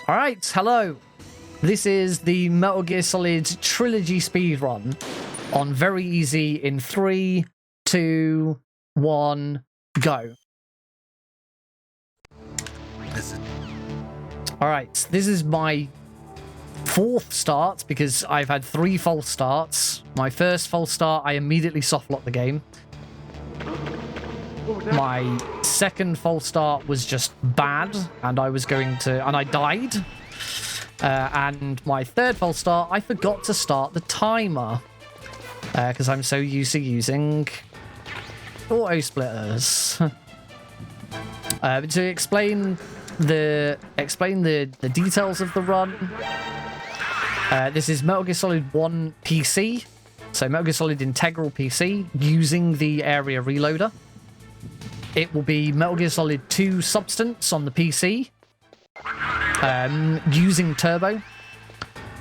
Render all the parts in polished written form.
Alright, hello. This is the Metal Gear Solid Trilogy speedrun on very easy in 3, 2, 1, go. Alright, this is my 4th start because I've had 3 false starts. My first false start, I immediately softlocked the game. My second false start was just bad, and I died. And my third false start, I forgot to start the timer because I'm so used to using auto splitters. To explain the details of the run, this is Metal Gear Solid 1 PC, so Metal Gear Solid Integral PC using the area reloader. It will be Metal Gear Solid 2 Substance on the PC, using Turbo,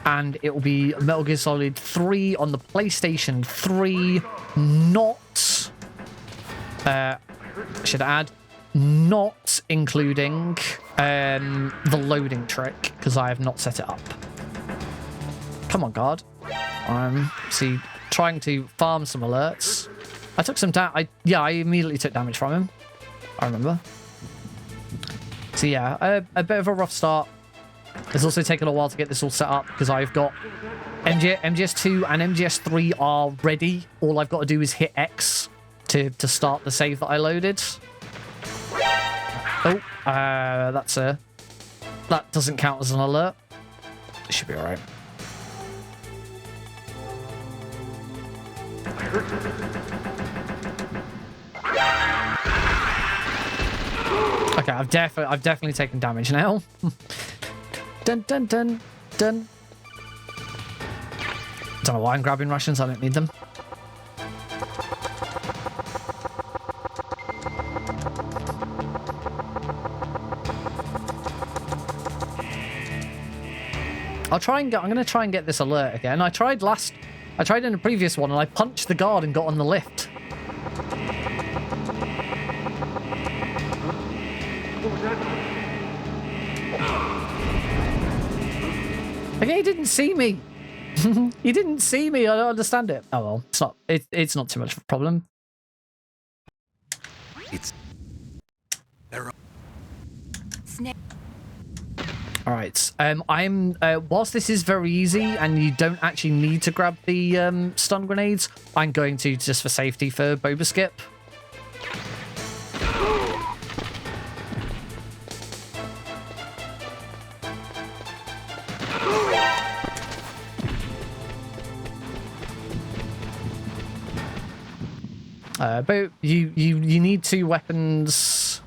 and it will be Metal Gear Solid 3 on the PlayStation 3, not, should I add, not including the loading trick, because I have not set it up. Come on, guard. I'm trying to farm some alerts. I took some damage. I immediately took damage from him. I remember. So yeah, a bit of a rough start. It's also taken a while to get this all set up because I've got MGS2 and MGS3 are ready. All I've got to do is hit X to start the save that I loaded. Oh, that doesn't count as an alert. It should be all right. Okay, I've definitely taken damage now. Dun dun dun dun. Don't know why I'm grabbing rations. I don't need them. I'm gonna try and get this alert again. I tried in a previous one and I punched the guard and got on the lift. Okay, he didn't see me. He didn't see me. I don't understand it. Oh well, it's not too much of a problem. All right. Whilst this is very easy and you don't actually need to grab the stun grenades, I'm going to, just for safety, for Boba Skip. But you need 2 weapons.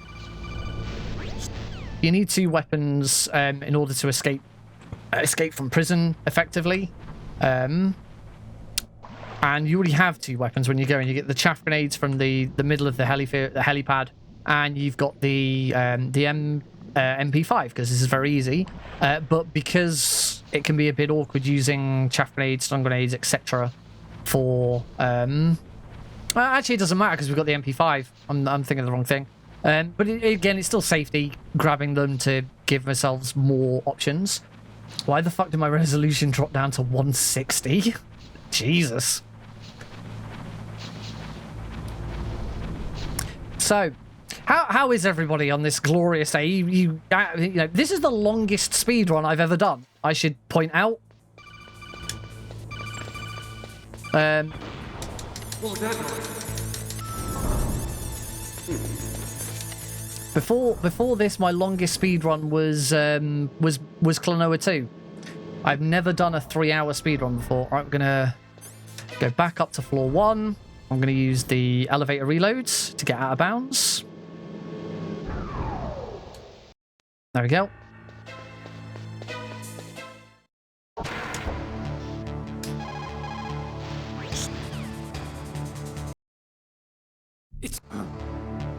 You need 2 weapons in order to escape from prison effectively. And you already have 2 weapons when you go, and you get the chaff grenades from the middle of the helipad, and you've got the MP5 because this is very easy. But because it can be a bit awkward using chaff grenades, stun grenades, etc. for actually, it doesn't matter because we've got the MP5. I'm thinking of the wrong thing. But again, it's still safety, grabbing them to give ourselves more options. Why the fuck did my resolution drop down to 160? Jesus. So, how is everybody on this glorious day? You know, this is the longest speedrun I've ever done, I should point out. Before this, my longest speedrun was Klonoa 2. I've never done a 3-hour speedrun before. I'm gonna go back up to floor 1. I'm gonna use the elevator reloads to get out of bounds. There we go.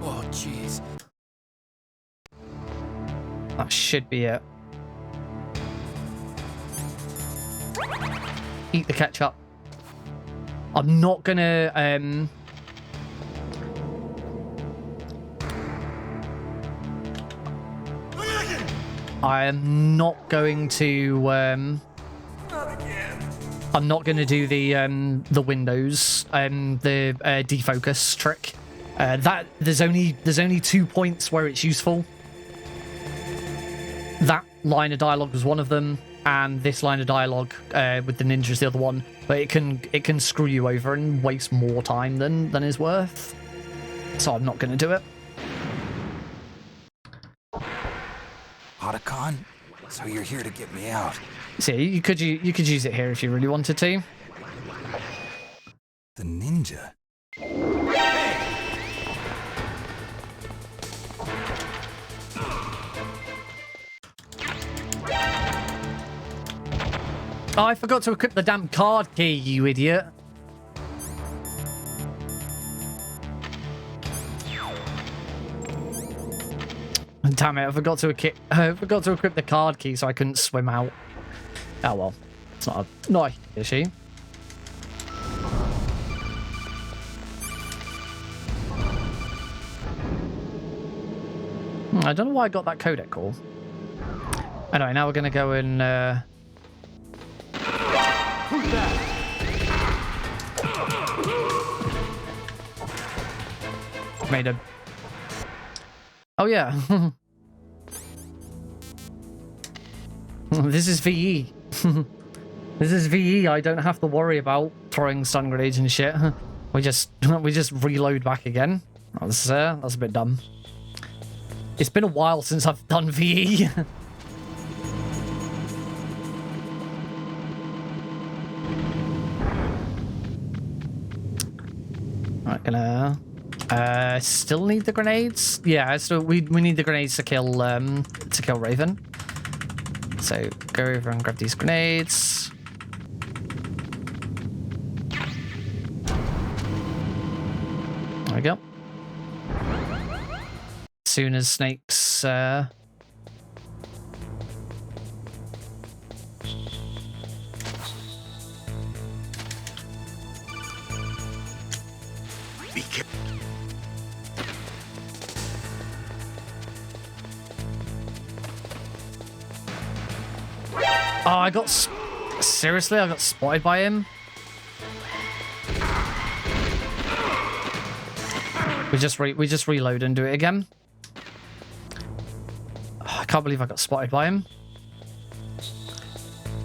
Oh, jeez. That should be it. Eat the ketchup. I'm not gonna I am not going to I'm not going to do the windows the defocus trick. That there's only 2 points where it's useful. That line of dialogue was one of them, and this line of dialogue with the ninja is the other one. But it can screw you over and waste more time than is worth. So I'm not going to do it. Otacon? So you're here to get me out. See, you could use it here if you really wanted to. The ninja? Oh, I forgot to equip the damn card key, you idiot. Damn it, I forgot to equip the card key so I couldn't swim out. Oh well. It's not a huge issue. I don't know why I got that codec call. Anyway, now we're gonna go and Who's that? made a... Oh yeah. This is VE. This is VE. I don't have to worry about throwing stun grenades and shit. We just reload back again. Oh, that's a bit dumb. It's been a while since I've done VE. Right, gonna still need the grenades. Yeah, so we need the grenades to kill Raven. So go over and grab these grenades. There we go. As soon as Snake's Oh, I got... Seriously? I got spotted by him? We just reload and do it again. Oh, I can't believe I got spotted by him.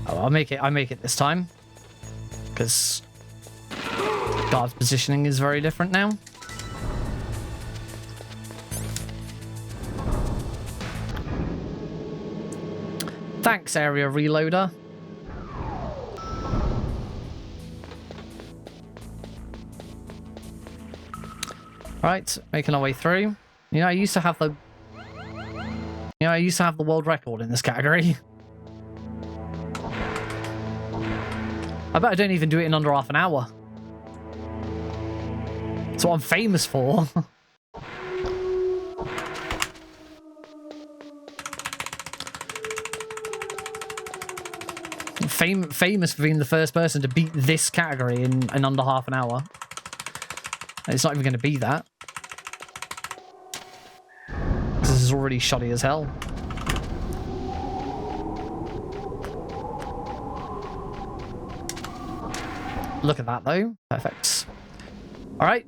Oh, I make it this time. Because guard's positioning is very different now. Thanks, area reloader. Right, making our way through. You know, I used to have the world record in this category. I bet I don't even do it in under half an hour. That's what I'm famous for. Famous for being the first person to beat this category in under half an hour. It's not even going to be that. This is already shoddy as hell. Look at that, though. Perfect. All right,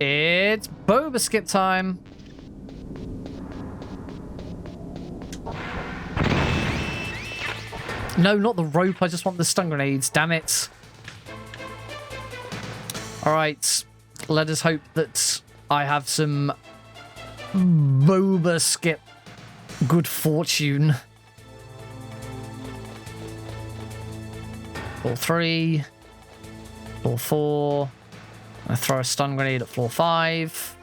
it's boba skip time. No, not the rope. I just want the stun grenades. Damn it. All right. Let us hope that I have some boba skip good fortune. Floor 3. Floor 4. I throw a stun grenade at floor 5.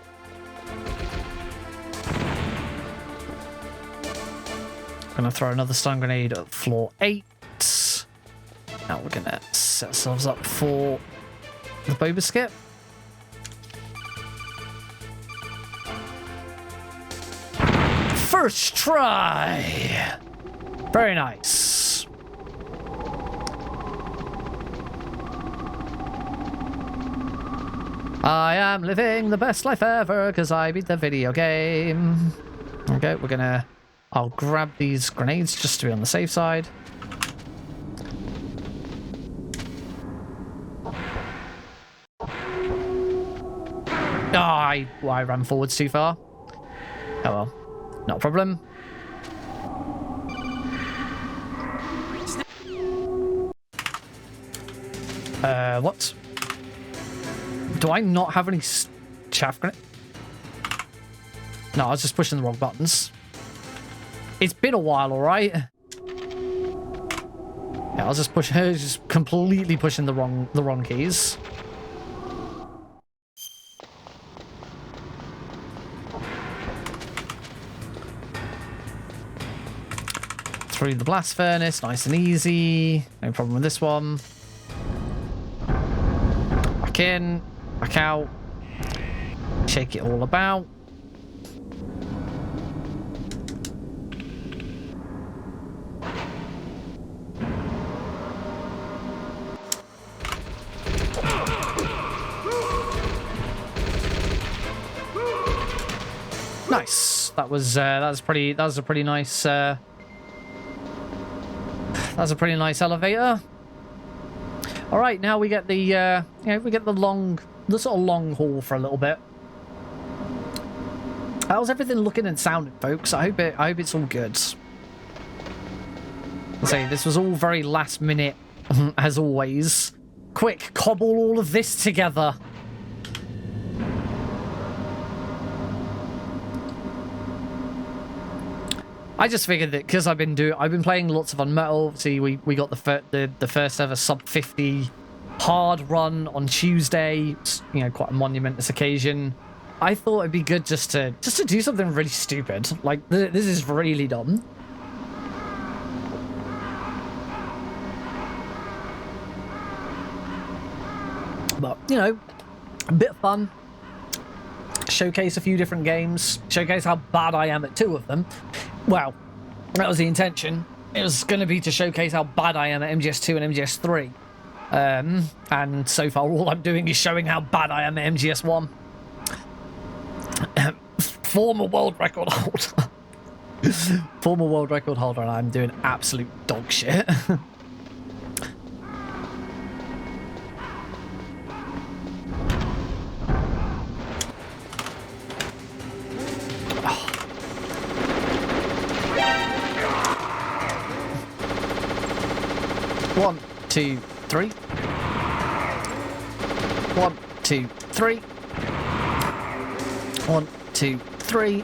Gonna throw another stun grenade at floor 8. Now we're gonna set ourselves up for the boba skip. First try! Very nice. I am living the best life ever because I beat the video game. Okay, we're gonna I'll grab these grenades just to be on the safe side. I ran forwards too far. Oh well, not a problem. What? Do I not have any chaff grenade? No, I was just pushing the wrong buttons. It's been a while, alright? Yeah, I was just completely pushing the wrong keys. Through the blast furnace, nice and easy. No problem with this one. Back in, back out. Shake it all about. Nice. That was a pretty nice that's a pretty nice elevator. All right, now we get the the sort of long haul for a little bit. How's everything looking and sounding, folks? I hope it's all good. I say this was all very last minute, as always. Quick, cobble all of this together. I just figured that because I've been playing lots of Unmetal. See, we got the first ever sub 50 hard run on Tuesday. It's, you know, quite a monumentous occasion. I thought it'd be good just to do something really stupid. Like this is really dumb. But you know, a bit of fun. Showcase a few different games. Showcase how bad I am at 2 of them. Well, that was the intention. It was going to be to showcase how bad I am at MGS2 and MGS3. And so far, all I'm doing is showing how bad I am at MGS1. Former world record holder. Former world record holder, and I'm doing absolute dog shit. One, two, three. 1, 2, 3. 1, 2, 3.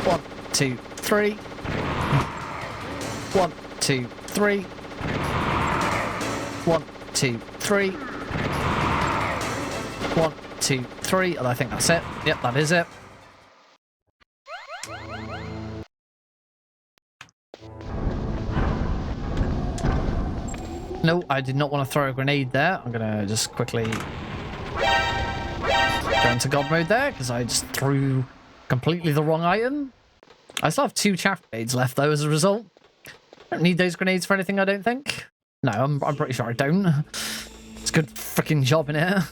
1, 2, 3. 1, 2, 3. 1, 2, 3. 1, 2, 3. And I think that's it. Yep, that is it. No, I did not want to throw a grenade there. I'm going to just quickly go into God mode there because I just threw completely the wrong item. I still have 2 chaff grenades left though as a result. I don't need those grenades for anything, I don't think. No, I'm pretty sure I don't. It's a good freaking job in here.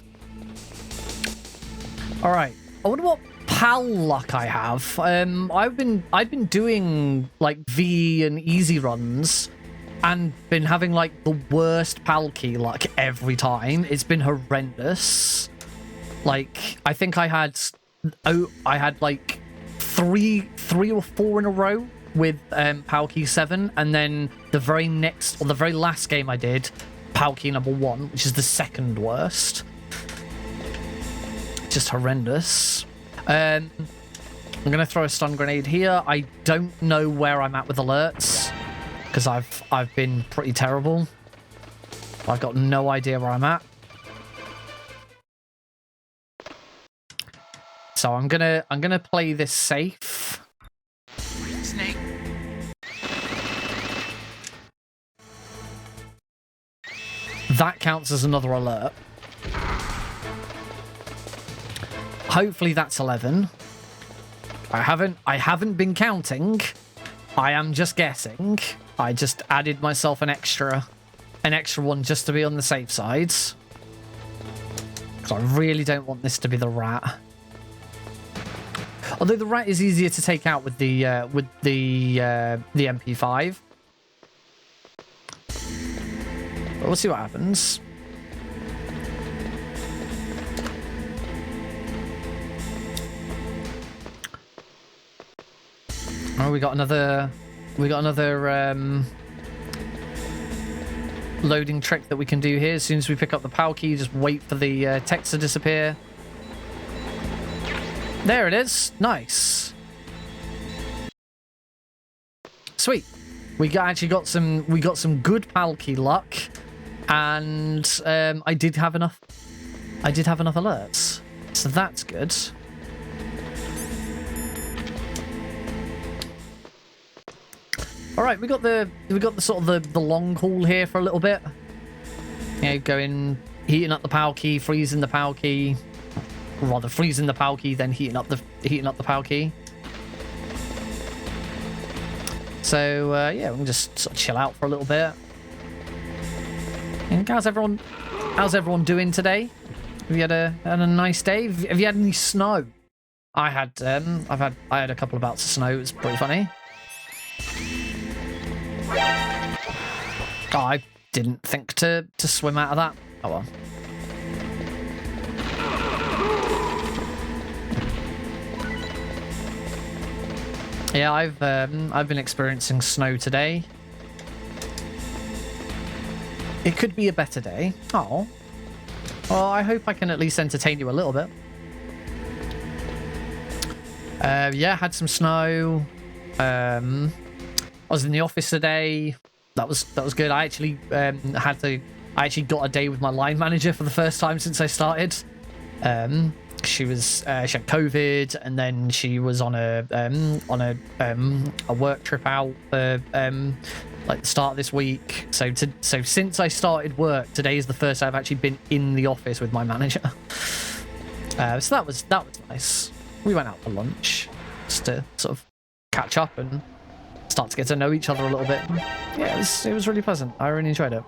All right. I wonder what PAL luck I have. I've been doing like V and easy runs and been having like the worst PAL key luck every time. It's been horrendous. Like I think I had like three or 4 in a row with PAL key 7, and then the very last game I did PAL key number 1, which is the second worst. Just horrendous. I'm gonna throw a stun grenade here. I don't know where I'm at with alerts because I've been pretty terrible. I've got no idea where I'm at. So I'm gonna play this safe. Snake. That counts as another alert. Hopefully that's 11. I haven't been counting. I am just guessing. I just added myself an extra one just to be on the safe side. Because I really don't want this to be the rat. Although the rat is easier to take out with the MP5. But we'll see what happens. Oh, we got another loading trick that we can do here. As soon as we pick up the PAL key, just wait for the text to disappear. There it is. Nice. Sweet. We actually got some good PAL key luck, and I did have enough alerts, so that's good. All right, we got the sort of the long haul here for a little bit. You know, going, heating up the PAL key, freezing the PAL key, rather freezing the PAL key, then heating up the PAL key. So yeah, we can just sort of chill out for a little bit. And how's everyone doing today? Have you had a nice day? Have you had any snow? I had a couple of bouts of snow. It was pretty funny. Oh, I didn't think to swim out of that. Oh well. Yeah, I've been experiencing snow today. It could be a better day. Oh. Well, I hope I can at least entertain you a little bit. Yeah, had some snow. I was in the office today. That was good. I actually got a day with my line manager for the first time since I started. She had COVID, and then she was on a work trip out like the start of this week. So since I started work, today is the first I've actually been in the office with my manager. So that was nice. We went out for lunch just to sort of catch up and start to get to know each other a little bit. Yeah, it was really pleasant. I really enjoyed it.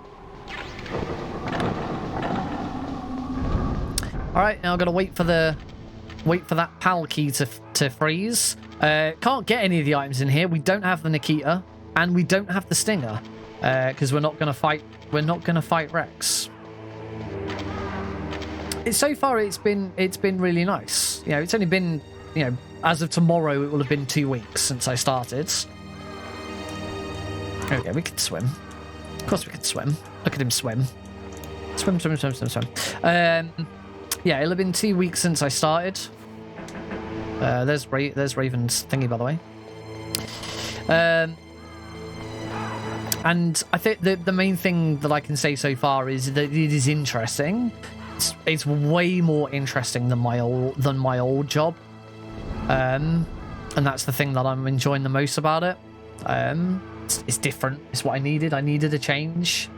All right, now I've got to wait for that PAL key to freeze. Can't get any of the items in here. We don't have the Nikita, and we don't have the Stinger, because we're not gonna fight Rex. So far it's been really nice. You know, it's only been, you know, as of tomorrow it will have been 2 weeks since I started. Okay, we can swim. Of course we can swim. Look at him swim. Swim. Yeah, it'll have been 2 weeks since I started. There's Raven's thingy, by the way. And I think the main thing that I can say so far is that it is interesting. It's way more interesting than my old job. And that's the thing that I'm enjoying the most about it. It's different. It's what I needed. I needed a change.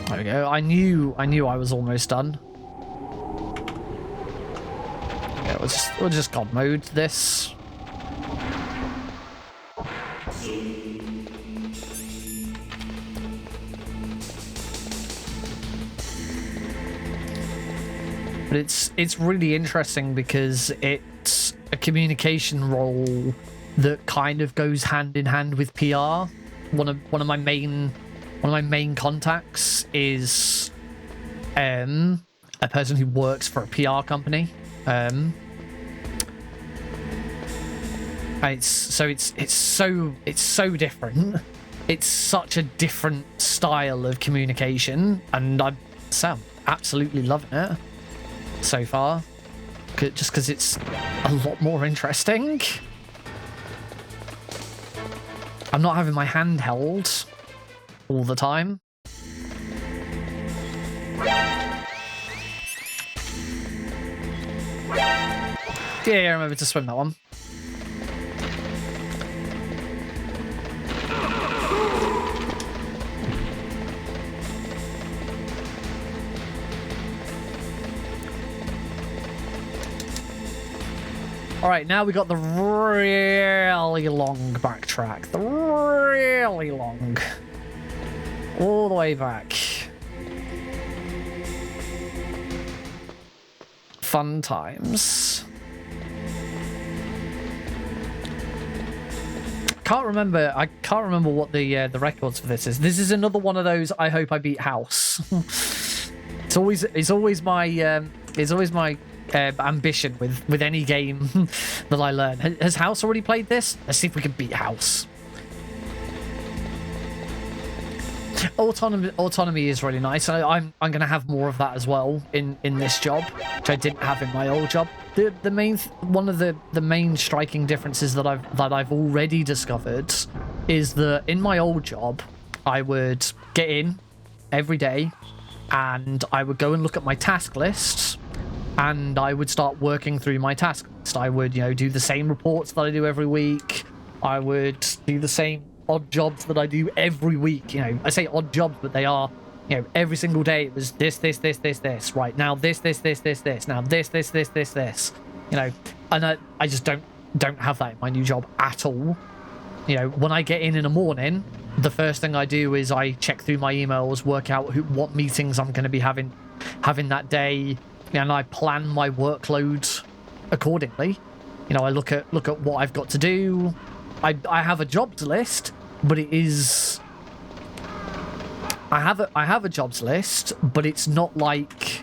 There we go. I knew I was almost done. Yeah, we'll just God mode this. But it's really interesting because it's a communication role that kind of goes hand in hand with PR. One of my main contacts is a person who works for a PR company. It's so different. It's such a different style of communication, and I'm absolutely loving it so far. Just because it's a lot more interesting. I'm not having my hand held all the time. Yeah, remember to swim that one. Alright, now we got the really long backtrack. The really long All the way back. Fun times. I can't remember what the records for this is. This is another one of those I hope I beat house. it's always my ambition with any game that I learn. Has House already played this? Let's see if we can beat House. Autonomy is really nice. I'm going to have more of that as well in this job, which I didn't have in my old job. One of the main striking differences that I've already discovered is that in my old job, I would get in every day and I would go and look at my task lists and I would start working through my task list. I would, do the same reports that I do every week. I would do the same odd jobs that I do every week. I say odd jobs, but they are, every single day it was this. Right now, this. Now this. And I just don't have that in my new job at all. When I get in the morning, the first thing I do is I check through my emails, work out what meetings I'm going to be having that day, and I plan my workload accordingly. I look at what I've got to do. I have a jobs list, but it is. I have a jobs list, but it's not like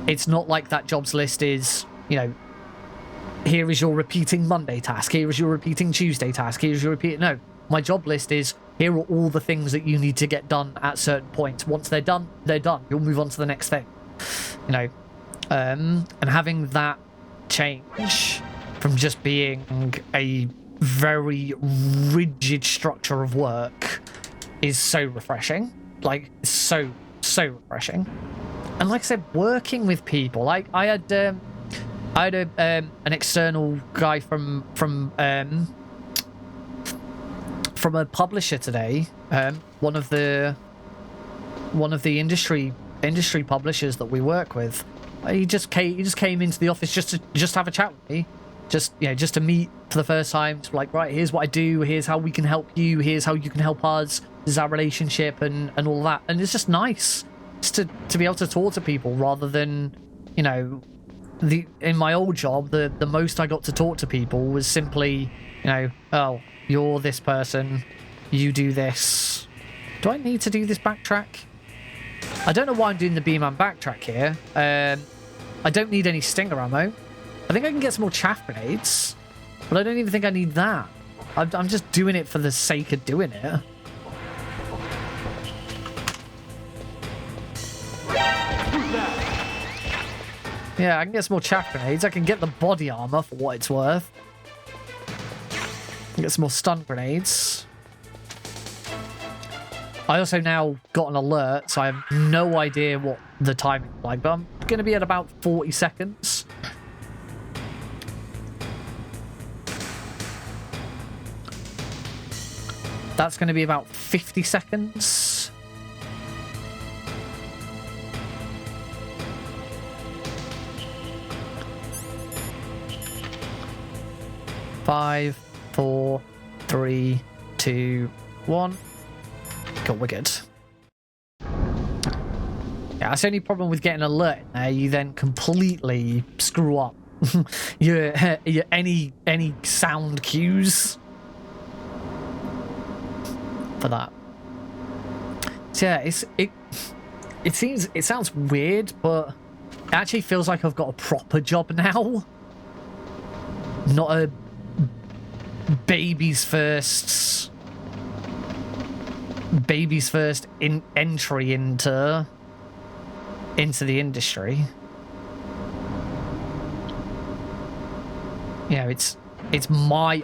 that jobs list is, here is your repeating Monday task, here is your repeating Tuesday task, here's your no. My job list is, here are all the things that you need to get done at certain points. Once they're done, they're done. You'll move on to the next thing. And having that change from just being a very rigid structure of work is so refreshing. Like, so refreshing. And like I said, working with people, like I had an external guy from a publisher today, one of the industry publishers that we work with. He just came into the office just to have a chat with me, just to meet for the first time. It's like, right, here's what I do, here's how we can help you, here's how you can help us, this is our relationship and all that. And it's just nice just to be able to talk to people rather than, in my old job, the most I got to talk to people was simply, oh, you're this person, you do this. Do I need to do this backtrack? I don't know why I'm doing the B-Man backtrack here. I don't need any stinger ammo. I think I can get some more chaff grenades, but I don't even think I need that. I'm just doing it for the sake of doing it. Yeah, I can get some more chaff grenades. I can get the body armor for what it's worth. Get some more stun grenades. I also now got an alert, so I have no idea what the timing is like, but I'm going to be at about 40 seconds. That's going to be about 50 seconds. Five, 4, 3, 2, 1. Cool, we're good. Yeah, that's the only problem with getting an alert in there. You then completely screw up your any sound cues for that. So yeah, it sounds weird, but it actually feels like I've got a proper job now, not a baby's first entry into the industry.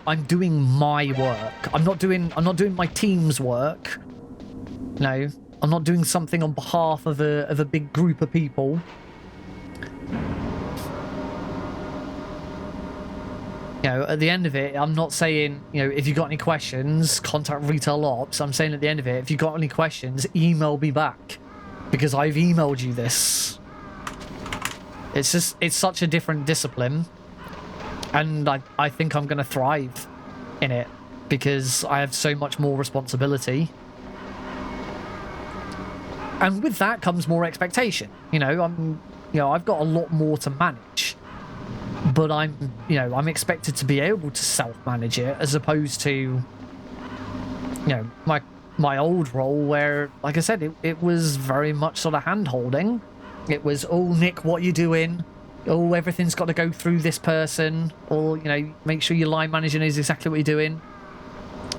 I'm doing my work. I'm not doing my team's work. No, I'm not doing something on behalf of a big group of people. At the end of it, I'm not saying, if you got any questions, contact Retail Ops. I'm saying at the end of it, if you got any questions, email me back, because I've emailed you this. It's such a different discipline, and I think I'm going to thrive in it because I have so much more responsibility. And with that comes more expectation. I've got a lot more to manage, but I'm expected to be able to self-manage it, as opposed to, my old role where, like I said, it was very much sort of hand-holding. It was, oh, Nick, what are you doing? Oh, everything's got to go through this person. Or, make sure your line manager knows exactly what you're doing.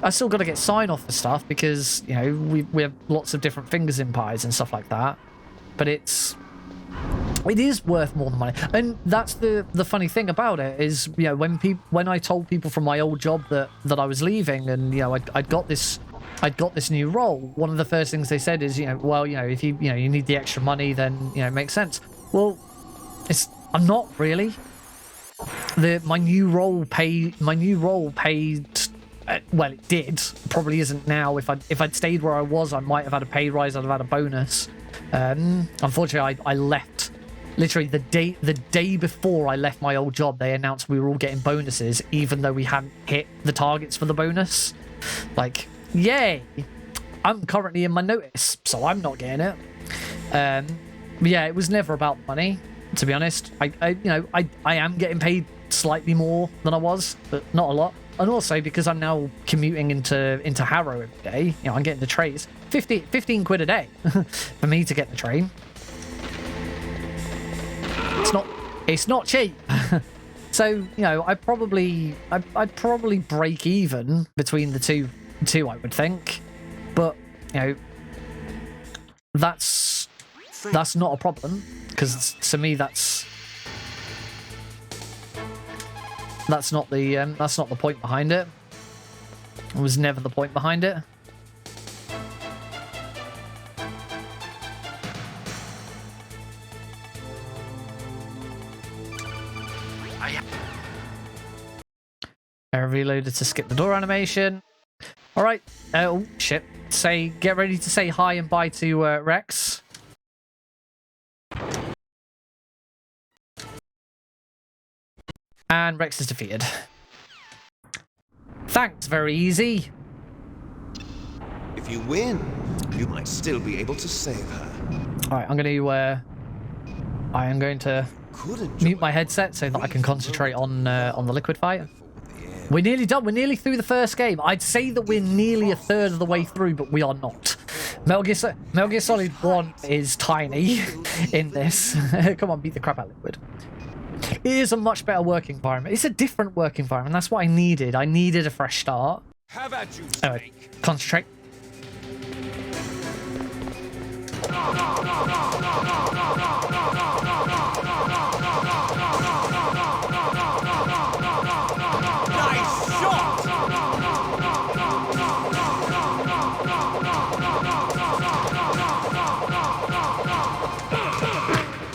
I still got to get sign-off for stuff because, we have lots of different fingers in pies and stuff like that. But it is worth more than money. And that's the funny thing about it is, when I told people from my old job that I was leaving and, I'd got this new role, one of the first things they said is, if you need the extra money, then, it makes sense. Well, I'm not really. My new role paid, well, it did. Probably isn't now. If I'd stayed where I was, I might have had a pay rise. I'd have had a bonus. Unfortunately, I left. Literally, the day before I left my old job, they announced we were all getting bonuses, even though we hadn't hit the targets for the bonus. Like, yay! I'm currently in my notice, so I'm not getting it. But yeah, it was never about money, to be honest. I am getting paid slightly more than I was, but not a lot. And also because I'm now commuting into Harrow every day, I'm getting the trains. 15 quid a day for me to get the train. It's not cheap. So, I'd probably break even between the two, I would think. But, that's not a problem, because to me that's not the point behind it. It was never the point behind it. Reloaded to skip the door animation. All right. Oh shit! Get ready to say hi and bye to Rex. And Rex is defeated. Thanks, very easy. If you win, you might still be able to save her. All right, I am going to mute my headset so that I can concentrate on the liquid fight. We're nearly done. We're nearly through the first game. I'd say that we're nearly a third of the way through, but we are not. Metal Gear Solid 1 is tiny in this. Come on, beat the crap out of Liquid. It is a much better working environment. It's a different working environment. That's what I needed. I needed a fresh start. Have at you, anyway, concentrate. Nice shot!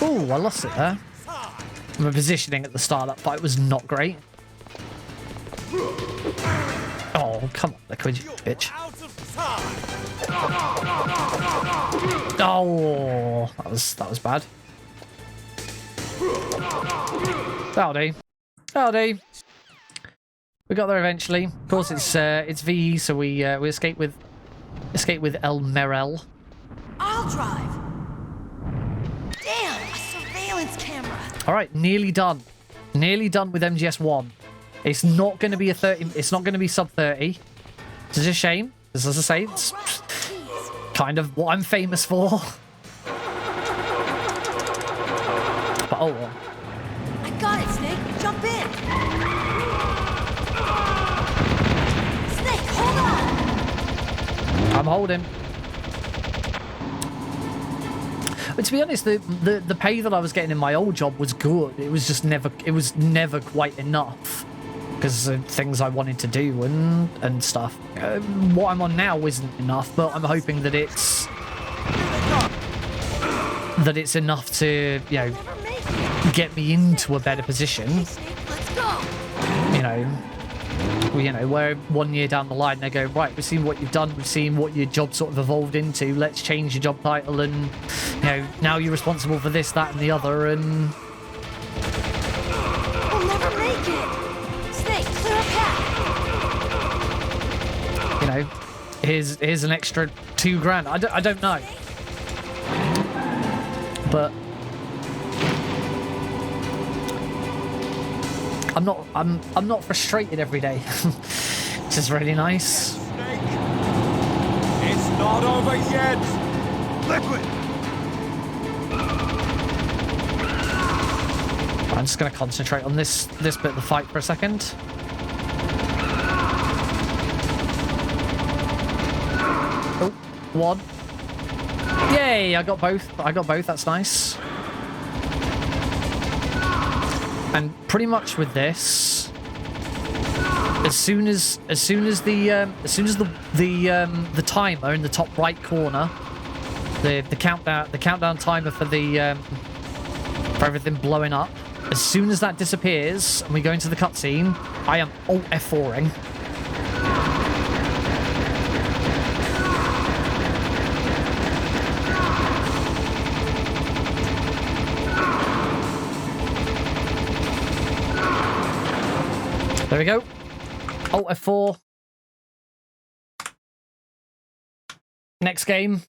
Ooh, I lost it there. My positioning at the start of that fight was not great. Oh, come on, Liquid, you bitch. Oh, that was bad. Howdy. We got there eventually. Of course, it's VE, so we escape with El Merel. I'll drive. Damn, a surveillance camera. All right, nearly done. Nearly done with MGS1. It's not going to be a 30. It's not going to be sub 30. It's a shame. As I say, it's kind of what I'm famous for. But oh well. I got it, Snake. Jump in. Snake, hold on. I'm holding. But to be honest, the pay that I was getting in my old job was good. It was just never. It was never quite enough because of things I wanted to do and stuff. What I'm on now isn't enough, but I'm hoping that it's enough to get me into a better position. Let's go. Where 1 year down the line they go, right, we've seen what you've done, we've seen what your job sort of evolved into, let's change your job title, and now you're responsible for this, that and the other, and We'll never make it. Snake, clear a path. here's an extra $2,000. I don't know. but I'm not frustrated every day, which is really nice. Snake! It's not over yet! Liquid! I'm just going to concentrate on this bit of the fight for a second. Oh, one. Yay, I got both. That's nice. And pretty much with this, as soon as the timer in the top right corner, the countdown timer for for everything blowing up, as soon as that disappears and we go into the cutscene, I am Alt F4ing. There we go. Alt F4. Next game.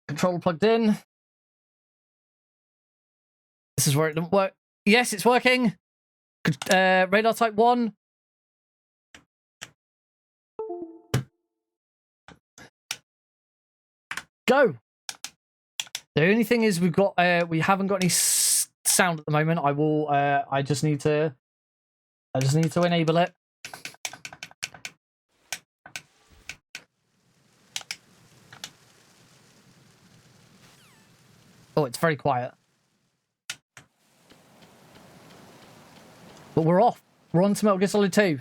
Controller plugged in. This is where it didn't work. Yes, it's working. Radar type 1. Go. The only thing is we haven't got any sound at the moment. I just need to enable it. Oh, it's very quiet. But we're off. We're on to Metal Gear Solid 2.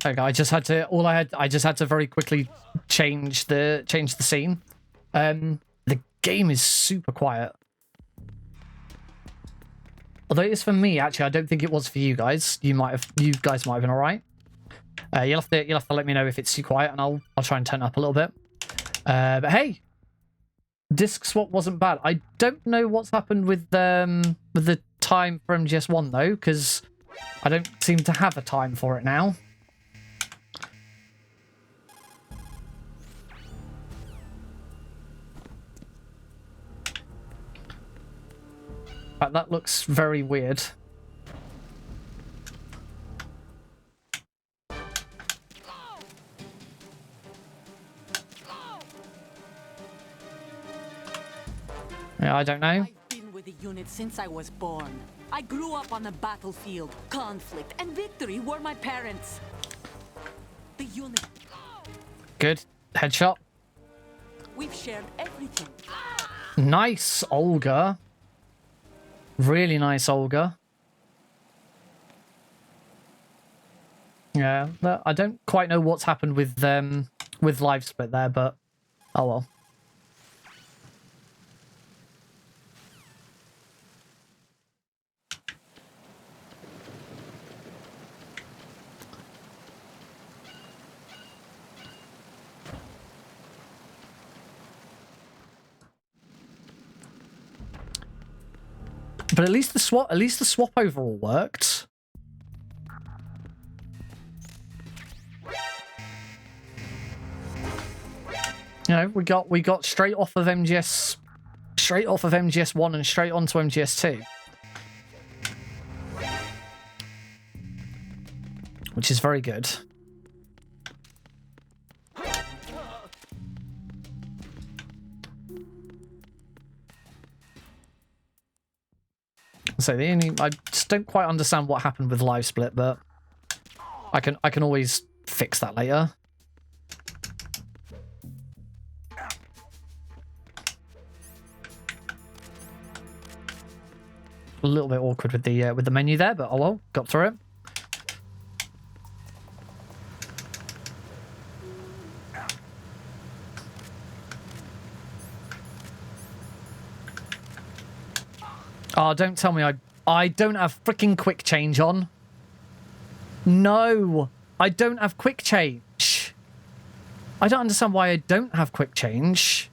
Okay, I just had to very quickly change the scene. The game is super quiet. Although it is for me, actually, I don't think it was for you guys. You guys might have been all right. You'll have to let me know if it's too quiet, and I'll try and turn it up a little bit. But hey, disc swap wasn't bad. I don't know what's happened with the time for MGS1 though, because I don't seem to have a time for it now. But that looks very weird. Yeah, I don't know. I've been with the unit since I was born. I grew up on the battlefield. Conflict and victory were my parents. The unit. Good. Headshot. We've shared everything. Nice, Olga. Really nice, Olga. Yeah, I don't quite know what's happened with live split there, but oh well. But at least the swap overall worked. You know, we got straight off of MGS1 and straight onto MGS2. Which is very good. So I just don't quite understand what happened with live split, but I can always fix that later. A little bit awkward with the menu there, but oh well, got through it. Oh, don't tell me I don't have freaking quick change on. No, I don't have quick change. I don't understand why I don't have quick change.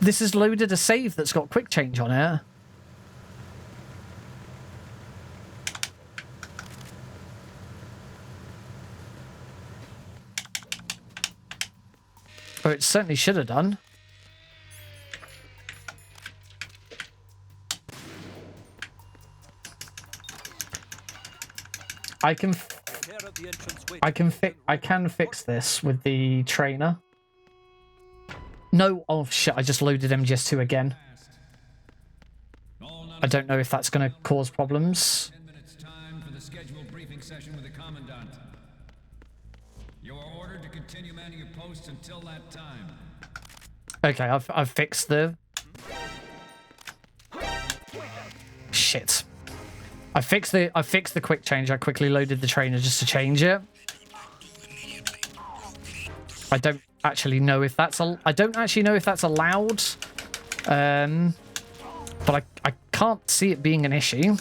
This has loaded a save that's got quick change on it. Or it certainly should have done. I can fix this with the trainer. No, oh shit, I just loaded MGS2 again. I don't know if that's going to cause problems. 10 minutes time for the scheduled briefing session with the Commandant. You are ordered to continue manning your posts until that time. Okay, I've fixed the... Shit. I fixed the quick change. I quickly loaded the trainer just to change it. I don't actually know if that's allowed. But I can't see it being an issue.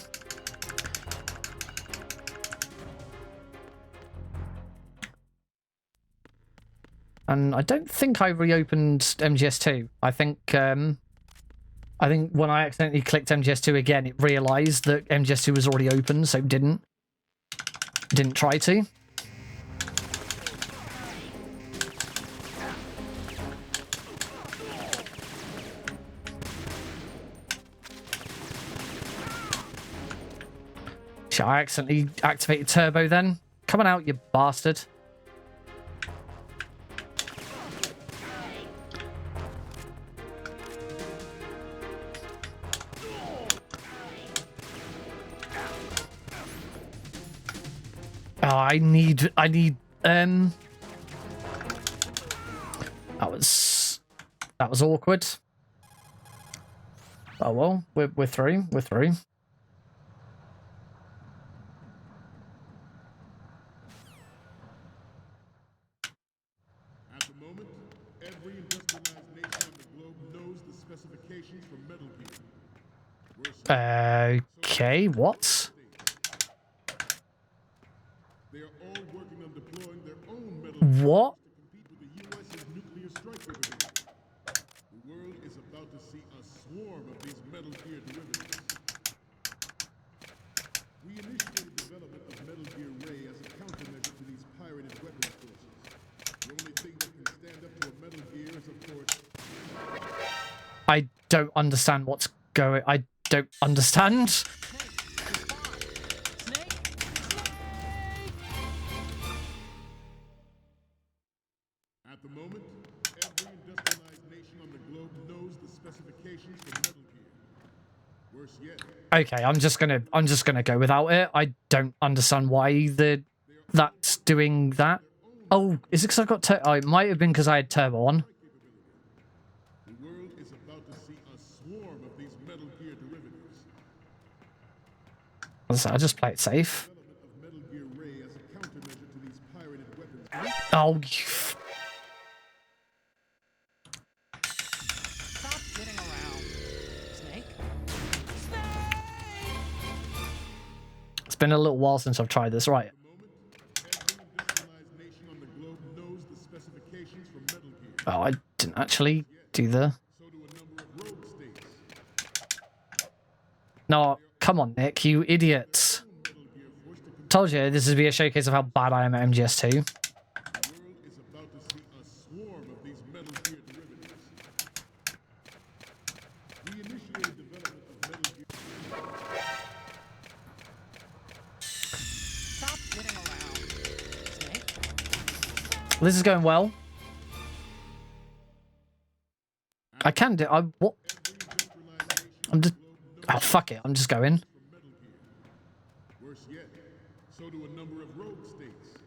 And I don't think I reopened MGS2. I think when I accidentally clicked MGS2 again, it realized that MGS2 was already open, so didn't try to. Shit, I accidentally activated turbo then. Come on out, you bastard. Oh, I need that was awkward. Oh well, we're through. At the moment, every industrialized nation on the globe knows the specifications for Metal Gear. Okay, what? They are all working on deploying their own Metal Gear What? to compete with the U.S.'s nuclear strike capability. The world is about to see a swarm of these Metal Gear derivatives. We initiated development of Metal Gear Ray as a countermeasure to these pirated weapons forces. The only thing that can stand up to a Metal Gear is, of course, I don't understand what's going. I don't understand. at the moment, every industrialized nation on the globe knows the specifications for Metal Gear. Worse yet, Okay, I'm just gonna go without it. I don't understand why that's doing that. Oh, is it because I've got oh, it might have been because I had turbo on. the world is about to see a swarm of these Metal Gear derivatives. I'll just play it safe. Development of Metal Gear Ray as a countermeasure to these pirated weapons. Oh, Stop kidding around. Snake? it's been a little while since I've tried this. Right. Every industrialized nation on the globe knows the specifications for Metal Gear. Oh, I didn't actually do the... So do a number of rogue states. No, come on, Nick, you idiot. Told you this would be a showcase of how bad I am at MGS2. The world is about to see a swarm of these Metal Gear derivatives. We initiated development of Metal Gear. Stop kidding around. Snake? This is going well. I can do... what? I'm just... Oh, fuck it. I'm just going. Worse yet, so do a number of rogue states.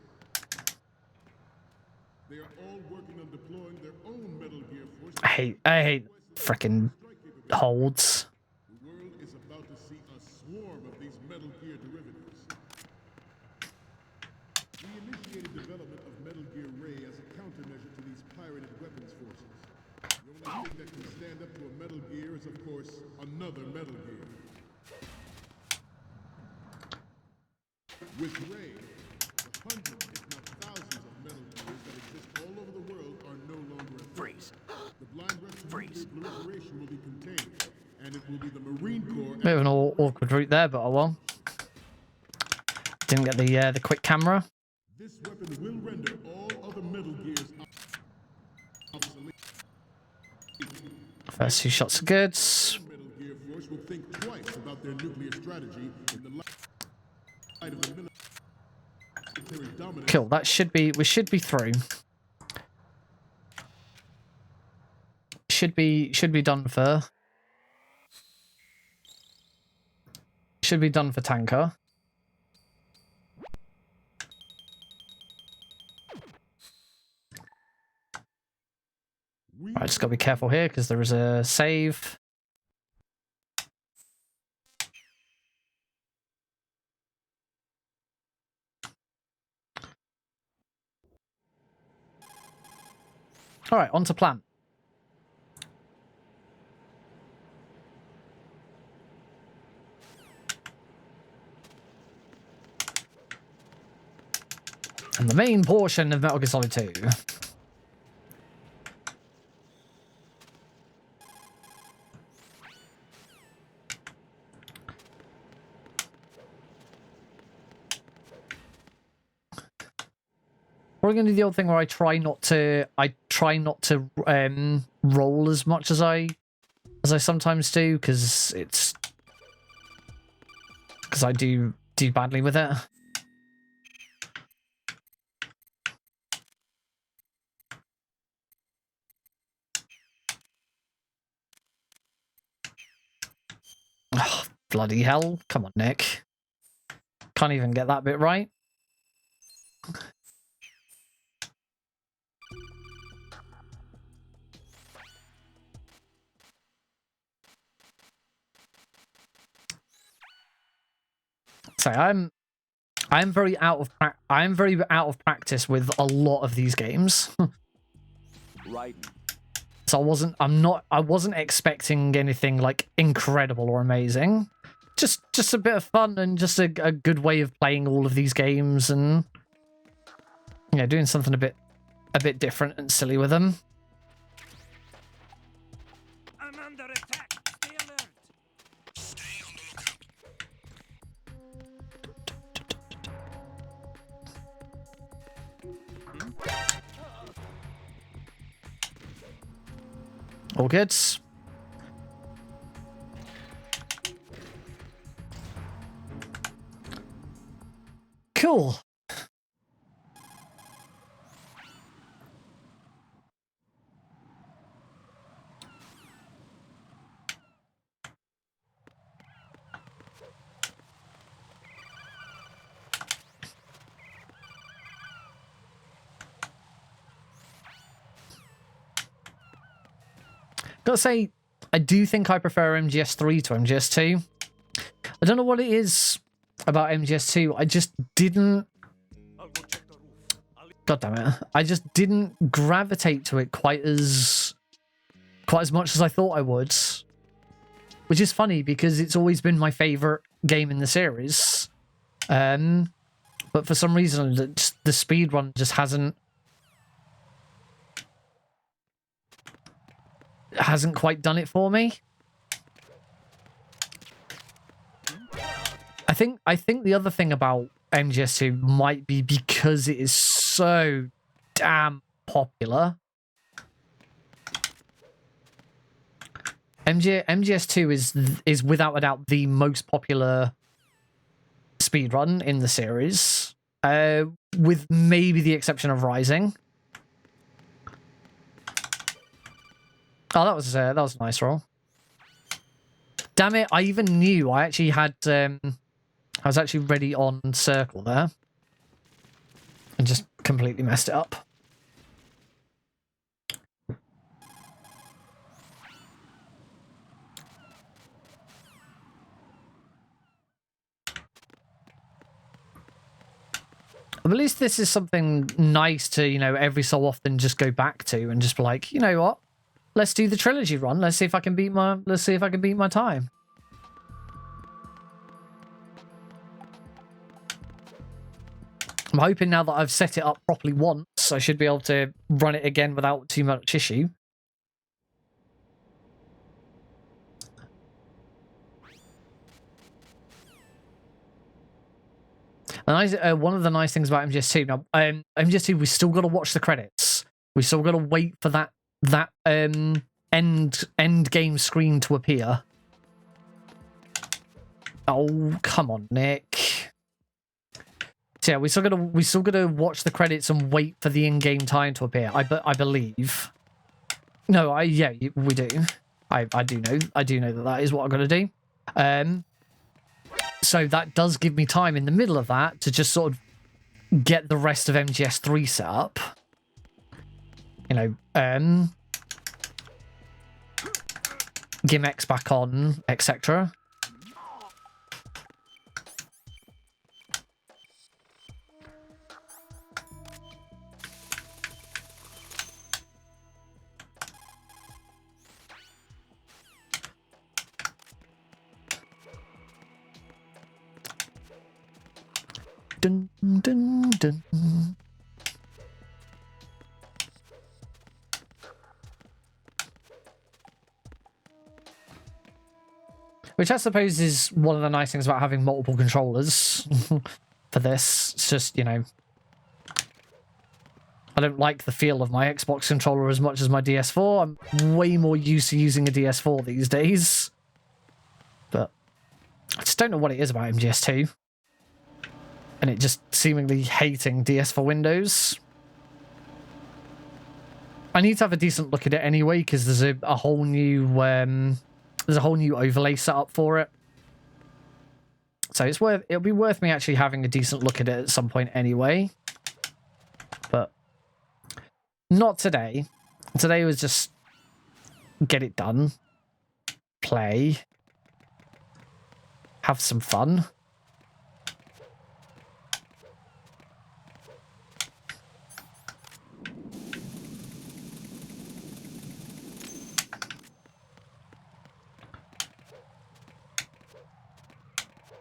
They are all working on deploying their own Metal Gear forces. I hate frickin' holds. The world is about to see a swarm of these Metal Gear derivatives. We initiated development of Metal Gear Ray as a countermeasure to these pirated weapons forces. The only thing that can stand up to a Metal Gear is, of course, another Metal Gear. With Ray, Blind retribution proliferation will be contained, and it will be the Marine Corps. Bit of an awkward route there, but oh well. Didn't get the quick camera. This weapon will render all other Metal Gears obsolete. First 2 shots are good. Metal Gear Force will think twice about their nuclear strategy in the light of the military dominance. Cool. That should be. We should be through. Should be done for. Should be done for tanker. I just gotta be careful here because there is a save. All right, on to plan. And the main portion of Metal Gear Solid 2. Probably gonna do the old thing where I try not to roll as much as I sometimes do, because I do badly with it. Oh, bloody hell. Come on, Nick. Can't even get that bit right. So I'm very out of practice with a lot of these games. Right. So I wasn't expecting anything like incredible or amazing. Just a bit of fun and just a good way of playing all of these games, and doing something a bit different and silly with them. I'm under attack. Stay alert. Stay on the lookout. All good. Cool. Gotta say, I do think I prefer MGS3 to MGS2. I don't know what it is about MGS2. I just didn't... God damn it. I just didn't gravitate to it quite as much as I thought I would. Which is funny because it's always been my favorite game in the series. But for some reason, the speedrun just hasn't quite done it for me. I think the other thing about MGS2 might be because it is so damn popular. MGS2 is without a doubt the most popular speedrun in the series, with maybe the exception of Rising. Oh, that was a nice roll. Damn it! I even knew I actually had. I was actually ready on circle there, and just completely messed it up. At least this is something nice to, every so often just go back to and just be like, you know what? Let's do the trilogy run. Let's see if I can beat my time. I'm hoping now that I've set it up properly once, I should be able to run it again without too much issue. One of the nice things about MGS2 now, MGS2, we still got to watch the credits. We still got to wait for that end game screen to appear. Oh, come on, Nick. So yeah, we still gotta watch the credits and wait for the in-game time to appear. I believe. No, yeah, we do. I do know that is what I'm gonna do. So that does give me time in the middle of that to just sort of get the rest of MGS3 set up. You know, gimmicks back on, etc. Dun, dun, dun. Which I suppose is one of the nice things about having multiple controllers for this. It's just, you know, I don't like the feel of my Xbox controller as much as my DS4. I'm way more used to using a DS4 these days. But I just don't know what it is about MGS2. And it just seemingly hating DS4 Windows. I need to have a decent look at it anyway, because there's a whole new overlay set up for it. So it'll be worth me actually having a decent look at it at some point anyway. But not today. Today was just get it done, play, have some fun.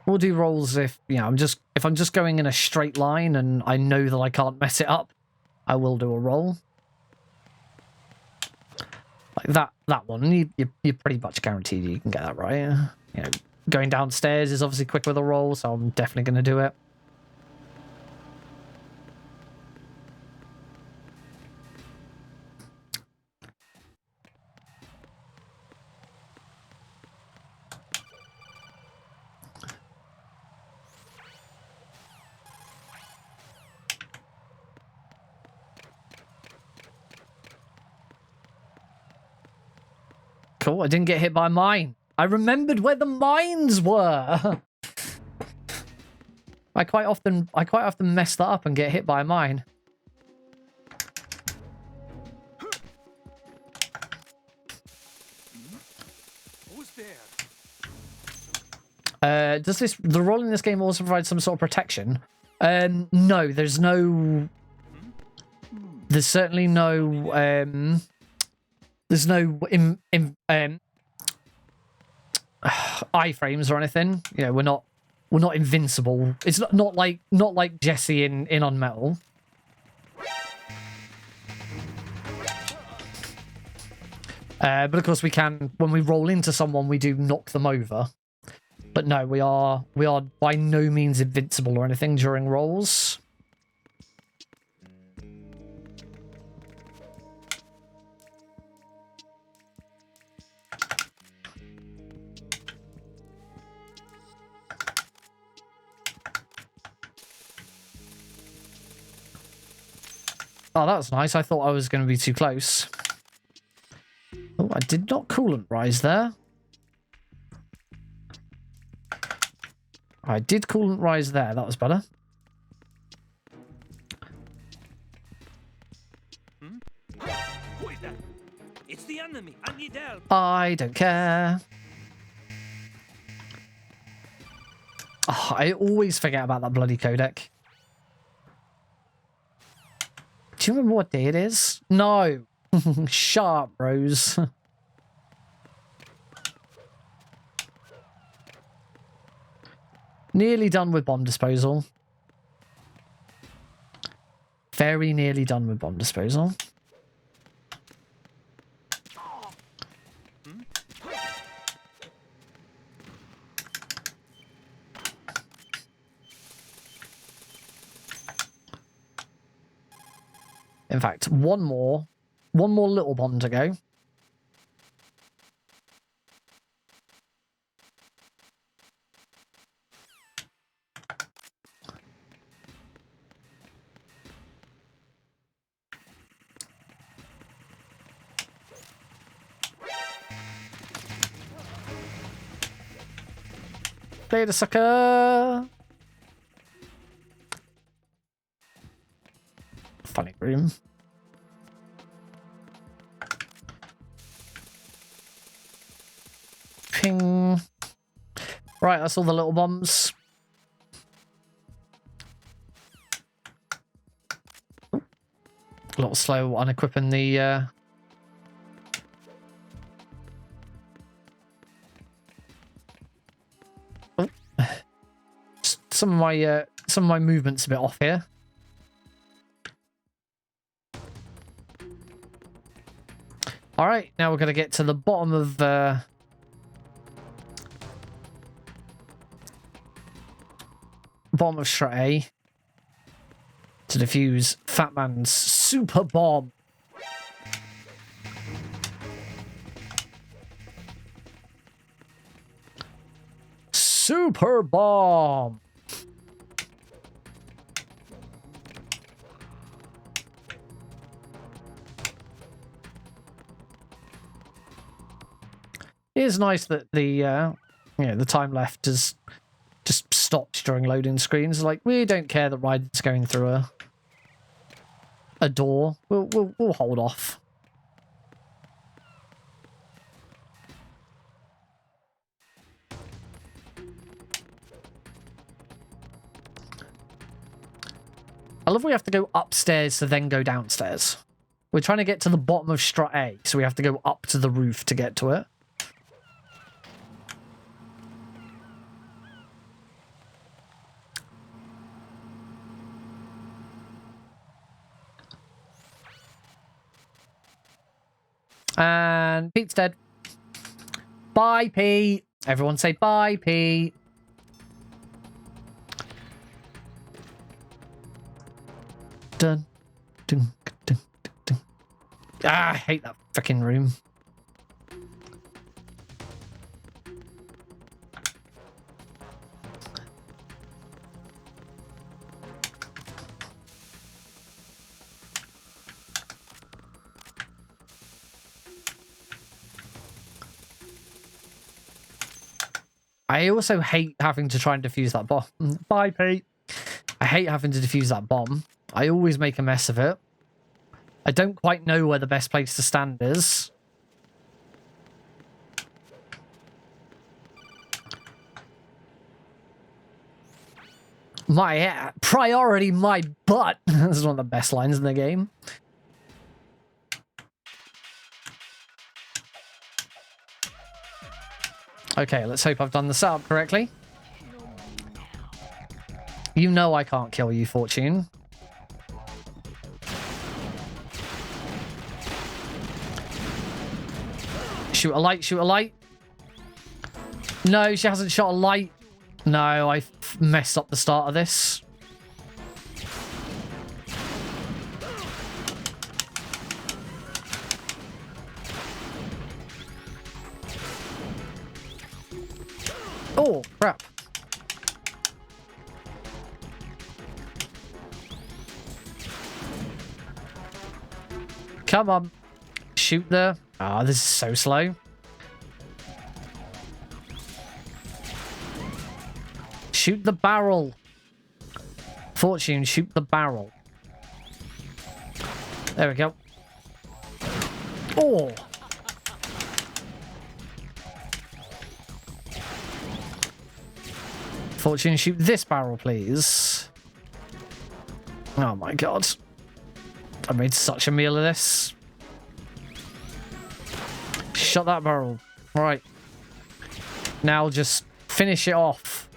We'll do rolls if, you know, if I'm just going in a straight line and I know that I can't mess it up, I will do a roll. Like that one, you're pretty much guaranteed you can get that right. You know, going downstairs is obviously quick with a roll, so I'm definitely going to do it. Cool, I didn't get hit by a mine. I remembered where the mines were. I quite often mess that up and get hit by a mine. Who's there? Does the roll in this game also provide some sort of protection? No, there's certainly no there's no iframes or anything. You know, we're not invincible. It's not like Jesse in On Metal. But of course we can, when we roll into someone, we do knock them over. But no, we are by no means invincible or anything during rolls. Oh, that was nice. I thought I was going to be too close. Oh, I did not coolant rise there. I did coolant rise there. That was better. Who is that? It's the enemy. I need help. I don't care. Oh, I always forget about that bloody codec. Do you remember what day it is? No. Sharp, Rose. Nearly done with bomb disposal. Very nearly done with bomb disposal. In fact, one more little bomb to go. Later, sucker. Funny room. Ping. Right, that's all the little bombs. A little slow on equipping the some of my movement's a bit off here. All right, now we're gonna get to the bottom of Strat A to defuse Fat Man's super bomb. Super bomb. It is nice that the the time left is just stopped during loading screens. Like, we don't care that Ryden's going through a door. We'll hold off. I love we have to go upstairs to then go downstairs. We're trying to get to the bottom of Strat A, so we have to go up to the roof to get to it. And Pete's dead. Bye, Pete. Everyone say bye, Pete. Dun, dun, dun, dun, dun. Ah, I hate that freaking room. I also hate having to try and defuse that bomb. Bye, Pete. I hate having to defuse that bomb. I always make a mess of it. I don't quite know where the best place to stand is. My priority, my butt. This is one of the best lines in the game. Okay, let's hope I've done the setup correctly. You know I can't kill you, Fortune. Shoot a light, shoot a light. No, she hasn't shot a light. No, I messed up the start of this. Oh, crap. Come on. Shoot the... Ah, this is so slow. Shoot the barrel. Fortune, shoot the barrel. There we go. Oh! Fortune, shoot this barrel, please. Oh my god. I made such a meal of this. Shut that barrel. Right. Now just finish it off.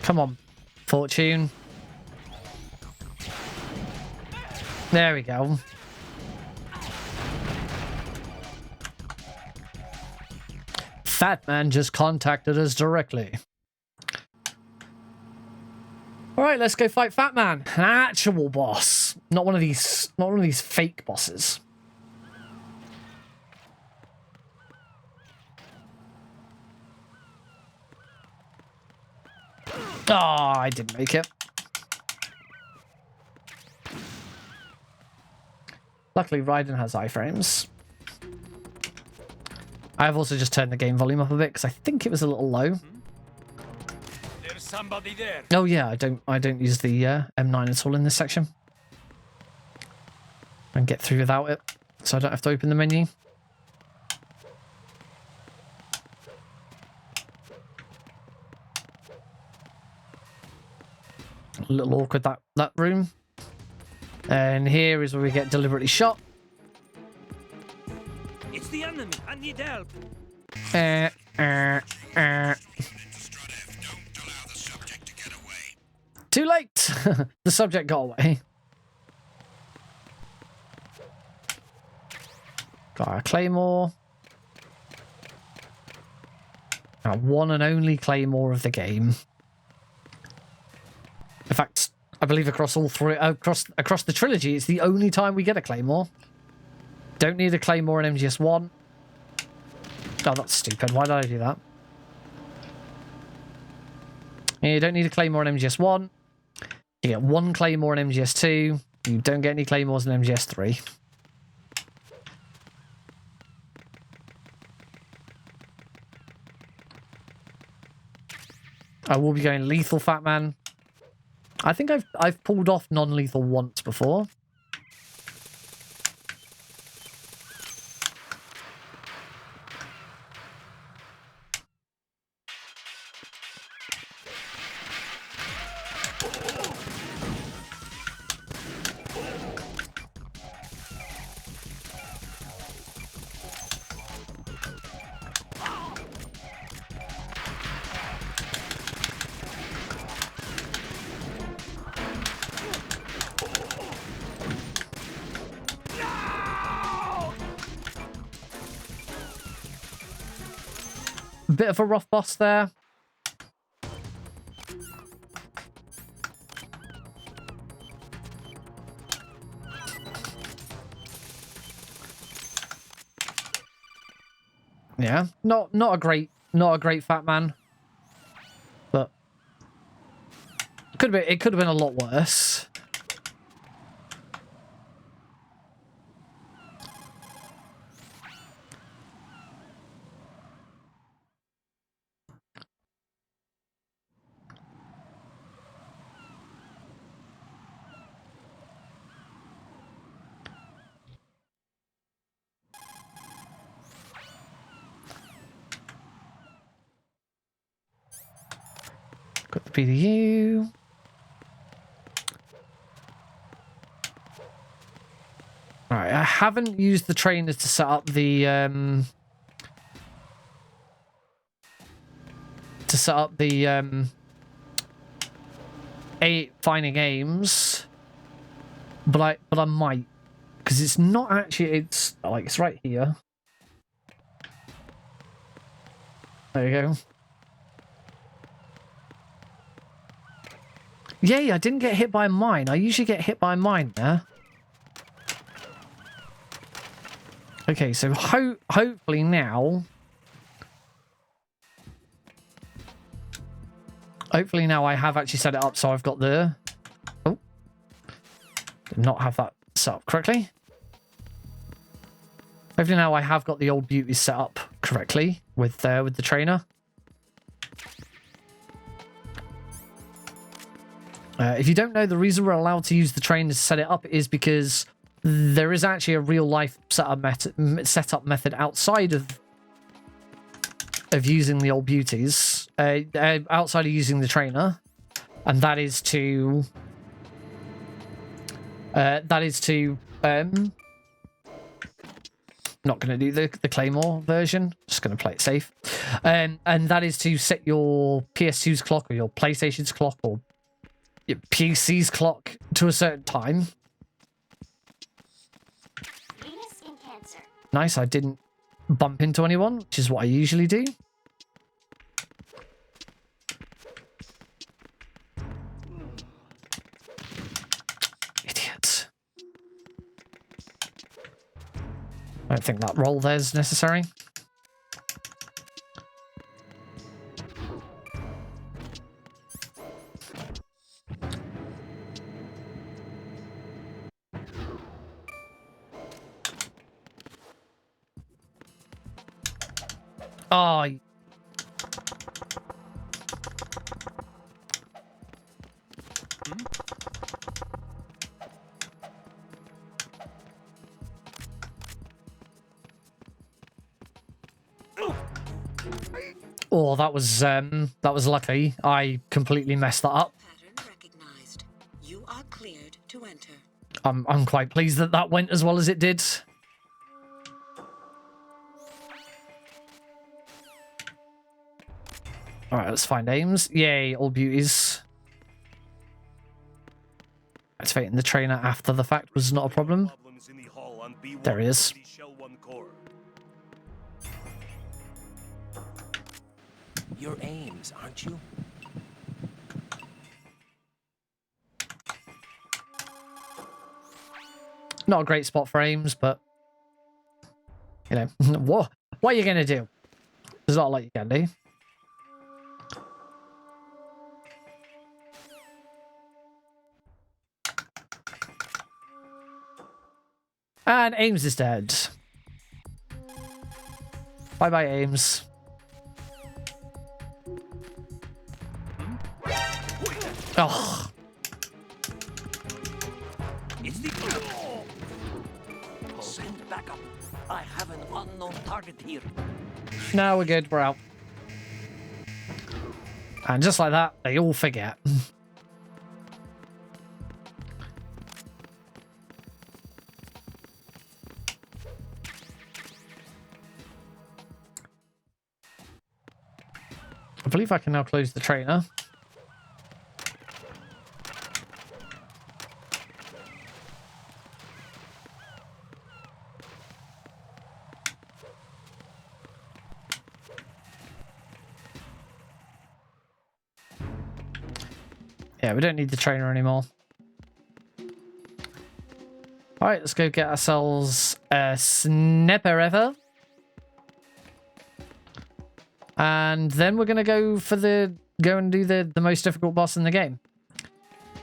Come on, Fortune. There we go. Fat Man just contacted us directly. All right, let's go fight Fat Man, an actual boss, not one of these fake bosses. Oh, I didn't make it. Luckily, Raiden has iframes. I've also just turned the game volume up a bit because I think it was a little low. There's somebody there. Oh yeah, I don't use the M9 at all in this section. And get through without it, so I don't have to open the menu. A little awkward that room. And here is where we get deliberately shot. It's the enemy. I need help. Too late. The subject got away. Got a claymore. Our one and only claymore of the game. In fact, I believe across all three, across the trilogy, it's the only time we get a claymore. Don't need a claymore in MGS1. Oh, that's stupid. Why did I do that? You don't need a claymore in MGS1. You get one claymore in MGS2. You don't get any claymores in MGS3. I will be going lethal Fat Man. I think I've pulled off non-lethal once before. Bit of a rough boss there. Yeah, not a great Fat Man, but it could have been a lot worse. Got the PDU. Alright, I haven't used the trainers to set up the finding aims, but I might, because it's not actually, it's like it's right here. There you go. Yay, I didn't get hit by a mine. I usually get hit by a mine there. Okay, so hopefully now... Hopefully now I have actually set it up so I've got the... Oh. Did not have that set up correctly. Hopefully now I have got the old beauties set up correctly with the trainer. If you don't know, the reason we're allowed to use the trainer to set it up is because there is actually a real-life setup method outside of using the old beauties, outside of using the trainer, and that is to not going to do the Claymore version, just going to play it safe, and that is to set your PS2's clock or your PlayStation's clock or your PC's clock to a certain time, Nice, I didn't bump into anyone, which is what I usually do. Idiot. I don't think that roll there's necessary. Oh, oh, that was lucky. I completely messed that up. Pattern recognized. You are cleared to enter. I'm quite pleased that that went as well as it did. All right, let's find aims. Yay, all beauties. Activating the trainer after the fact was not a problem. There he is. Your aims, aren't you? Not a great spot for aims, but you know, what are you gonna do? There's not a lot you can do. And Ames is dead. Bye-bye, Ames. Oh. Send backup. I have an unknown target here. No, we're good. We're out. And just like that, they all forget. I believe I can now close the trainer. Yeah, we don't need the trainer anymore. Alright, let's go get ourselves a Snapper Ever. And then we're gonna go and do the most difficult boss in the game.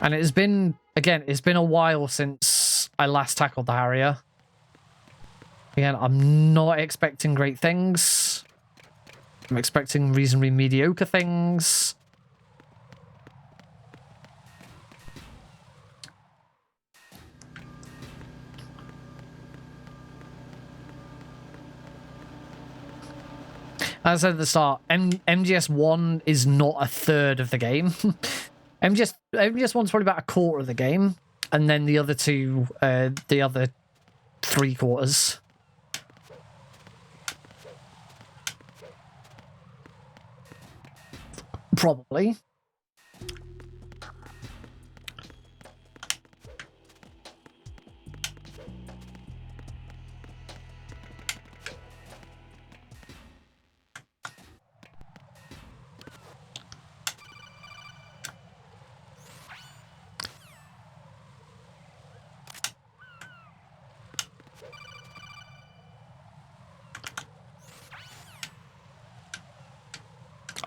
And it's been a while since I last tackled the Harrier. Again, I'm not expecting great things. I'm expecting reasonably mediocre things. As I said at the start, MGS1 is not a third of the game. MGS1's probably about a quarter of the game, and then the other two, the other 3/4. Probably.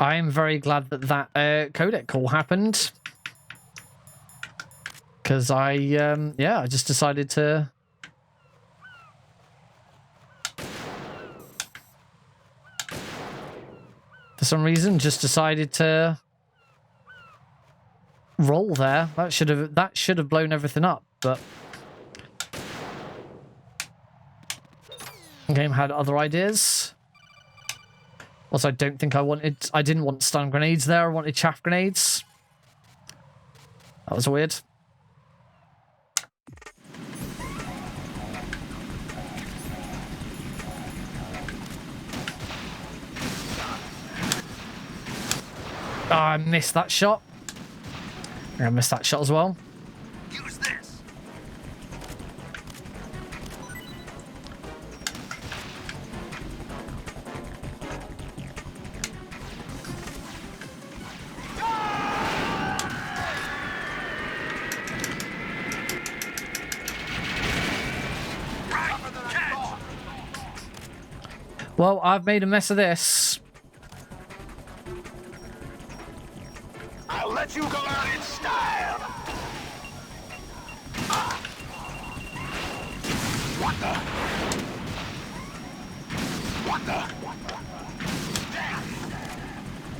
I am very glad that codec call happened, because I just decided to for some reason decided to roll there. That should have blown everything up, but the game had other ideas. Also, I don't think I didn't want stun grenades there. I wanted chaff grenades. That was weird. Oh, I missed that shot. I missed that shot as well. Use this. Well, I've made a mess of this. I'll let you go out in style. What the? What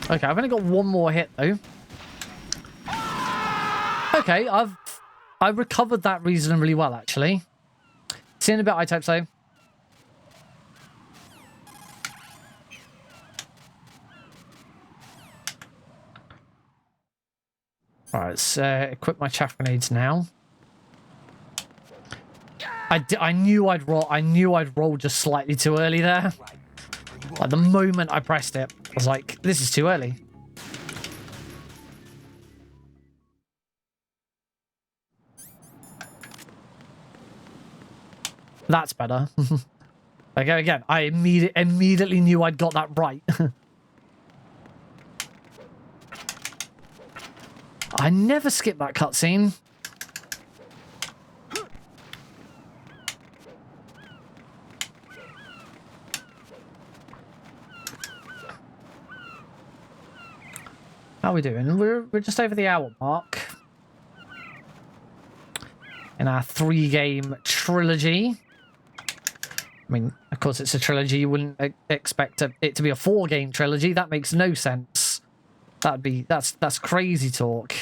the? Okay, I've only got one more hit though. Okay, I recovered that reasonably well actually. See you in a bit, I type so. Alright, let's equip my chaff grenades now. I knew I'd roll. I knew I'd roll just slightly too early there. Like the moment I pressed it, I was like, "This is too early." That's better. Okay, again, I immediately knew I'd got that right. I never skip that cutscene. How are we doing? We're just over the hour mark in our 3-game trilogy. I mean, of course, it's a trilogy. You wouldn't expect it to be a 4-game trilogy. That makes no sense. That's crazy talk.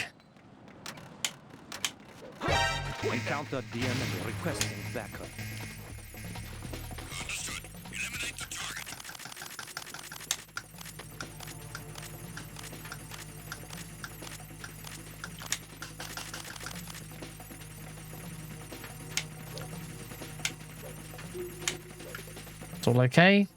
Encounter DM requesting backup. Eliminate the target. It's all okay.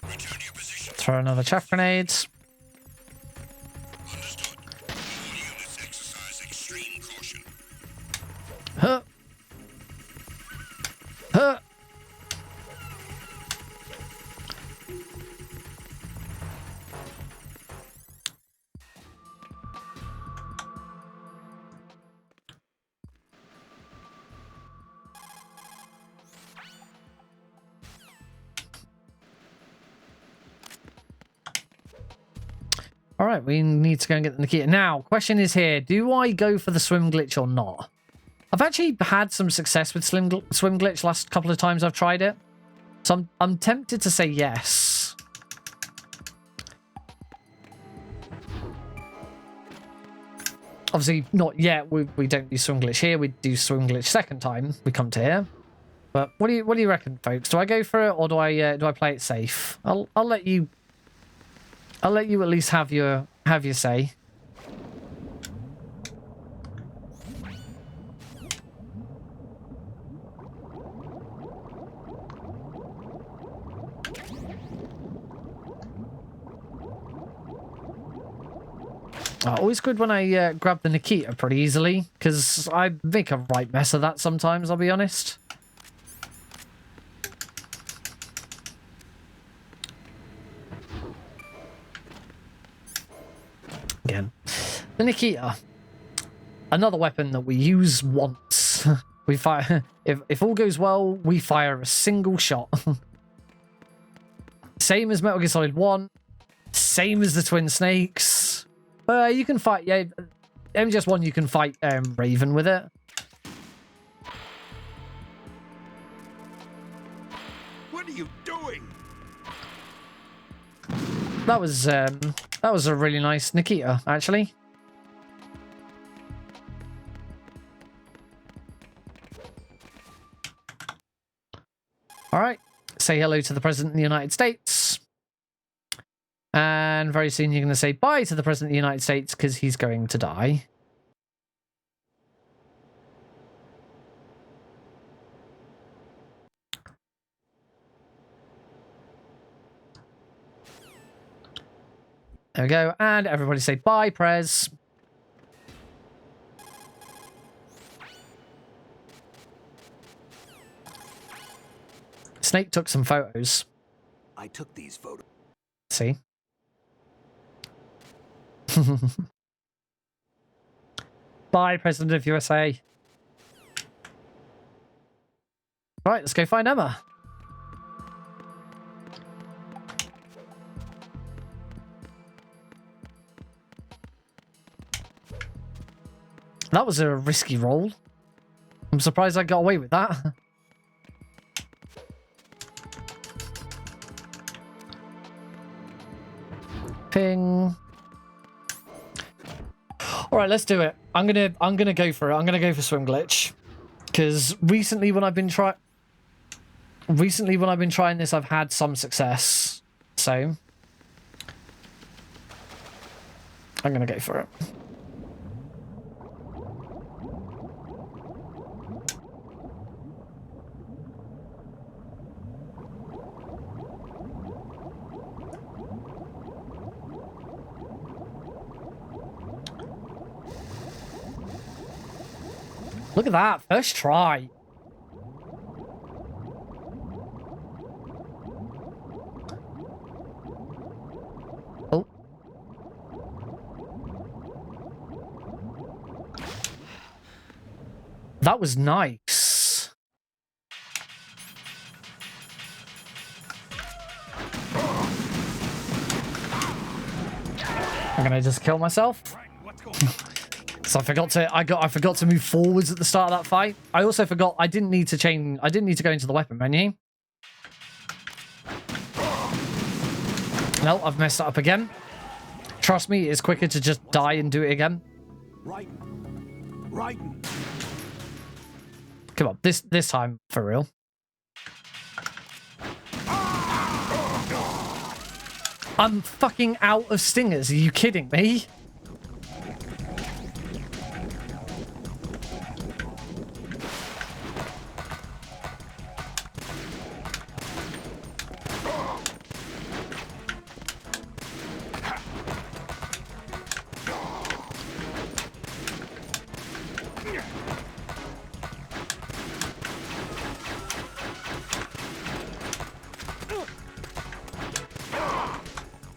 Return to your position. Throw another chaff grenades. Understood. All units exercise extreme caution. Huh. Huh. All right, we need to go and get the Nikita. Now, question is here, do I go for the swim glitch or not? I've actually had some success with swim glitch last couple of times I've tried it. So I'm tempted to say yes. Obviously, not yet. We don't do swim glitch here. We do swim glitch second time we come to here. But what do you reckon, folks? Do I go for it or do I play it safe? I'll let you at least have your say. Always good when I grab the Nikita pretty easily, because I make a right mess of that sometimes, I'll be honest. Again. The Nikita. Another weapon that we use once. We fire... If all goes well, we fire a single shot. Same as Metal Gear Solid 1. Same as the Twin Snakes. You can fight... Yeah, MGS1, you can fight Raven with it. What are you doing? That was a really nice Nikita, actually. All right. Say hello to the President of the United States. And very soon you're going to say bye to the President of the United States because he's going to die. There we go. And everybody say bye, Prez. Snake took some photos. I took these photos. See? Bye, President of USA. Right, let's go find Emma. That was a risky roll. I'm surprised I got away with that. Ping. All right, let's do it. I'm gonna go for it. I'm gonna go for swim glitch, because recently when I've been trying this, I've had some success. So I'm gonna go for it. Look at that, first try. Oh. That was nice. I'm gonna just kill myself. So I forgot to move forwards at the start of that fight. I also forgot I didn't need to go into the weapon menu. No, I've messed it up again. Trust me, it's quicker to just die and do it again. Right. Come on, this time for real. I'm fucking out of stingers. Are you kidding me?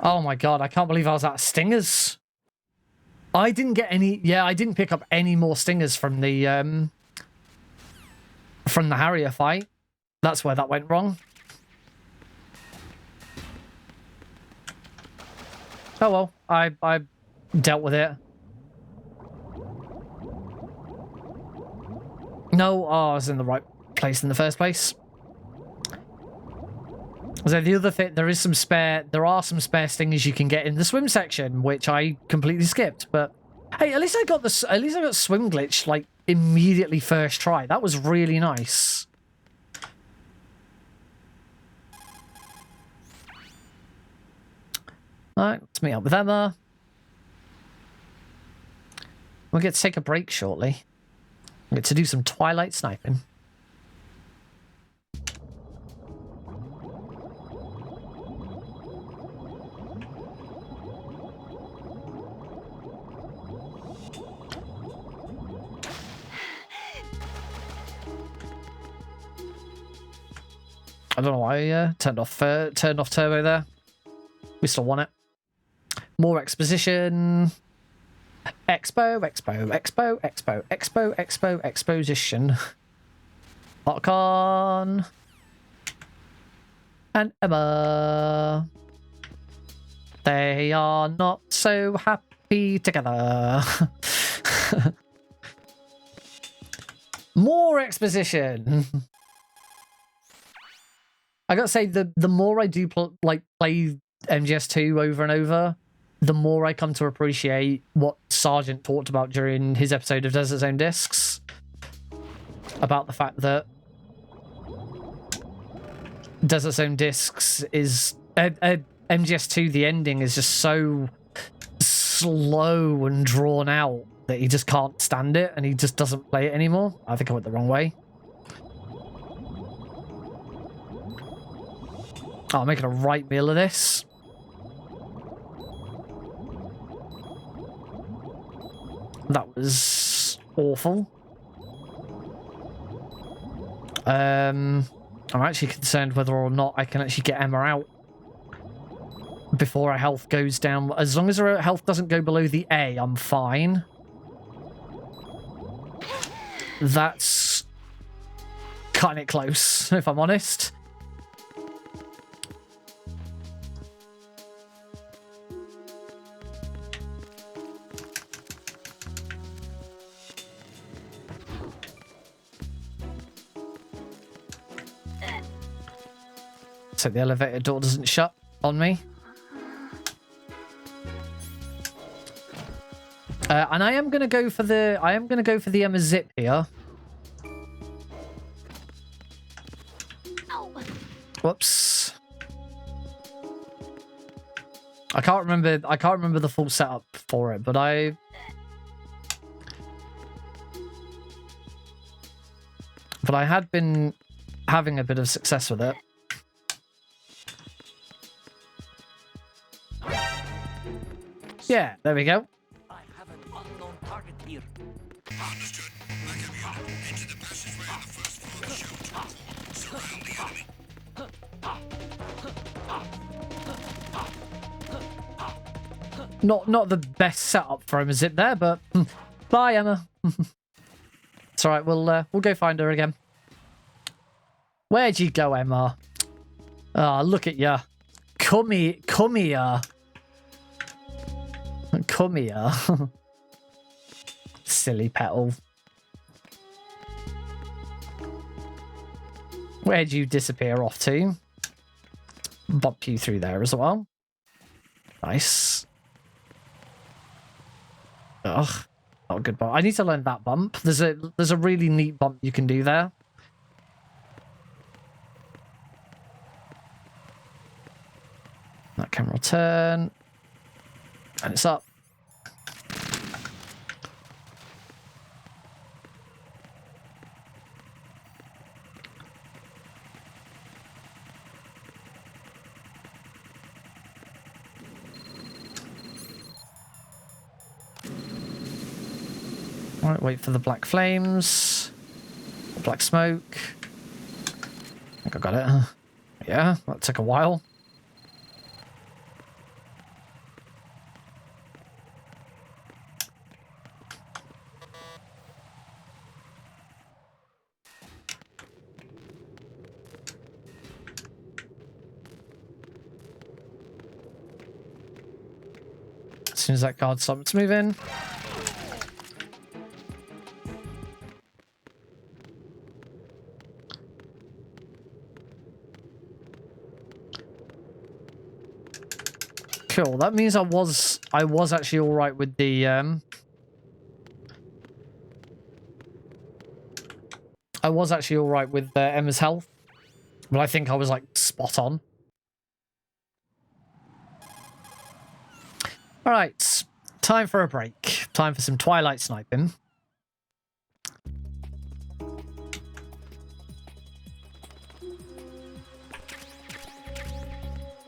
Oh my god, I can't believe I was out of stingers. I didn't get any... Yeah, I didn't pick up any more stingers from the Harrier fight. That's where that went wrong. Oh well, I dealt with it. No, I was in the right place in the first place. So the other thing, there are some spare stingers you can get in the swim section, which I completely skipped. But hey, at least I got swim glitch like immediately first try. That was really nice. All right, let's meet up with Emma. We'll get to take a break shortly. We'll get to do some Twilight sniping. I don't know why I turned off turbo there. We still want it. More exposition. Exposition. Otacon. And Emma. They are not so happy together. More exposition. I gotta say, the more I do play MGS2 over and over, the more I come to appreciate what Sargent talked about during his episode of Desert Zone Discs. About the fact that Desert Zone Discs is... MGS2, the ending is just so slow and drawn out that he just can't stand it and he just doesn't play it anymore. I think I went the wrong way. Oh, I'm making a right meal of this. That was awful. I'm actually concerned whether or not I can actually get Emma out before her health goes down. As long as her health doesn't go below the A, I'm fine. cutting it close, if I'm honest. So the elevator door doesn't shut on me. And I am gonna go for the Emma Zip here. Whoops. I can't remember the full setup for it, but I had been having a bit of success with it. Yeah, there we go. I have an unknown target here. Understood. Backup unit. Into the passageway on the first floor shoot. Surround the enemy. Not the best setup for him, is it there? But bye, Emma. It's all right. We'll go find her again. Where'd you go, Emma? Ah, look at ya. Come here. Come here. Come here. Silly petal. Where'd you disappear off to? Bump you through there as well. Nice. Ugh. Not a good bump. I need to learn that bump. There's a really neat bump you can do there. That camera will turn. And it's up. All right, wait for the black flames. Black smoke. I think I got it. Yeah, that took a while. As soon as that guard stops moving. Cool. That means I was actually all right with the I was actually all right with Emma's health, but I think I was like spot on. All right, time for a break. Time for some Twilight sniping.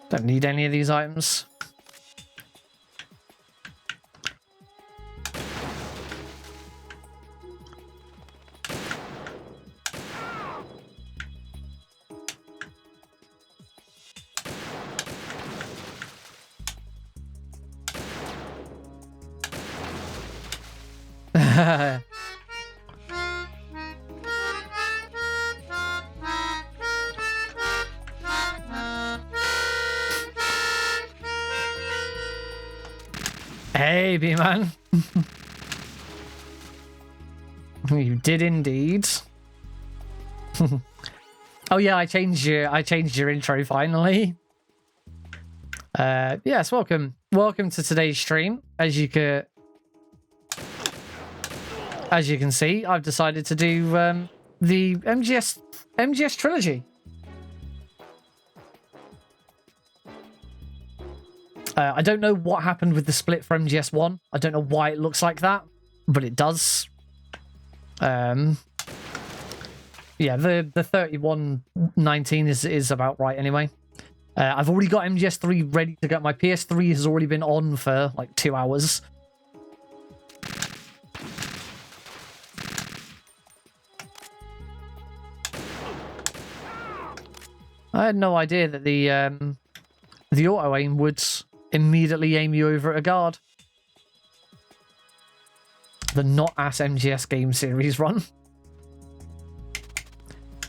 Don't need any of these items. Hey, B-Man. You did indeed. Oh yeah, I changed your intro finally. Yes, welcome to today's stream. As you can see, I've decided to do the MGS Trilogy. I don't know what happened with the split for MGS1. I don't know why it looks like that, but it does. Yeah, the 3119 is about right anyway. I've already got MGS3 ready to go. My PS3 has already been on for like 2 hours. I had no idea that the auto aim would immediately aim you over at a guard. The not ass MGS game series run.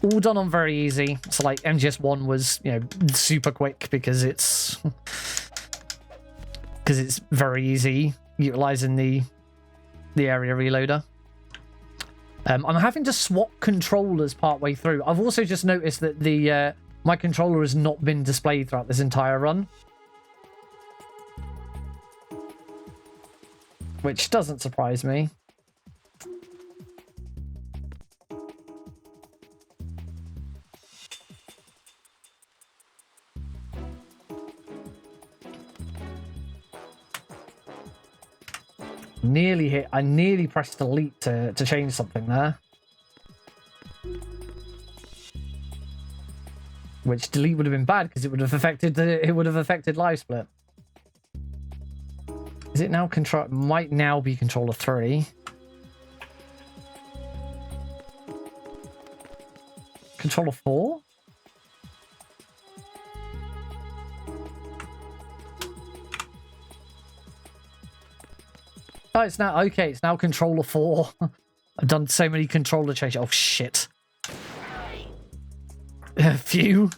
all done on very easy. So like MGS1 was, you know, super quick because it's very easy utilizing the area reloader. I'm having to swap controllers partway through. I've also just noticed that the my controller has not been displayed throughout this entire run, which doesn't surprise me. Nearly hit. I nearly pressed delete to change something there. Which delete would have been bad because it would have affected live split. Is it now control? Might now be controller 3. Controller 4? Oh, it's now okay. It's now controller 4. I've done so many controller changes. Oh shit! A few.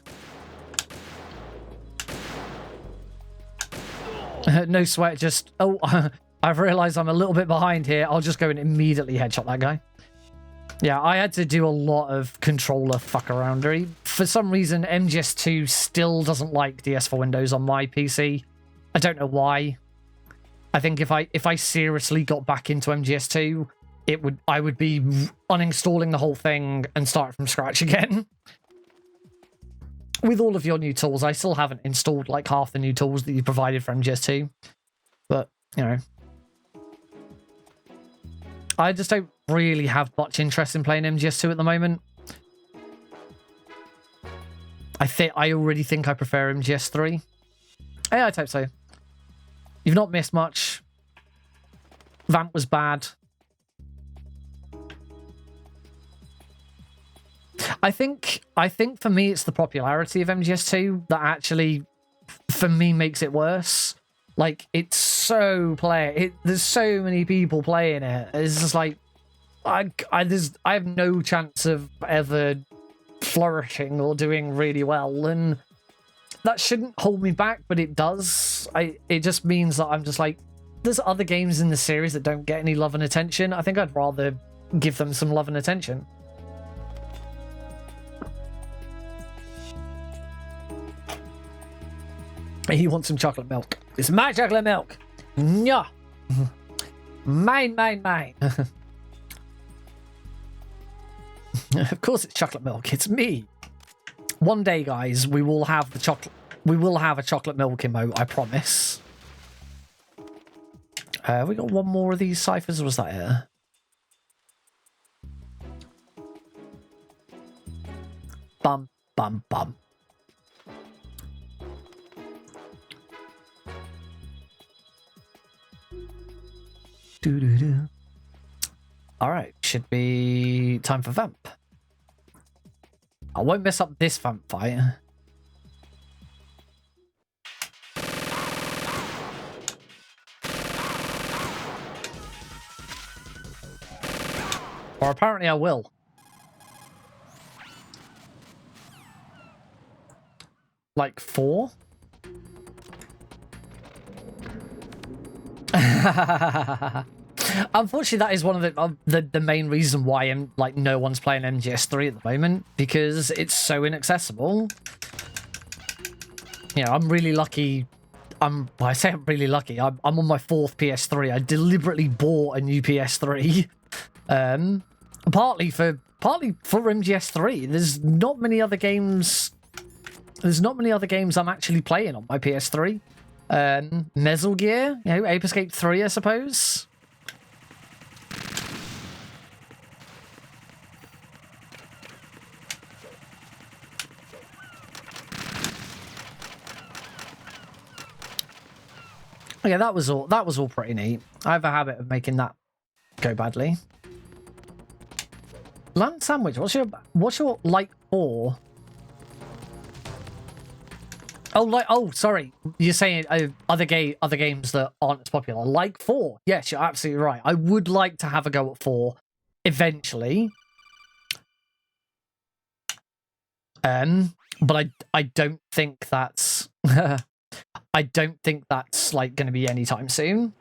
No sweat. Just I've realised I'm a little bit behind here. I'll just go and immediately headshot that guy. Yeah, I had to do a lot of controller fuckaroundery. For some reason, MGS2 still doesn't like DS4 Windows on my PC. I don't know why. I think if I seriously got back into MGS2, I would be uninstalling the whole thing and start from scratch again. With all of your new tools, I still haven't installed like half the new tools that you provided for MGS2. But, you know. I just don't really have much interest in playing MGS2 at the moment. I already think I prefer MGS3. Yeah, I'd hope so. You've not missed much. Vamp was bad. I think for me it's the popularity of MGS2 that actually, for me, makes it worse. Like, it's so there's so many people playing it. It's just like I have no chance of ever flourishing or doing really well, and that shouldn't hold me back, but it does. It just means that I'm just like, there's other games in the series that don't get any love and attention. I think I'd rather give them some love and attention. He wants some chocolate milk. It's my chocolate milk. Yeah. Mine. Of course it's chocolate milk. It's me. One day, guys, we will have the chocolate. We will have a chocolate milk emote, I promise. We got one more of these ciphers, or was that it? Bum, bum, bum. Doo-doo-doo. All right, should be time for Vamp. I won't mess up this Vamp fight. Or apparently I will. Like 4? Unfortunately, that is one of the main reason why no one's playing MGS3 at the moment, because it's so inaccessible. You know, I'm really lucky. Well, I say I'm really lucky. I'm on my 4th PS3. I deliberately bought a new PS3, partly for MGS3. There's not many other games. There's not many other games I'm actually playing on my PS3. Metal Gear, you know, Ape Escape 3, I suppose. Yeah, that was all pretty neat. I have a habit of making that go badly. Lamb sandwich. What's your like for? Oh, sorry. You're saying other games that aren't as popular. Like 4. Yes, you're absolutely right. I would like to have a go at 4 eventually. But I don't think that's I don't think that's like going to be anytime soon.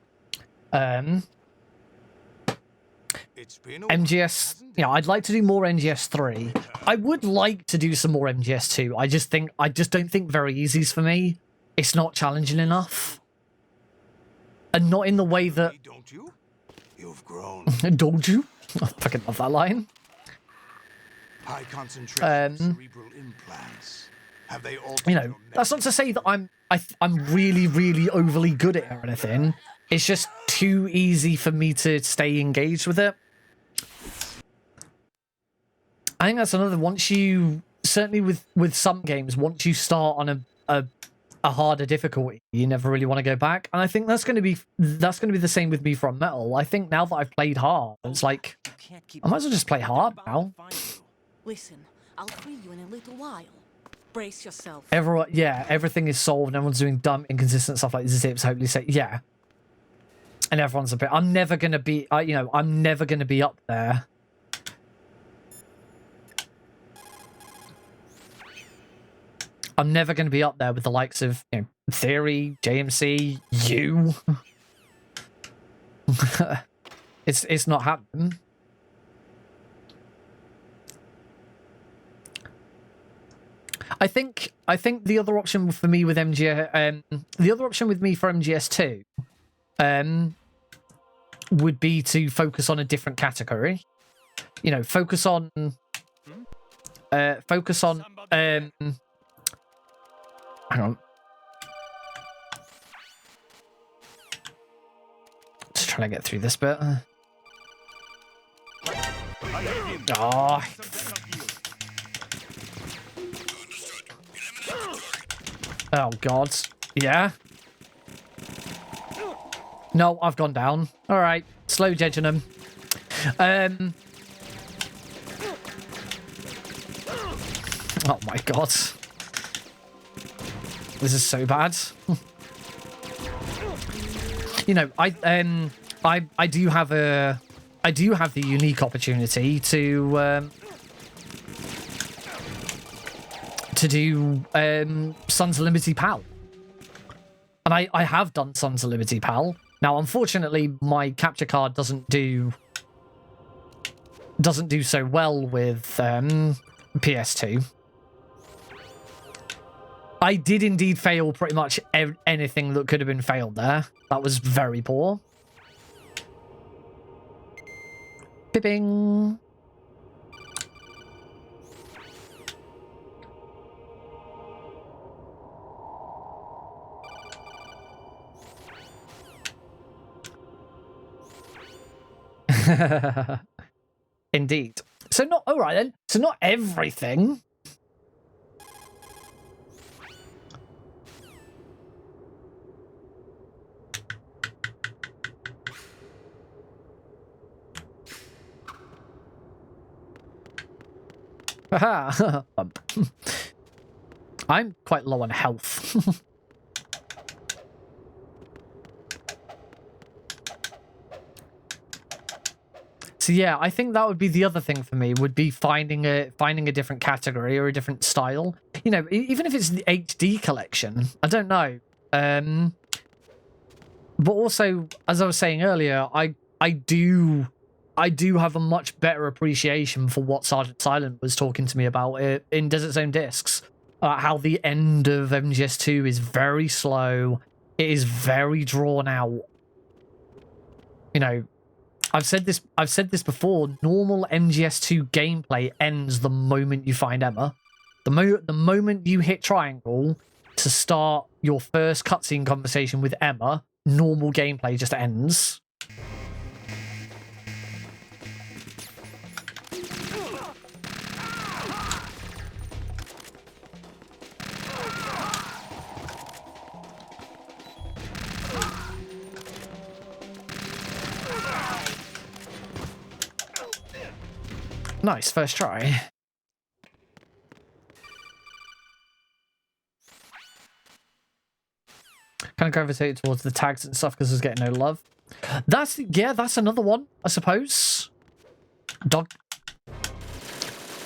MGS, I'd like to do more MGS3. I would like to do some more MGS2. I just don't think very easy's for me. It's not challenging enough. And not in the way that... Don't you? You've grown. Don't you? I fucking love that line. High concentration cerebral implants. Have they altered that's not to say that I'm really, really overly good at it or anything. It's just too easy for me to stay engaged with it. I think that's another. Once you, certainly with some games, once you start on a harder difficulty, you never really want to go back. And I think that's going to be the same with me from Metal. I think now that I've played hard, it's like I might as well just play hard now. Listen, I'll free you in a little while. Brace yourself. Everything is solved. And everyone's doing dumb, inconsistent stuff like zips. Hopefully, say yeah. And everyone's a bit. I'm never gonna be. I'm never gonna be up there. I'm never going to be up there with the likes of Theory, JMC, you. It's not happening. I think the other option for me with the other option with me for MGS2, would be to focus on a different category. Focus on. Hang on. Just trying to get through this bit. Oh. Oh, God. Yeah? No, I've gone down. All right. Slow judging them. Oh, my God. This is so bad. I do have the unique opportunity to do Sons of Liberty PAL. And I have done Sons of Liberty PAL. Now, unfortunately, my capture card doesn't do so well with PS2. I did indeed fail pretty much anything that could have been failed there. That was very poor. Bipping. Indeed. So not all right then. So not everything. Haha. I'm quite low on health. So yeah, I think that would be the other thing for me, would be finding a different category or a different style. Even if it's the HD collection, I don't know. But also, as I was saying earlier, I do have a much better appreciation for what Sergeant Silent was talking to me about in Desert Zone Discs. How the end of MGS2 is very slow. It is very drawn out. I've said this before. Normal MGS2 gameplay ends the moment you find Emma. The moment you hit triangle to start your first cutscene conversation with Emma, normal gameplay just ends. Nice, first try. Kind of gravitated towards the tags and stuff because it's getting no love. That's another one, I suppose. Dog.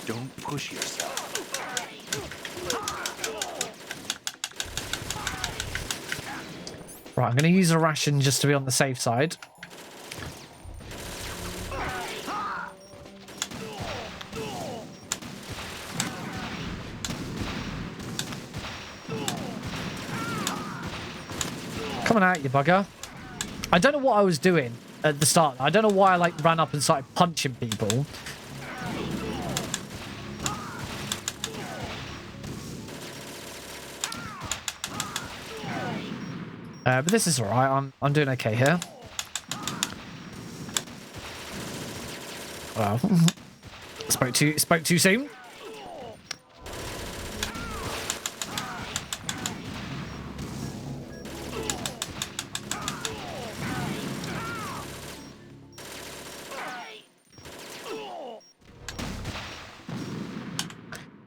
Don't push yourself. Right, I'm going to use a ration just to be on the safe side. Coming out, you bugger. I don't know what I was doing at the start. I don't know why I like ran up and started punching people. But this is alright. I'm doing okay here. Well, spoke too soon.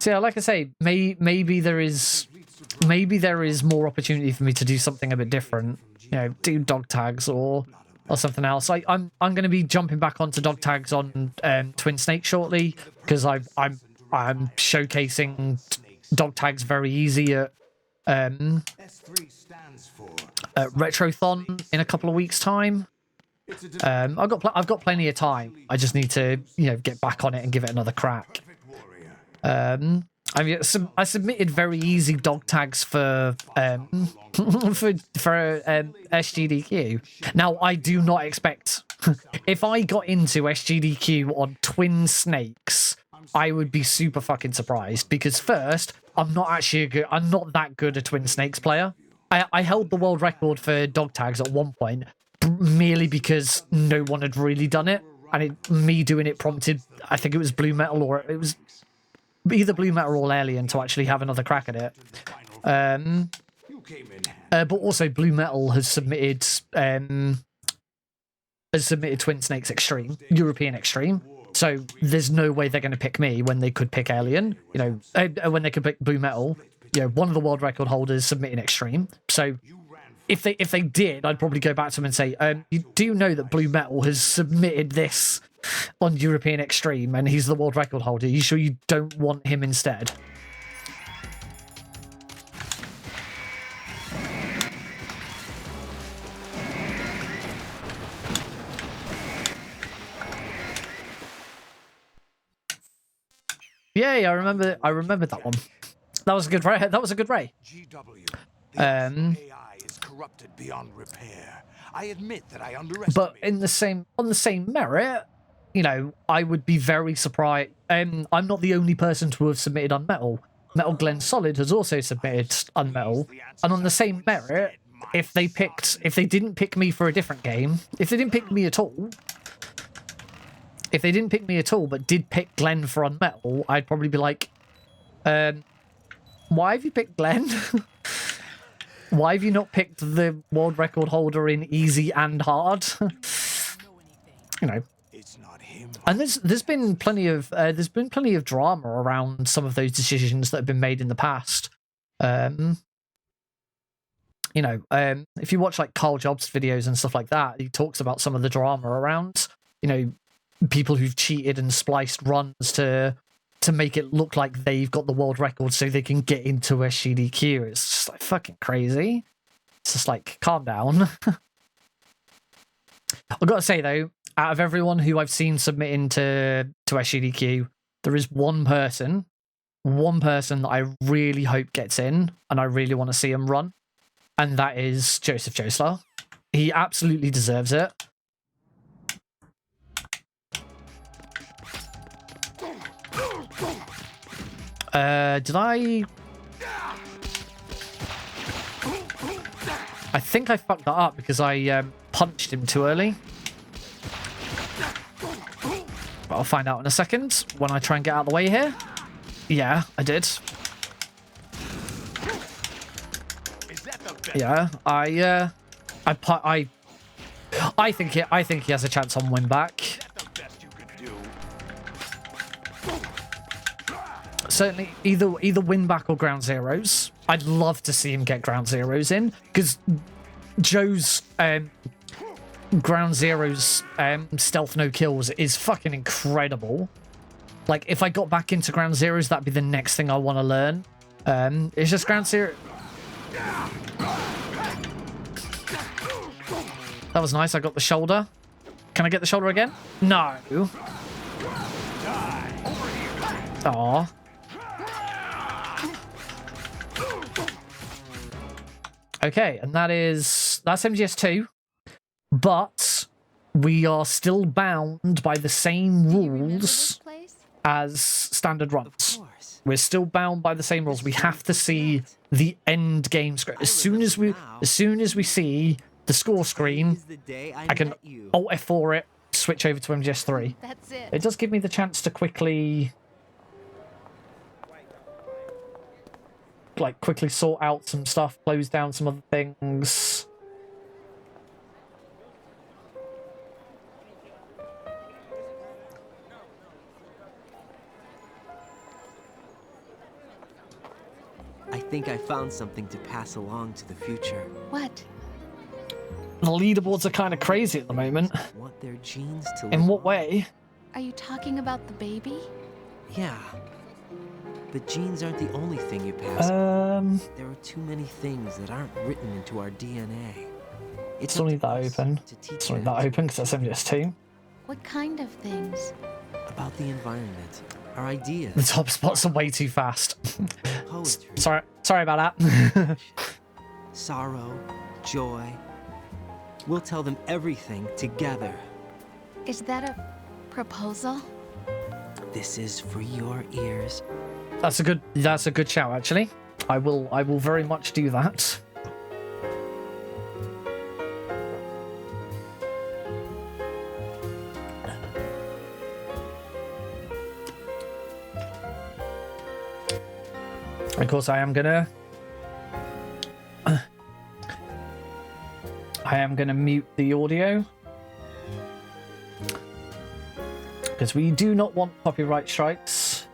So yeah, like I say, maybe there is more opportunity for me to do something a bit different. You know, do dog tags or something else. I'm going to be jumping back onto dog tags on Twin Snake shortly because I'm showcasing dog tags very easy at Retrothon in a couple of weeks' time. I've got plenty of time. I just need to get back on it and give it another crack. I mean, I submitted very easy dog tags for SGDQ. Now, I do not expect if I got into SGDQ on Twin Snakes, I would be super fucking surprised because first, I'm not that good a Twin Snakes player. I held the world record for dog tags at one point merely because no one had really done it, and me doing it prompted, I think it was Blue Metal or it was either Blue Metal or Alien to actually have another crack at it. But also Blue Metal has submitted Twin Snakes Extreme, European Extreme. So there's no way they're going to pick me when they could pick Alien. When they could pick Blue Metal. One of the world record holders submitting Extreme. So if they did, I'd probably go back to them and say, do you know that Blue Metal has submitted this on European Extreme and he's the world record holder? Are you sure you don't want him instead? Yeah, I remember that one. That was a good ray. AI is corrupted beyond repair. I admit that I underestimated. But on the same merit, I would be very surprised. I'm not the only person to have submitted Unmetal. Metal Glen Solid has also submitted Unmetal, and on the same merit, if they didn't pick me for a different game, if they didn't pick me at all, but did pick Glenn for Unmetal, I'd probably be like, why have you picked Glenn? Why have you not picked the world record holder in easy and hard? It's not him. And there's been plenty of drama around some of those decisions that have been made in the past. If you watch like Carl Jobs videos and stuff like that, he talks about some of the drama around, people who've cheated and spliced runs to make it look like they've got the world record so they can get into SGDQ. It's just like fucking crazy. It's just like, calm down. I've got to say though, out of everyone who I've seen submitting to SGDQ, there is one person that I really hope gets in and I really want to see him run. And that is Joseph Joslar. He absolutely deserves it. Did I think I fucked that up because I punched him too early. But I'll find out in a second when I try and get out of the way here. Yeah, I did. Yeah, I think he has a chance on win back. Certainly, either win back or ground zeros. I'd love to see him get ground zeros in because Joe's ground zeros stealth no kills is fucking incredible. Like if I got back into ground zeros, that'd be the next thing I want to learn. It's just ground zero. That was nice. I got the shoulder. Can I get the shoulder again? No. Aw. Okay, and that's MGS2, but we are still bound by the same rules as standard runs. We're still bound by the same rules. We have to see the end game screen. As soon as we see the score screen, I can Alt F4 it, switch over to MGS3. That's it. It does give me the chance to quickly sort out some stuff, close down some other things. I think I found something to pass along to the future. What? The leaderboards are kind of crazy at the moment. Want their genes to In live what on. way? Are you talking about the baby? Yeah. The genes aren't the only thing you pass. There are too many things that aren't written into our DNA. It's only that open. It's only that open because that's MGS2. What kind of things? About the environment, our ideas. The top spots are way too fast. Poetry. Sorry about that. Sorrow, joy. We'll tell them everything together. Is that a proposal? This is for your ears. That's a good shout, actually. I will very much do that. Of course, I am gonna mute the audio because we do not want copyright strikes.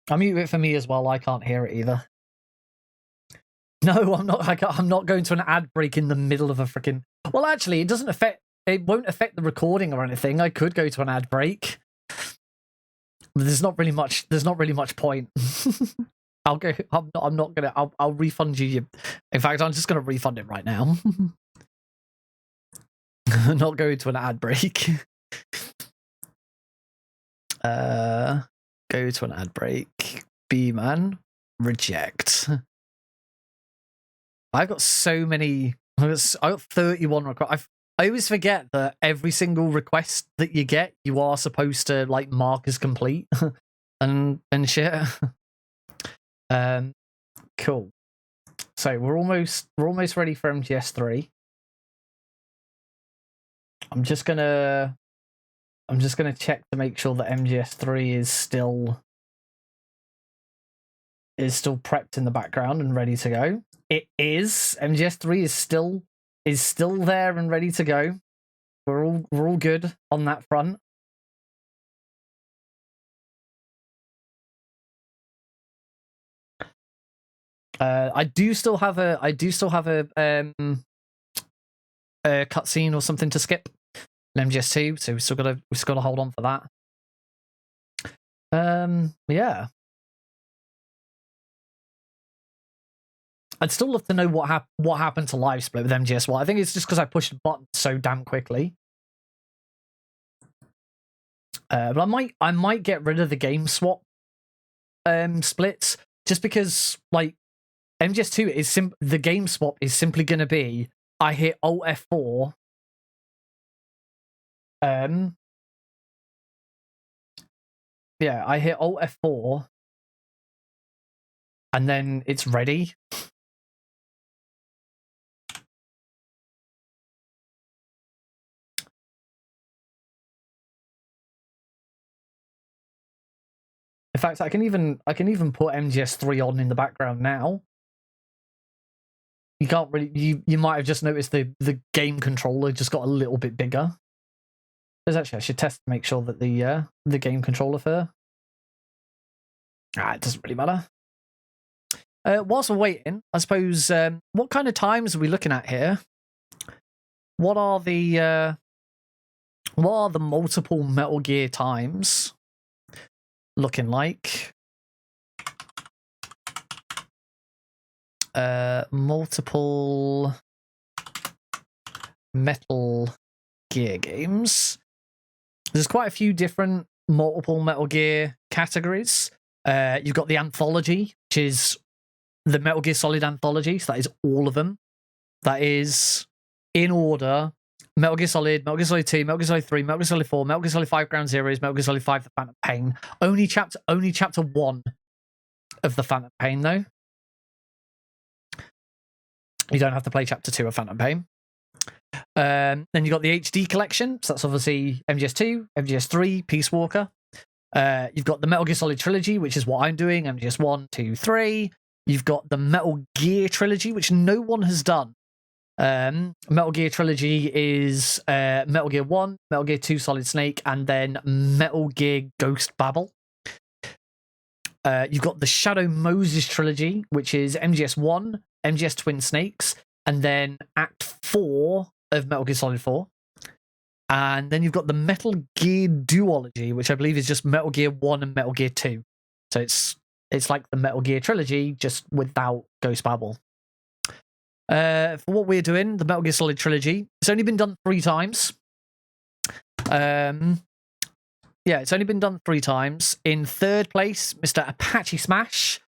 I'll mute it for me as well. I can't hear it either. No, I'm not. I'm not going to an ad break in the middle of a freaking. Well, actually, it doesn't affect. It won't affect the recording or anything. I could go to an ad break. But there's not really much. There's not really much point. I'll go. I'm not gonna. I'll refund you. In fact, I'm just gonna refund it right now. Not going to an ad break. Go to an ad break. B-man. Reject. I've got so many. I got 31 requests. I always forget that every single request that you get, you are supposed to like mark as complete and shit. Cool. So we're almost ready for MGS3. I'm just gonna check to make sure that MGS3 is still prepped in the background and ready to go. It is. MGS3 is still there and ready to go. We're all good on that front. I do still have a cutscene or something to skip in MGS2, so we still gotta hold on for that. Yeah. I'd still love to know what happened to live split with MGS1. I think it's just because I pushed the button so damn quickly. But I might get rid of the game swap splits just because like MGS2 is the game swap is simply going to be I hit Alt F4 yeah, I hit Alt F4 and then it's ready. In fact, I can even put MGS3 on in the background now. You can't really you might have just noticed the game controller just got a little bit bigger. Because actually I should test to make sure that the game controller for it doesn't really matter. Whilst we're waiting, I suppose what kind of times are we looking at here? What are the multiple Metal Gear times looking like? Multiple Metal Gear games. There's quite a few different multiple Metal Gear categories. You've got the Anthology, which is the Metal Gear Solid Anthology. So that is all of them. That is in order: Metal Gear Solid, Metal Gear Solid 2, Metal Gear Solid 3, Metal Gear Solid 4, Metal Gear Solid 5 Ground Zeroes, Metal Gear Solid 5 The Phantom Pain. Only chapter 1 of The Phantom Pain, though. You don't have to play chapter 2 of Phantom Pain. Then you got the HD collection. So that's obviously MGS2, MGS3, Peace Walker. You've got the Metal Gear Solid Trilogy, which is what I'm doing, MGS1, 2, 3. You've got the Metal Gear Trilogy, which no one has done. Metal Gear Trilogy is Metal Gear 1, Metal Gear 2 Solid Snake, and then Metal Gear Ghost Babel. You've got the Shadow Moses Trilogy, which is MGS1, MGS Twin Snakes, and then Act 4 of Metal Gear Solid 4. And then you've got the Metal Gear Duology, which I believe is just Metal Gear 1 and Metal Gear 2. So it's like the Metal Gear Trilogy, just without Ghost Babel. For what we're doing, the Metal Gear Solid Trilogy, it's only been done 3 times. It's only been done 3 times. In 3rd place, Mr. Apache Smash,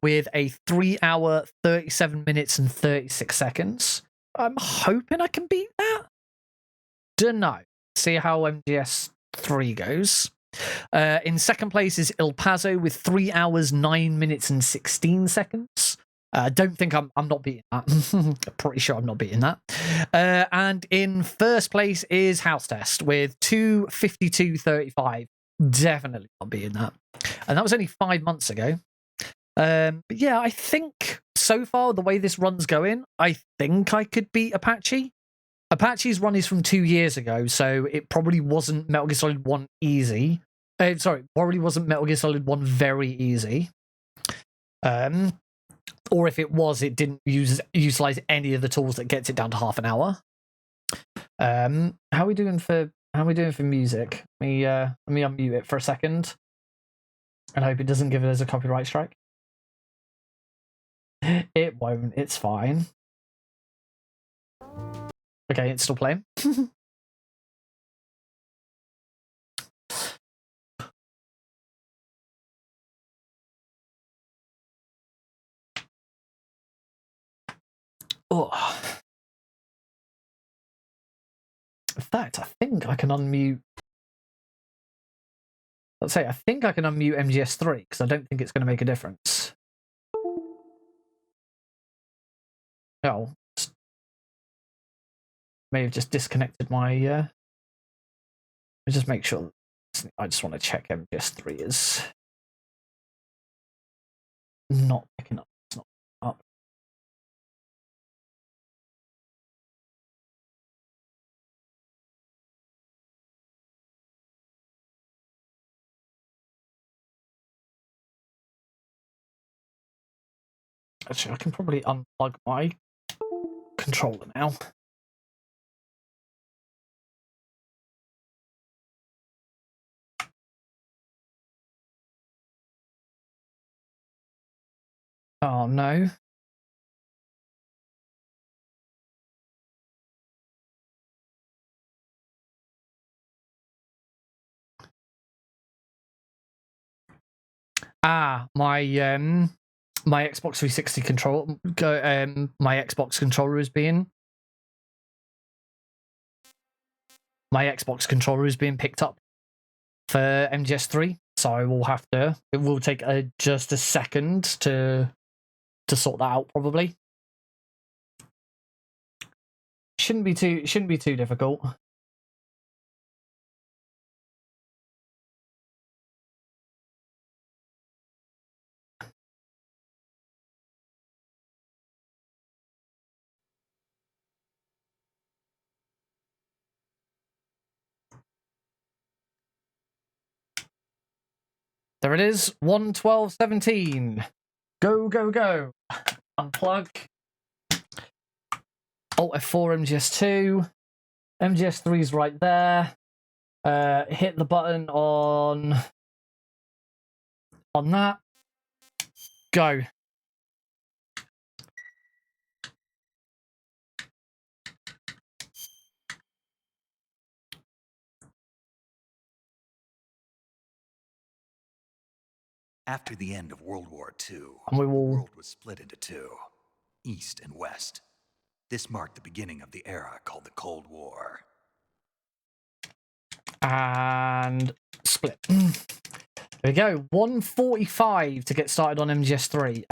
with a 3 hour, 37 minutes, and 36 seconds. I'm hoping I can beat that. Dunno. See how MGS3 goes. In 2nd place is Il Paso with 3 hours, 9 minutes, and 16 seconds. I don't think I'm not beating that. I'm pretty sure I'm not beating that. And in 1st place is House Test with 2:52:35. Definitely not beating that. And that was only 5 months ago. But yeah, I think so far the way this run's going, I think I could beat Apache. Apache's run is from 2 years ago, so it probably wasn't Metal Gear Solid 1 easy. Probably wasn't Metal Gear Solid 1 very easy. Or if it was, it didn't utilize any of the tools that gets it down to half an hour. How are we doing for music? Let me unmute it for a second. And hope it doesn't give us a copyright strike. It won't, it's fine. Okay, it's still playing. Oh. In fact, I think I can unmute. Let's say I think I can unmute MGS3 because I don't think it's going to make a difference. Oh, may have just disconnected my. Let me just make sure. I just want to check MGS3 is not picking up. It's not picking up. Actually, I can probably unplug my controller now. Oh no. My Xbox 360 controller, my Xbox controller is being picked up for MGS3, so I will have to. It will take just a second to sort that out. Probably shouldn't be too difficult. There it is, 1:12:17. Go, go, go. Unplug. Alt F4 MGS2. MGS3 is right there. Hit the button on that. Go. After the end of World War II, And we the will... world was split into two, East and West. This marked the beginning of the era called the Cold War. And split. There we go. 145 to get started on MGS3.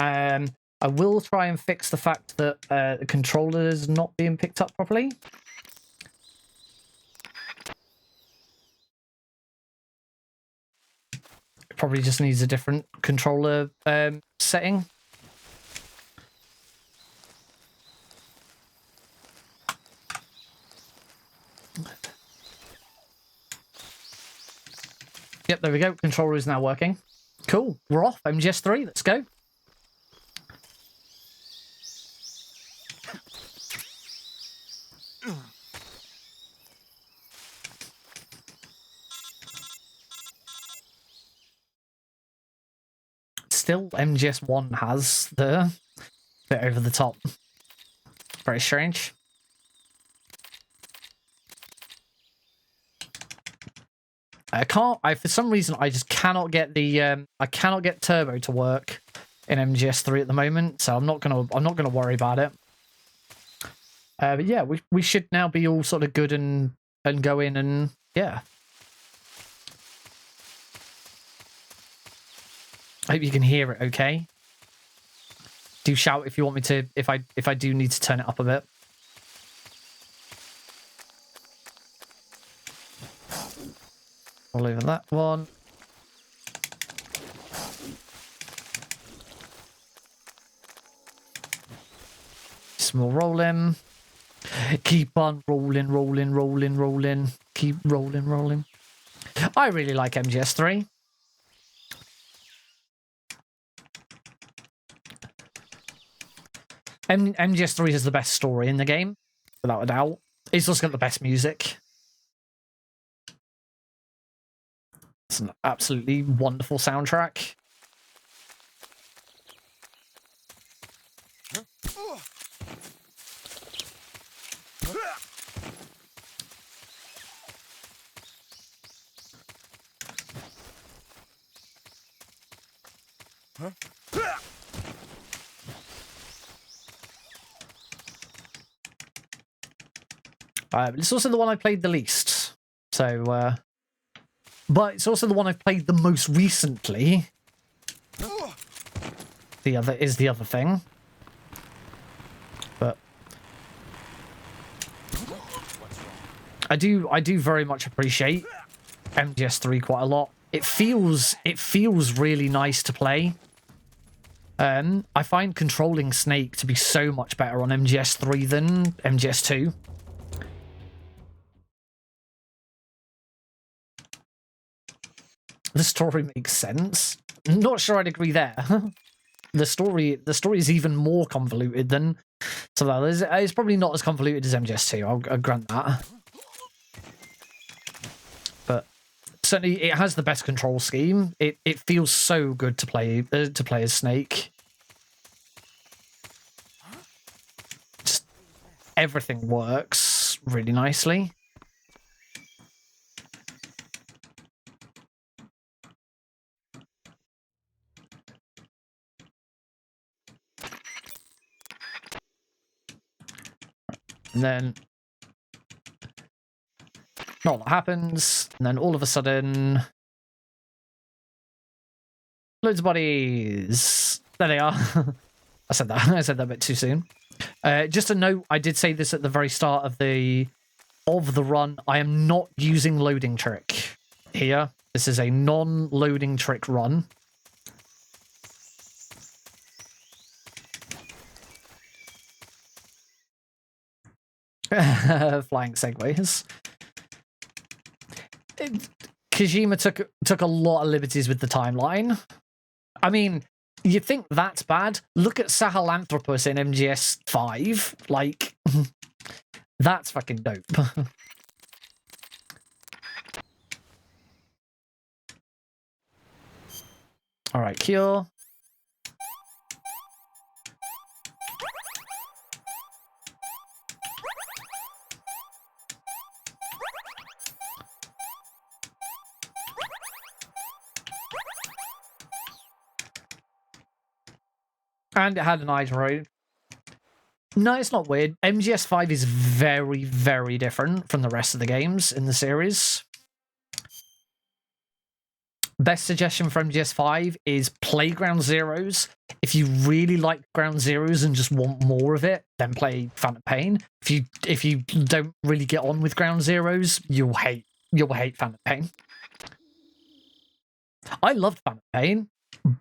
I will try and fix the fact that the controller is not being picked up properly. It probably just needs a different controller setting. Yep, there we go. Controller is now working. Cool. We're off. MGS3. Let's go. Still, MGS1 has the bit over the top. Very strange. For some reason I just cannot get the I cannot get turbo to work in MGS3 at the moment, so I'm not gonna worry about it. But yeah, we should now be all sort of good and go in and yeah. I hope you can hear it okay. Do shout if you want me to, if I do need to turn it up a bit. All over that one. Some more rolling. Keep on rolling, rolling, rolling, rolling. Keep rolling, rolling. I really like MGS3. MGS3 has the best story in the game, without a doubt. It's also got the best music. It's an absolutely wonderful soundtrack. But it's also the one I played the least. So, but it's also the one I've played the most recently. The other thing. But I do very much appreciate MGS3 quite a lot. It feels really nice to play. I find controlling Snake to be so much better on MGS3 than MGS2. The story makes sense. Not sure I'd agree there. The story is even more convoluted than some of others. It's probably not as convoluted as MGS2. I'll grant that. But certainly, it has the best control scheme. It feels so good to play as Snake. Just everything works really nicely. And then not a lot happens, and then all of a sudden loads of bodies. There they are. I said that a bit too soon. Just a note, I did say this at the very start of the run. I am not using loading trick here. This is a non-loading trick run. Flying segways. Kojima took a lot of liberties with the timeline. I mean, you think that's bad? Look at Sahelanthropus in MGS5. Like, that's fucking dope. All right, cure. And it had an item rating. No, it's not weird. MGS5 is very, very different from the rest of the games in the series. Best suggestion for MGS5 is play Ground Zeroes. If you really like Ground Zeroes and just want more of it, then play Phantom Pain. If you don't really get on with Ground Zeroes, you'll hate Phantom Pain. I loved Phantom Pain,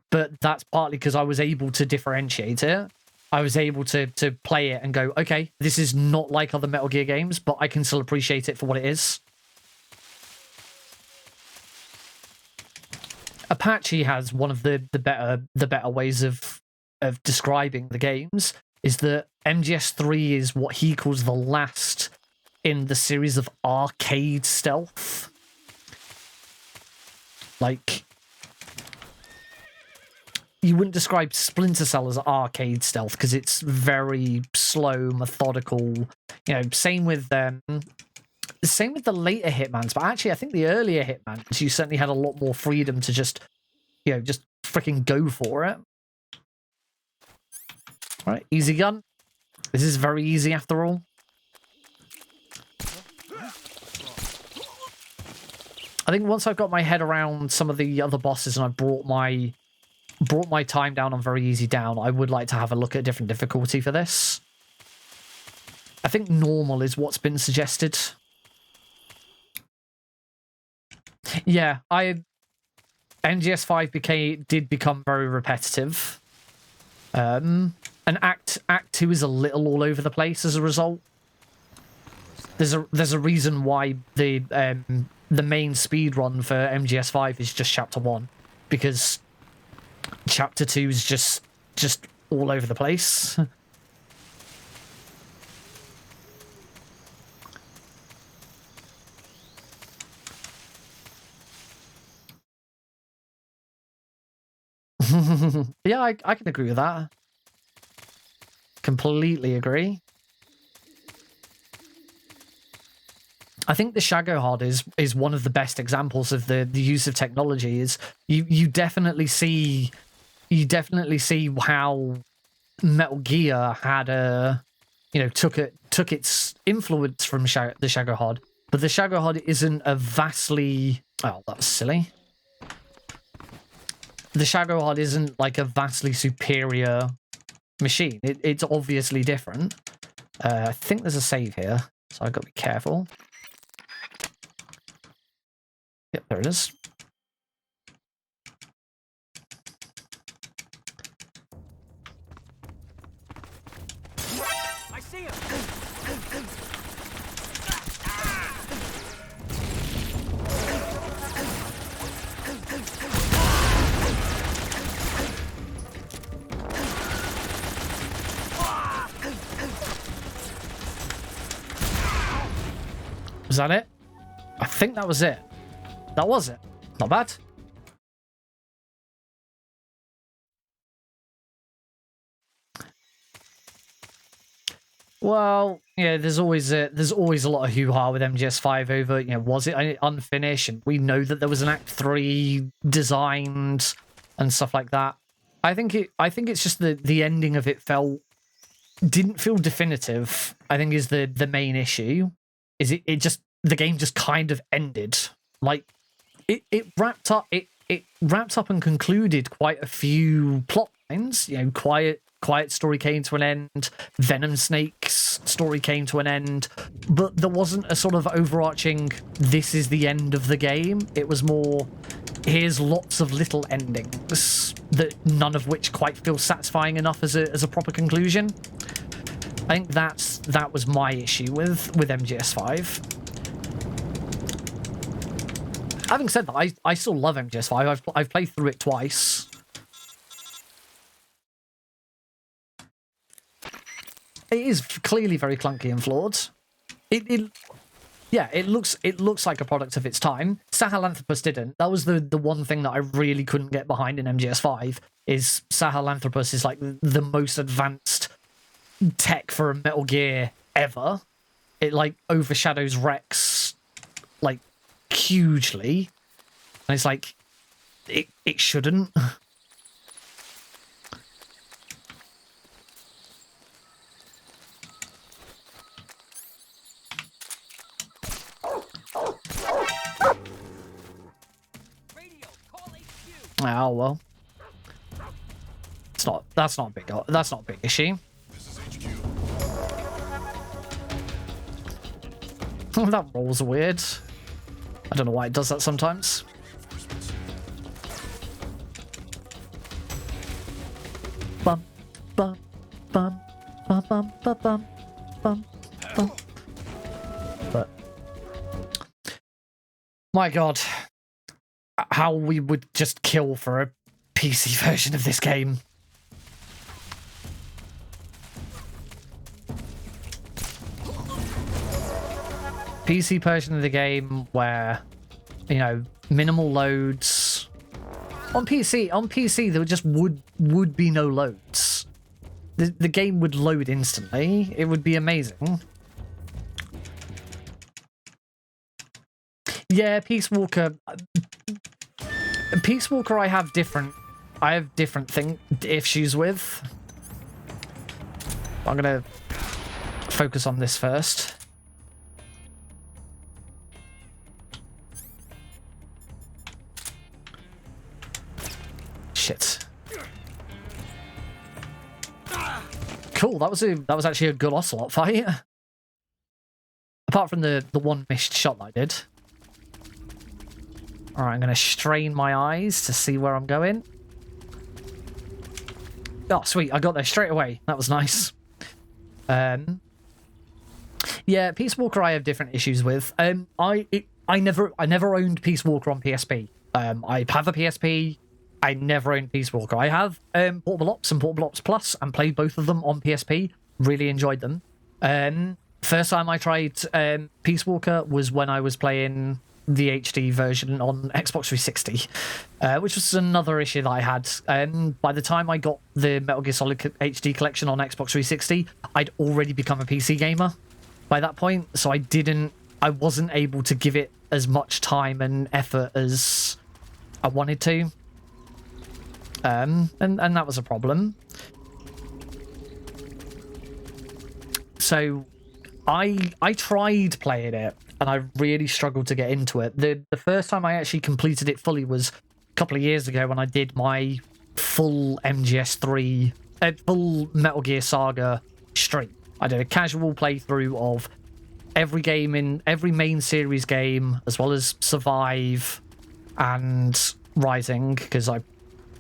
but that's partly because I was able to differentiate it. I was able to play it and go, okay, this is not like other Metal Gear games, but I can still appreciate it for what it is. Apache has one of the better ways of describing the games, is that MGS3 is what he calls the last in the series of arcade stealth. Like, you wouldn't describe Splinter Cell as arcade stealth because it's very slow, methodical. You know, same with the later Hitmans, but actually I think the earlier Hitmans, you certainly had a lot more freedom to just, you know, just freaking go for it. All right, easy gun. This is very easy after all. I think once I've got my head around some of the other bosses and I've brought my time down on very easy down, I would like to have a look at different difficulty for this. I think normal is what's been suggested. Yeah, MGS5 did become very repetitive. And Act 2 is a little all over the place as a result. There's a reason why the main speed run for MGS5 is just Chapter 1, because Chapter 2 is just all over the place. Yeah, I can agree with that. Completely agree. I think the Shagohod is one of the best examples of the use of technology. Is you definitely see how Metal Gear had took its influence from the Shagohod, but the Shagohod isn't a vastly that was silly. The Shagohod isn't like a vastly superior machine. It's obviously different. I think there's a save here, so I've got to be careful. Yep, there it is. I see him. Was that it? I think that was it. That was it. Not bad. Well, yeah, there's always a lot of hoo-ha with MGS5 over, you know, was it unfinished? And we know that there was an Act 3 designed and stuff like that. I think it's just the ending of it didn't feel definitive, I think is the main issue. Is the game just kind of ended. Like it wrapped up and concluded quite a few plot lines. You know, Quiet story came to an end, Venom Snake's story came to an end, but there wasn't a sort of overarching, this is the end of the game. It was more, here's lots of little endings, that none of which quite feel satisfying enough as a proper conclusion. I think that was my issue with MGS5. Having said that, I still love MGS5. I've played through it twice. It is clearly very clunky and flawed. It looks like a product of its time. Sahelanthropus didn't. That was the one thing that I really couldn't get behind in MGS5. Is Sahelanthropus is like the most advanced tech for a Metal Gear ever. It like overshadows Rex like hugely, and it's like it shouldn't. Oh well. That's not a big issue. That rolls weird. I don't know why it does that sometimes. Bum bum bum bum bum bum bum bum bum. But my God, how we would just kill for a PC version of this game. PC version of the game where, you know, minimal loads. On PC there just would be no loads. The game would load instantly. It would be amazing. Yeah, Peace Walker I have different issues with. I'm gonna focus on this first. Shit. Cool, that was actually a good Ocelot fight. Apart from the one missed shot that I did. Alright, I'm gonna strain my eyes to see where I'm going. Oh, sweet, I got there straight away. That was nice. Yeah, Peace Walker I have different issues with. I never owned Peace Walker on PSP. I have a PSP. I never owned Peace Walker. I have Portable Ops and Portable Ops Plus and played both of them on PSP. Really enjoyed them. First time I tried Peace Walker was when I was playing the HD version on Xbox 360, which was another issue that I had. By the time I got the Metal Gear Solid HD collection on Xbox 360, I'd already become a PC gamer by that point, so I wasn't able to give it as much time and effort as I wanted to. And that was a problem. So I tried playing it and I really struggled to get into it. The first time I actually completed it fully was a couple of years ago when I did my full MGS3 full Metal Gear Saga stream. I did a casual playthrough of every game in every main series game, as well as Survive and Rising, because I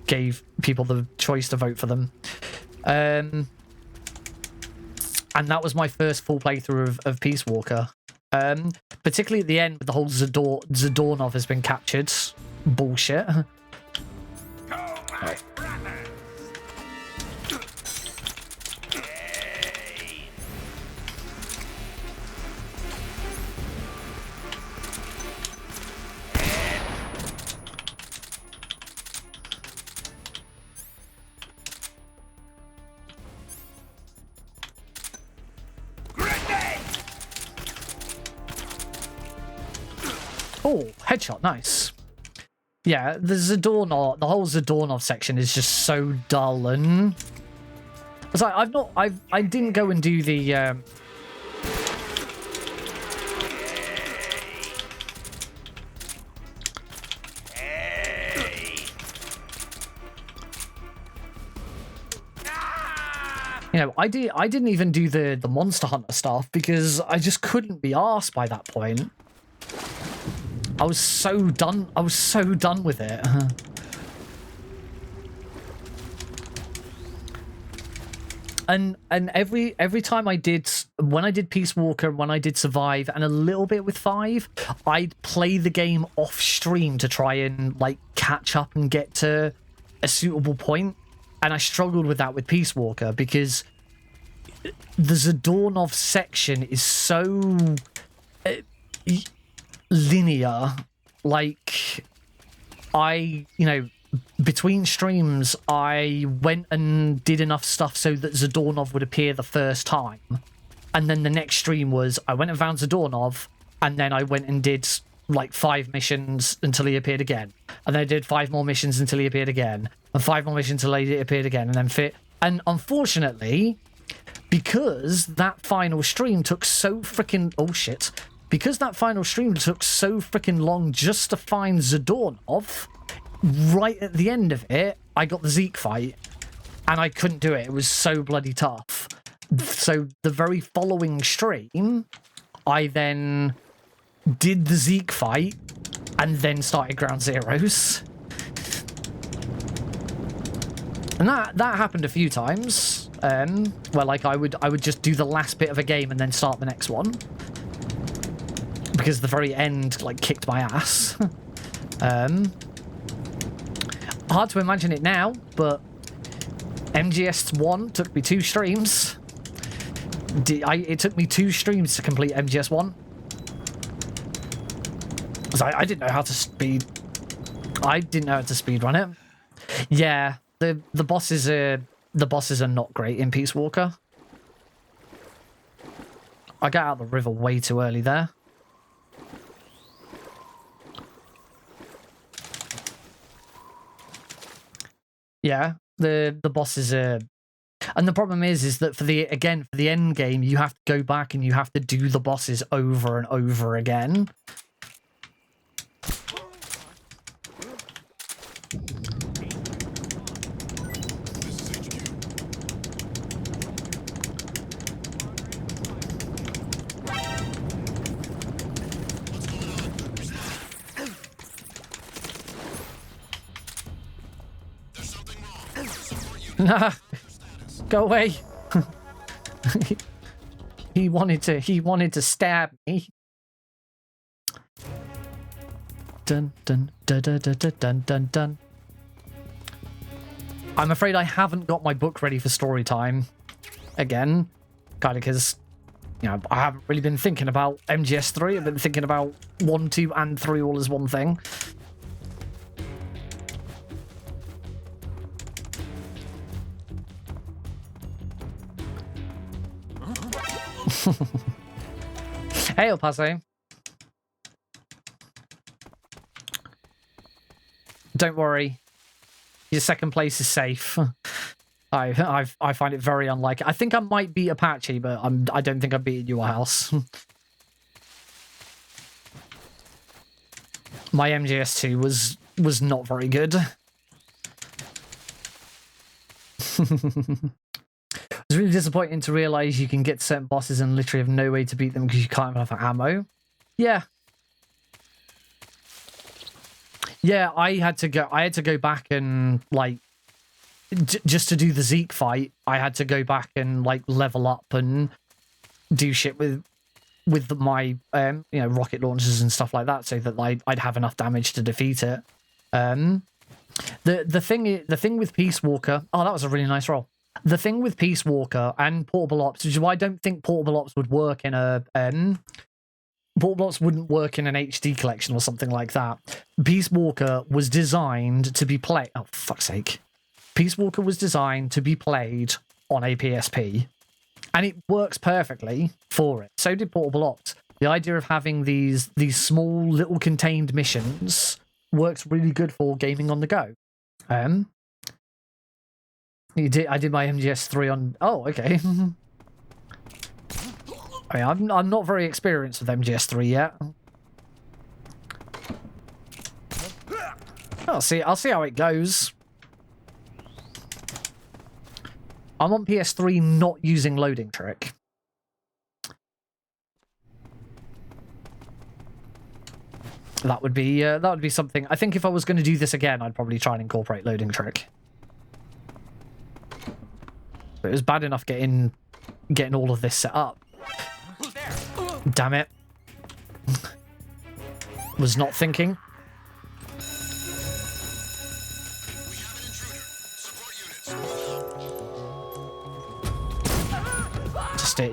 gave people the choice to vote for them. And that was my first full playthrough of Peace Walker. Particularly at the end with the whole Zadornov has been captured bullshit. Right. Oh, headshot, nice. Yeah, the whole Zadornov section is just so dull, and it's like I didn't go and do the you know, I didn't even do the Monster Hunter stuff because I just couldn't be arsed by that point. I was so done with it. And every time when I did Peace Walker, when I did Survive, and a little bit with 5, I'd play the game off stream to try and like catch up and get to a suitable point. And I struggled with that with Peace Walker because the Zadornov section is so linear. Like, between streams, I went and did enough stuff so that Zadornov would appear the first time. And then the next stream was, I went and found Zadornov, and then I went and did, like, 5 missions until he appeared again. And then I did 5 more missions until he appeared again. And 5 more missions until he appeared again. And then And unfortunately, because that final stream took so freaking... Oh, shit. Because that final stream took so freaking long just to find Zadornov, right at the end of it, I got the Zeke fight, and I couldn't do it. It was so bloody tough. So the very following stream, I then did the Zeke fight, and then started Ground Zeroes. And that happened a few times, where like I would just do the last bit of a game and then start the next one, because the very end like kicked my ass. Hard to imagine it now, but MGS1 took me 2 streams. It took me 2 streams to complete MGS1. I didn't know how to speed. I didn't know how to speedrun it. Yeah, the bosses are not great in Peace Walker. I got out of the river way too early there. Yeah, the bosses are, and the problem is that for the end game you have to go back and you have to do the bosses over and over again. Nah, go away. he wanted to stab me. Dun dun dun dun dun dun dun dun. I'm afraid I haven't got my book ready for story time again, kind of because, you know, I haven't really been thinking about MGS3. I've been thinking about 1, 2, and 3 all as one thing. Hey, El Paso. Don't worry. Your second place is safe. I find it very unlikely. I think I might beat Apache, but I don't think I beat your house. My MGS2 was not very good. It's really disappointing to realise you can get to certain bosses and literally have no way to beat them because you can't have enough ammo. Yeah. Yeah, I had to go back and like just to do the Zeke fight, I had to go back and like level up and do shit with my you know, rocket launchers and stuff like that so that like I'd have enough damage to defeat it. The thing with Peace Walker, oh, that was a really nice roll. The thing with Peace Walker and Portable Ops, which is why I don't think Portable Ops would work in a Portable Ops wouldn't work in an HD collection or something like that. Peace Walker was designed to be played. Oh, fuck's sake! Peace Walker was designed to be played on a PSP, and it works perfectly for it. So did Portable Ops. The idea of having these small little contained missions works really good for gaming on the go. I did my MGS3 on. Oh, okay. I mean, I'm not very experienced with MGS3 yet. I'll see how it goes. I'm on PS3 not using loading trick. That would be something. I think if I was going to do this again, I'd probably try and incorporate loading trick. But it was bad enough getting all of this set up. Damn it. Was not thinking.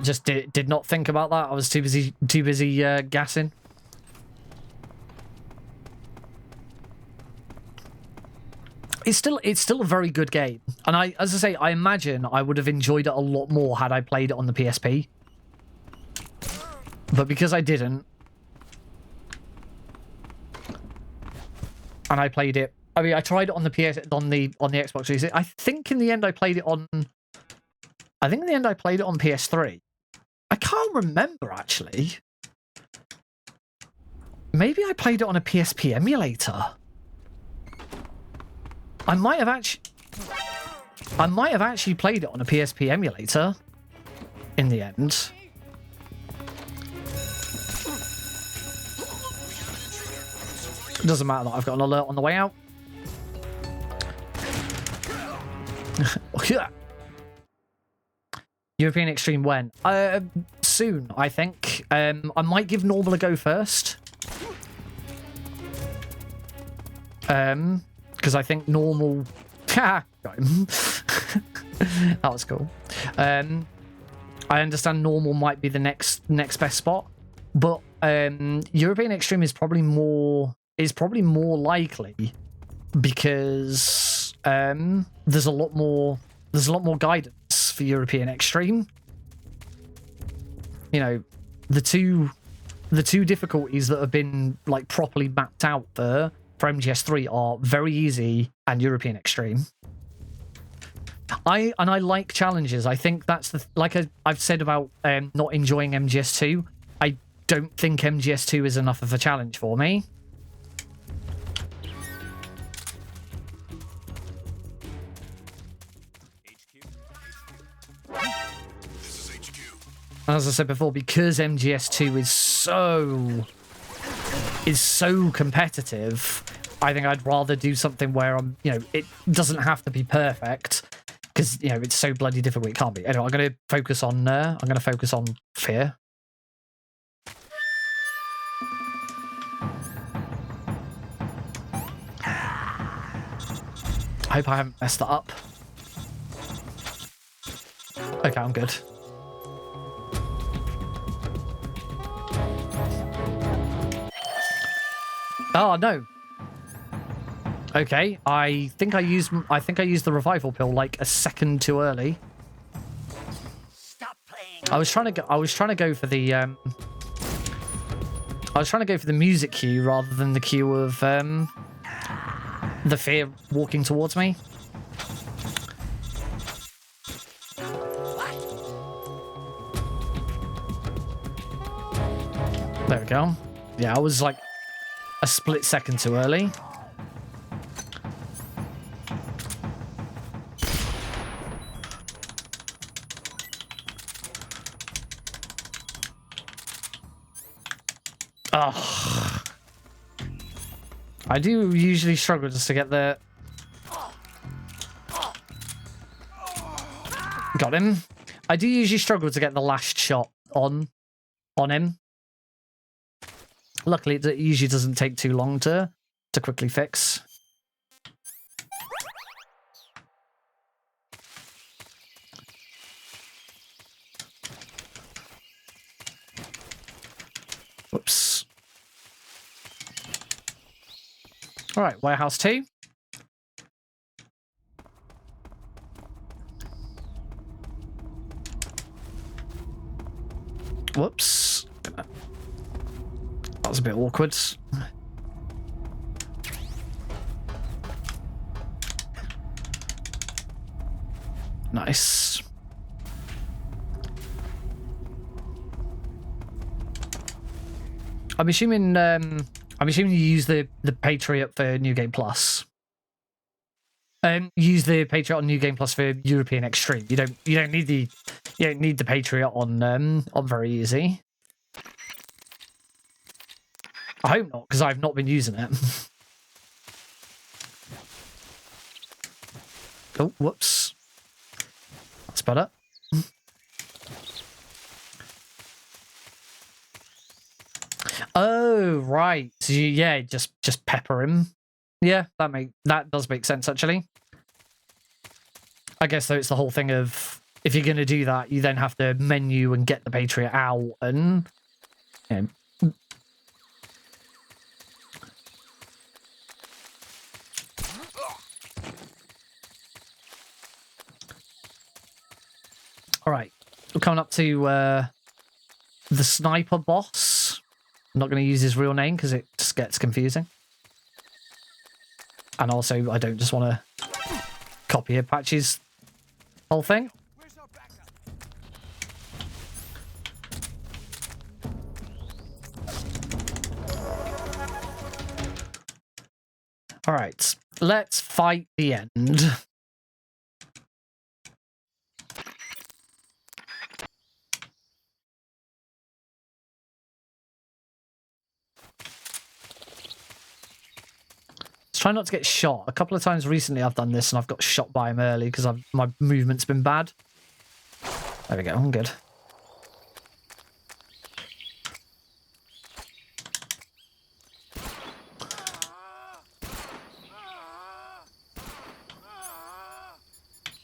Just did not think about that. I was too busy gassing. It's still a very good game, and as I say, I imagine I would have enjoyed it a lot more had I played it on the PSP. But because I didn't, and I played it, I mean, I tried it on the Xbox 360. I think in the end I played it on PS3. I can't remember actually. Maybe I played it on a PSP emulator. I might have actually played it on a PSP emulator in the end. It doesn't matter that I've got an alert on the way out. European Extreme when? Soon, I think. I might give normal a go first. Because I think normal... Got him. That was cool. I understand normal might be the next best spot, but European Extreme is probably more likely because there's a lot more guidance for European Extreme. You know, the two difficulties that have been like properly mapped out for MGS3 are very easy and European Extreme. I like challenges. I think that's I've said about not enjoying MGS2. I don't think MGS2 is enough of a challenge for me. As I said before, because MGS2 is so competitive, I think I'd rather do something where it doesn't have to be perfect, because it's so bloody difficult. It can't be. Anyway, I'm going to focus on fear. I hope I haven't messed that up. Okay, I'm good. Oh no. Okay, I think I used the revival pill like a second too early. Stop playing. I was trying to go for the music cue rather than the cue of the fear walking towards me. There we go. Yeah, I was like a split second too early. Oh. I do usually struggle just to get the... Got him. I do usually struggle to get the last shot on him. Luckily, it usually doesn't take too long to quickly fix. Whoops. All right, warehouse 2. Whoops. That was a bit awkward. Nice. I'm assuming you use the Patriot for New Game Plus. Use the Patriot on New Game Plus for European Extreme. You don't need the Patriot on Very Easy. I hope not, because I've not been using it. Oh, whoops. That's better. Oh, right. So yeah, just pepper him. Yeah, that does make sense, actually. I guess, though, it's the whole thing of, if you're going to do that, you then have to menu and get the Patriot out and... You know, all right, we're coming up to the sniper boss. I'm not going to use his real name because it just gets confusing. And also, I don't just want to copy Apache's whole thing. All right, let's fight the end. Try not to get shot. A couple of times recently I've done this and I've got shot by him early because my movement's been bad. There we go, I'm good.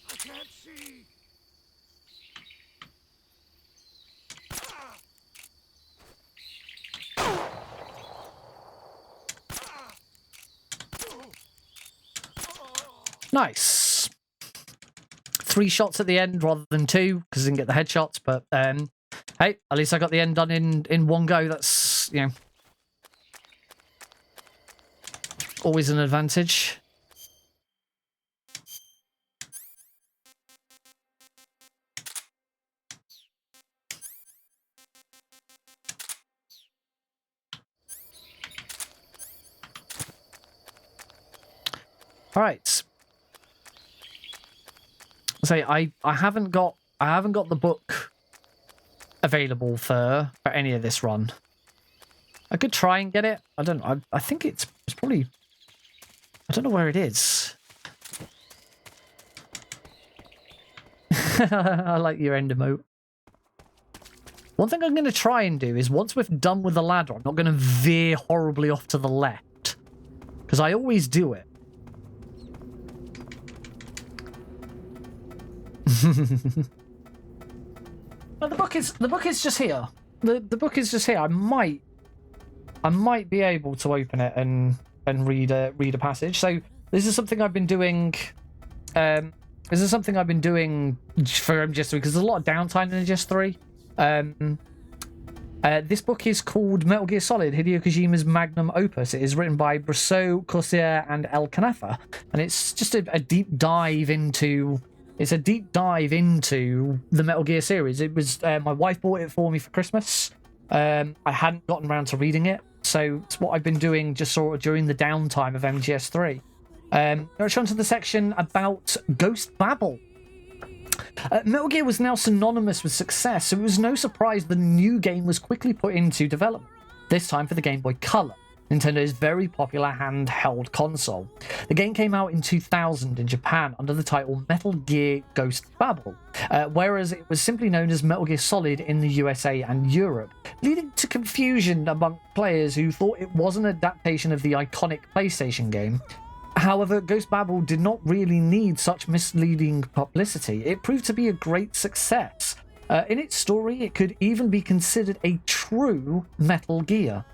I can't see. Nice. 3 shots at the end rather than 2 because I didn't get the headshots, but hey, at least I got the end done in one go. That's, you know, always an advantage. All right. Say I haven't got the book available for any of this run. I could try and get it. I don't know. I think it's probably, I don't know where it is. I like your end emote. One thing I'm going to try and do is once we're done with the ladder, I'm not going to veer horribly off to the left because I always do it. No, the book is just here. The book is just here. I might be able to open it and read a passage. So this is something I've been doing. This is something I've been doing for MGS3 because there's a lot of downtime in MGS3. This book is called Metal Gear Solid: Hideo Kojima's magnum opus. It is written by Brasseau, Corsair, and El Canefa, and it's just a deep dive into. It's a deep dive into the Metal Gear series. It was my wife bought it for me for Christmas. I hadn't gotten around to reading it, so it's what I've been doing just sort of during the downtime of MGS3. Let's on to the section about Ghost Babel. Metal Gear was now synonymous with success, so it was no surprise the new game was quickly put into development, this time for the Game Boy Color, Nintendo's very popular handheld console. The game came out in 2000 in Japan under the title Metal Gear Ghost Babel, whereas it was simply known as Metal Gear Solid in the USA and Europe, leading to confusion among players who thought it was an adaptation of the iconic PlayStation game. However, Ghost Babel did not really need such misleading publicity. It proved to be a great success. In its story, it could even be considered a true Metal Gear.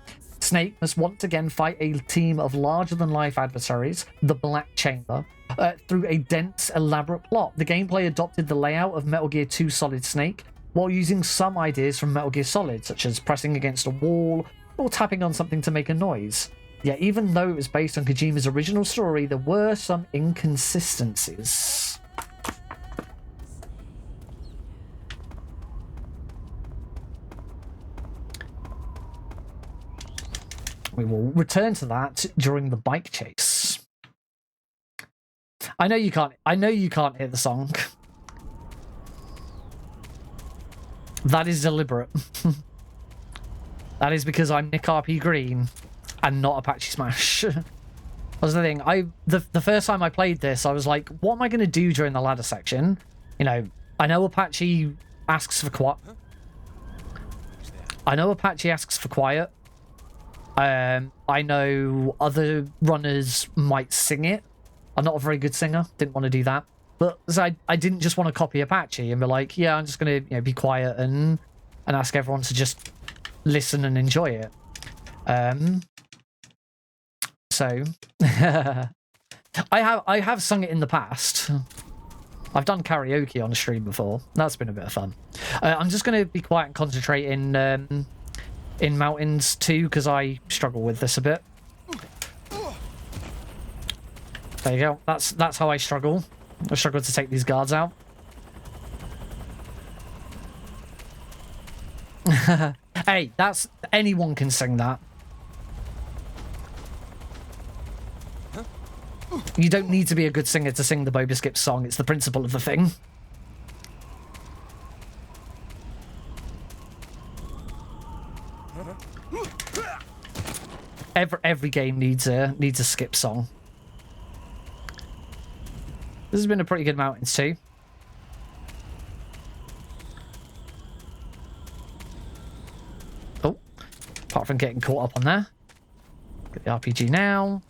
Snake must once again fight a team of larger-than-life adversaries, the Black Chamber, through a dense, elaborate plot. The gameplay adopted the layout of Metal Gear 2 Solid Snake, while using some ideas from Metal Gear Solid, such as pressing against a wall or tapping on something to make a noise. Yet, even though it was based on Kojima's original story, there were some inconsistencies. We will return to that during the bike chase. I know you can't hear the song. That is deliberate. That is because I'm Nick RP Green and not Apache Smash. That's the thing. The first time I played this, I was like, what am I going to do during the ladder section? You know, I know Apache asks for quiet. I know other runners might sing it. I'm not a very good singer. Didn't want to do that. But I didn't just want to copy Apache and be like, yeah, I'm just going to be quiet and ask everyone to just listen and enjoy it. So I have sung it in the past. I've done karaoke on a stream before. That's been a bit of fun. I'm just going to be quiet and concentrate in Mountains too, because I struggle with this a bit. There you go. That's how I struggle. I struggle to take these guards out. Hey, anyone can sing that. You don't need to be a good singer to sing the Boba Skip song. It's the principle of the thing. Every game needs a skip song. This has been a pretty good mountains too. Oh, apart from getting caught up on there. Get the RPG now.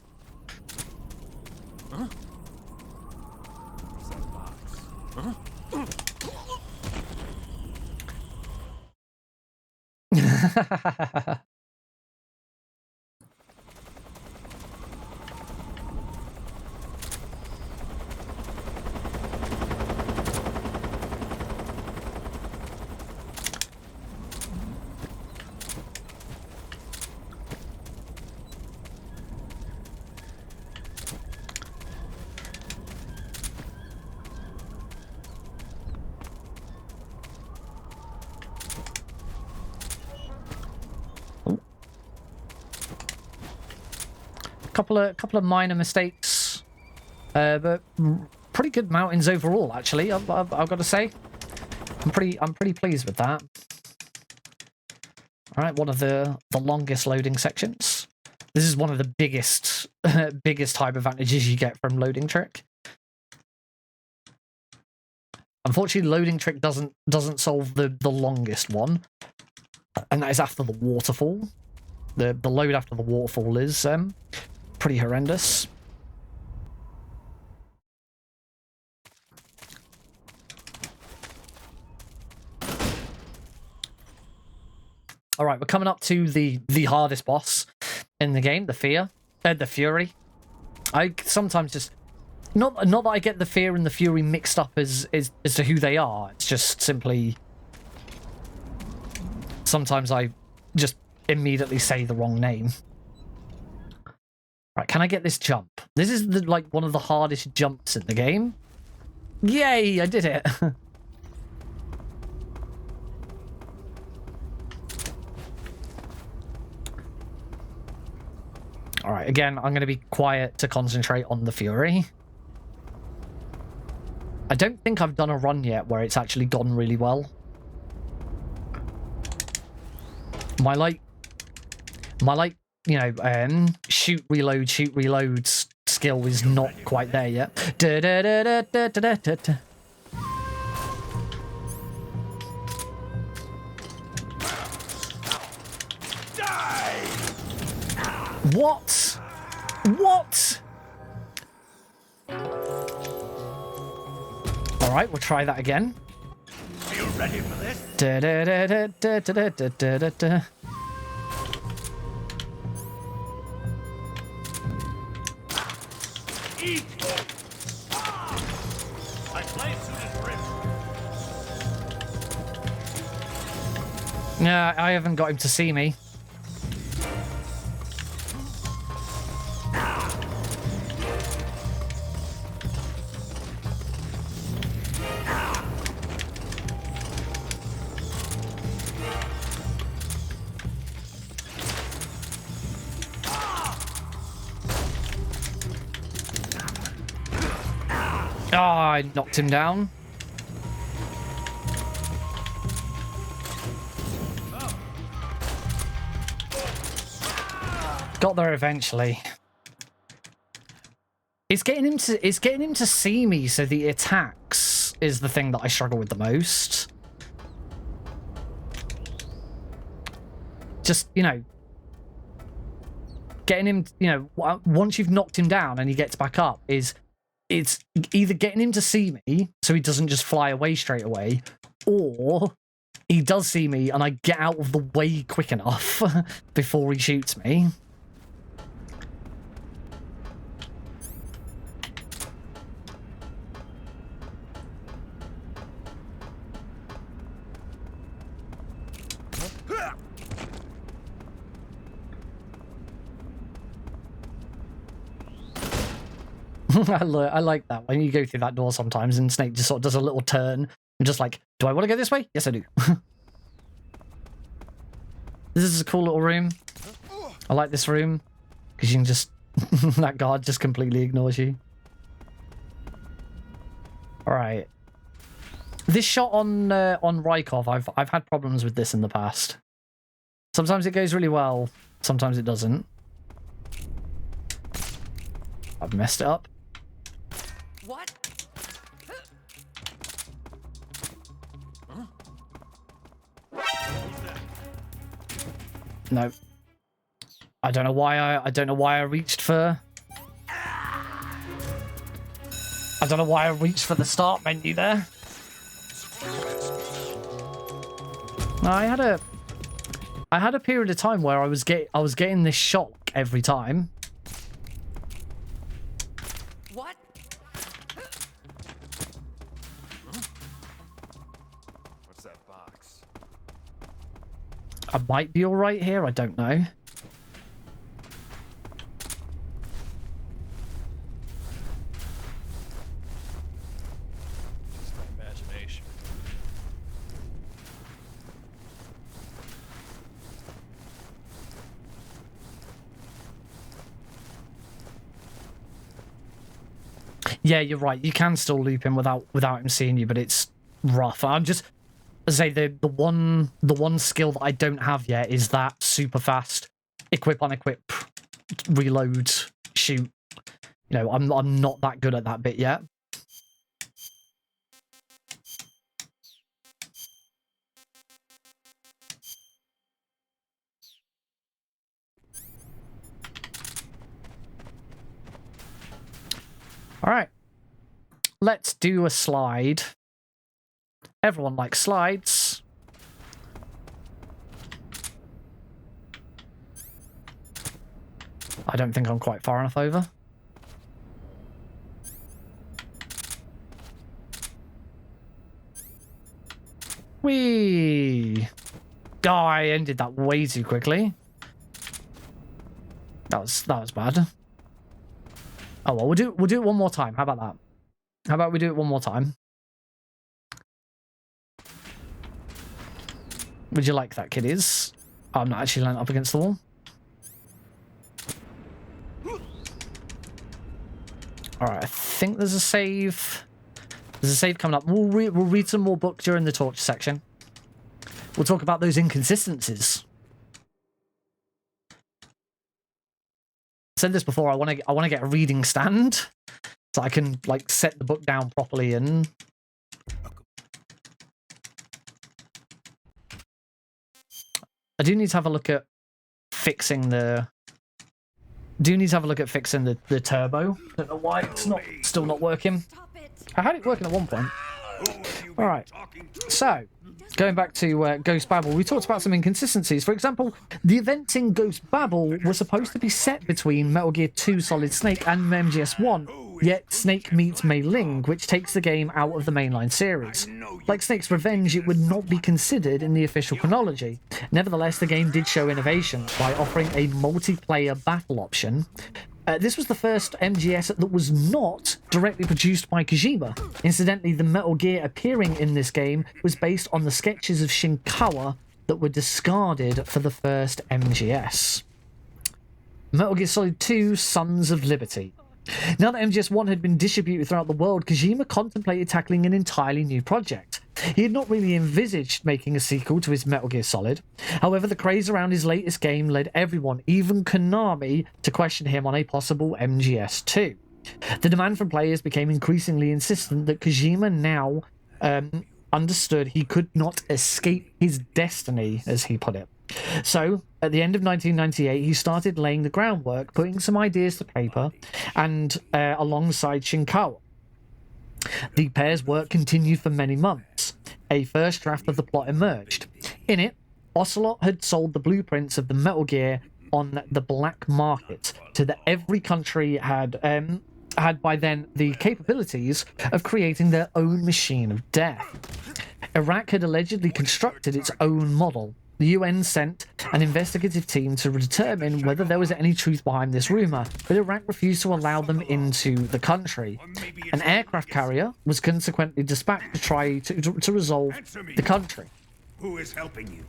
Couple of minor mistakes, but pretty good mountains overall. Actually, I've got to say, I'm pretty pleased with that. All right, one of the longest loading sections. This is one of the biggest time advantages you get from loading trick. Unfortunately, loading trick doesn't solve the longest one, and that is after the waterfall. The load after the waterfall is pretty horrendous. All right, we're coming up to the hardest boss in the game, the Fury. I sometimes just not that I get the Fear and the Fury mixed up as to who they are. It's just simply sometimes I just immediately say the wrong name. Right, can I get this jump? This is like one of the hardest jumps in the game. Yay, I did it. All right, again, I'm going to be quiet to concentrate on the Fury. I don't think I've done a run yet where it's actually gone really well. My you know, shoot, reload skill is not quite there yet. What? What? All right, we'll try that again. Are you ready for this? Eat! My blade suit is ripped. Yeah, I haven't got him to see me. Oh, I knocked him down. Got there eventually. It's getting him to see me, so the attacks is the thing that I struggle with the most. Just, you know, getting him, you know, once you've knocked him down and he gets back up, it's either getting him to see me so he doesn't just fly away straight away, or he does see me and I get out of the way quick enough before he shoots me. I like that when you go through that door sometimes and Snake just sort of does a little turn and just like, do I want to go this way? Yes, I do. This is a cool little room. I like this room because you can just That guard just completely ignores you. All right. This shot on Rykov, I've had problems with this in the past. Sometimes it goes really well, sometimes it doesn't. I've messed it up. What? No. I don't know why I reached for the start menu there. No, I had a period of time where I was getting this shock every time. What? What's that box? I might be all right here. I don't know. Just my imagination. Yeah, you're right. You can still loop him without him seeing you, but it's rough. I'm just say the one skill that I don't have yet is that super fast equip, unequip, reload, shoot. You know, I'm not that good at that bit yet. All right. Let's do a slide. Everyone likes slides. I don't think I'm quite far enough over. Whee! Oh, I ended that way too quickly. That was bad. Oh well, we'll do it one more time. How about that? How about we do it one more time? Would you like that, kiddies? Oh, I'm not actually landing up against the wall. Alright, I think there's a save. There's a save coming up. We'll read some more book during the torture section. We'll talk about those inconsistencies. I said this before, I want to get a reading stand so I can like set the book down properly and I do need to have a look at fixing the the turbo. Don't know why it's still not working. I had it working at one point. All right. So, going back to Ghost Babel, we talked about some inconsistencies. For example, the events in Ghost Babel were supposed to be set between Metal Gear 2 Solid Snake and MGS1, yet Snake meets Mei Ling, which takes the game out of the mainline series. Like Snake's Revenge, it would not be considered in the official chronology. Nevertheless, the game did show innovation by offering a multiplayer battle option. This was the first MGS that was not directly produced by Kojima. Incidentally, the Metal Gear appearing in this game was based on the sketches of Shinkawa that were discarded for the first MGS. Metal Gear Solid 2 Sons of Liberty. Now that MGS1 had been distributed throughout the world, Kojima contemplated tackling an entirely new project. He had not really envisaged making a sequel to his Metal Gear Solid. However, the craze around his latest game led everyone, even Konami, to question him on a possible MGS2. The demand from players became increasingly insistent that Kojima now understood he could not escape his destiny, as he put it. So, at the end of 1998, he started laying the groundwork, putting some ideas to paper, and alongside Shinkawa. The pair's work continued for many months. A first draft of the plot emerged. In it, Ocelot had sold the blueprints of the Metal Gear on the black market to every country had by then the capabilities of creating their own machine of death. Iraq had allegedly constructed its own model. The UN sent an investigative team to determine whether there was any truth behind this rumor, but Iraq refused to allow them into the country. An aircraft carrier was consequently dispatched to try to resolve the country. Who is helping you?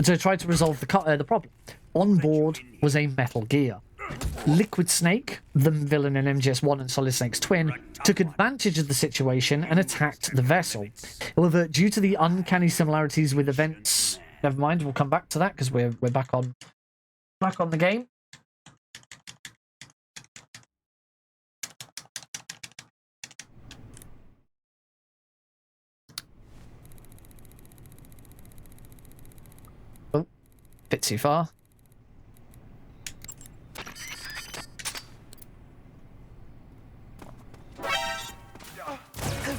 To try to resolve the problem. On board was a Metal Gear. Liquid Snake, the villain in MGS1 and Solid Snake's twin, took advantage of the situation and attacked the vessel. However, due to the uncanny similarities with events, never mind, we'll come back to that because we're back on the game. Oh, bit too far.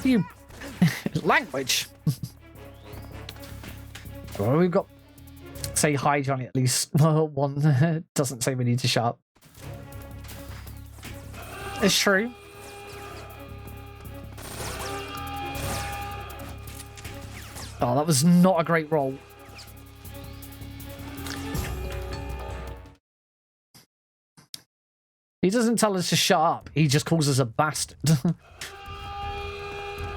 You language. Well, we've got say hi, Johnny. At least well, one doesn't say we need to shut up. It's true. Oh, that was not a great roll. He doesn't tell us to shut up. He just calls us a bastard.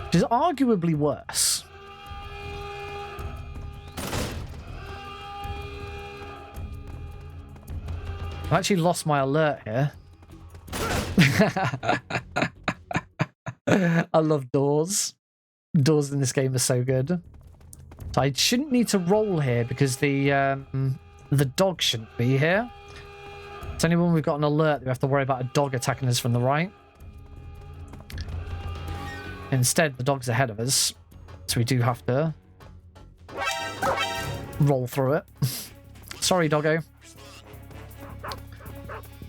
Which is arguably worse. I've actually lost my alert here. I love doors. Doors in this game are so good. So I shouldn't need to roll here because the dog shouldn't be here. It's only when we've got an alert that we have to worry about a dog attacking us from the right. Instead, the dog's ahead of us, so we do have to roll through it. Sorry, doggo.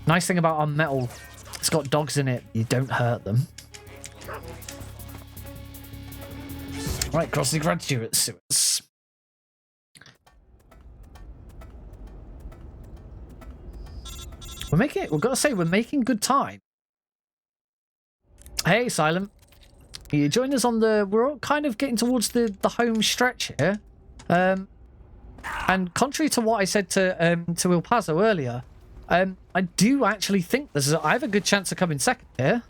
Nice thing about our metal, it's got dogs in it. You don't hurt them. Right, cross the graduate sewers. We've got to say, we're making good time. Hey, Silent. You join us on we're all kind of getting towards the home stretch here. And contrary to what I said to Il Pazo earlier, I do actually think I have a good chance of coming second here.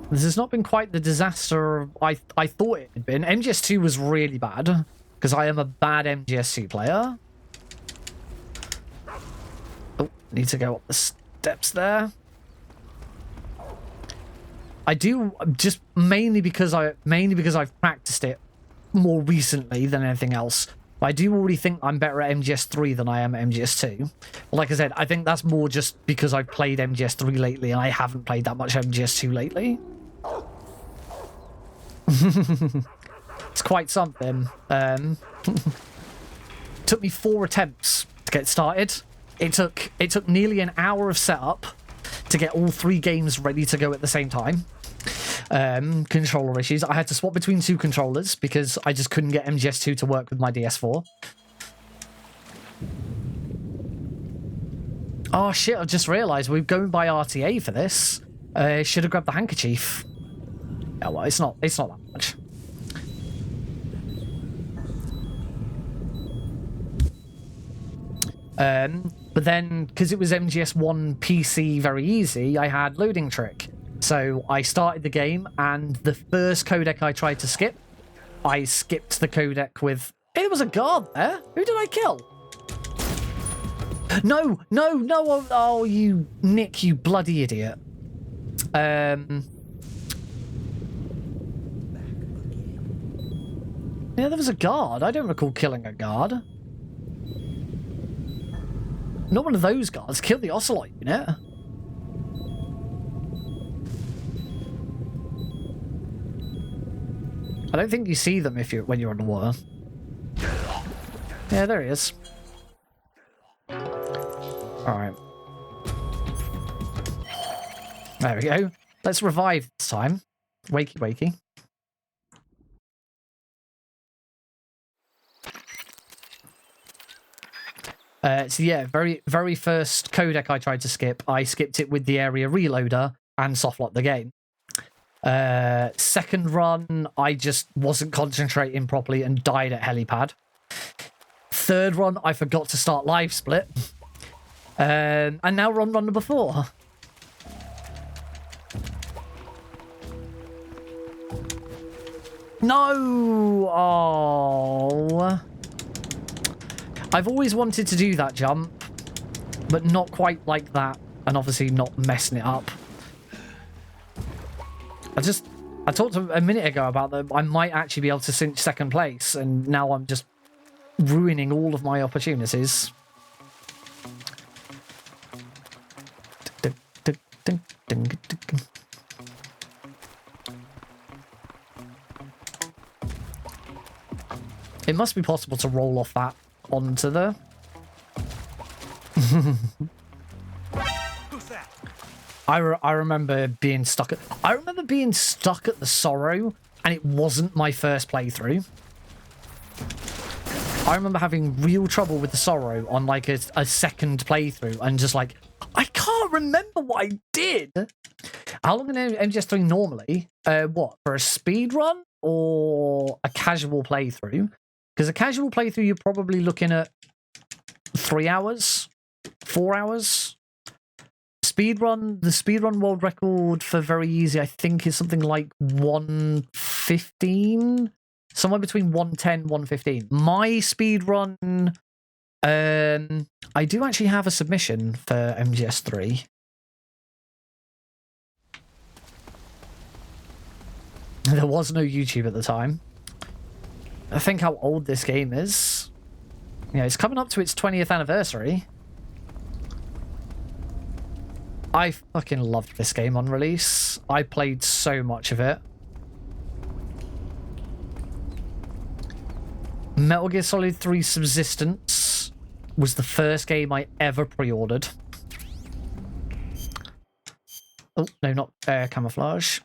This has not been quite the disaster I thought it had been. MGS2 was really bad, because I am a bad MGS2 player. Oh, need to go up the steps there. I do just mainly because I've practiced it more recently than anything else. But I do already think I'm better at MGS3 than I am at MGS2. But like I said, I think that's more just because I've played MGS3 lately and I haven't played that much MGS2 lately. It's quite something. Took me 4 attempts to get started. It took nearly an hour of setup to get all 3 games ready to go at the same time. Controller issues. I had to swap between 2 controllers because I just couldn't get MGS2 to work with my DS4. Oh shit, I've just realised we're going by RTA for this. Should have grabbed the handkerchief. Oh well, it's not that much. But then, because it was MGS1 PC very easy, I had loading trick. So I started the game, and the first codec I tried to skip, I skipped the codec with... Hey, there was a guard there! Who did I kill? No! Oh, you Nick, you bloody idiot. Yeah, there was a guard. I don't recall killing a guard. Not one of those guards. Kill the Ocelot unit. I don't think you see them when you're underwater. Yeah, there he is. Alright. There we go. Let's revive this time. Wakey, wakey. So yeah, very first codec I tried to skip, I skipped it with the area reloader and softlocked the game. Second run, I just wasn't concentrating properly and died at helipad. Third run, I forgot to start live split. And now we're on run number 4. No! Oh. I've always wanted to do that jump, but not quite like that, and obviously not messing it up. I talked a minute ago about that I might actually be able to cinch second place, and now I'm just ruining all of my opportunities. It must be possible to roll off that onto the... I remember being stuck at... I remember being stuck at the Sorrow, and it wasn't my first playthrough. I remember having real trouble with the Sorrow on like a second playthrough, and just like, I can't remember what I did. How long in MGS3 normally? What, for a speed run or a casual playthrough? Because a casual playthrough, you're probably looking at 3 hours, 4 hours. Speedrun, the speedrun world record for very easy, I think, is something like 1:15, somewhere between 1:10, 1:15. My speedrun, I do actually have a submission for MGS3. There was no YouTube at the time. I think how old this game is. Yeah, it's coming up to its 20th anniversary. I fucking loved this game on release. I played so much of it. Metal Gear Solid 3 Subsistence was the first game I ever pre-ordered. Oh, no, not camouflage.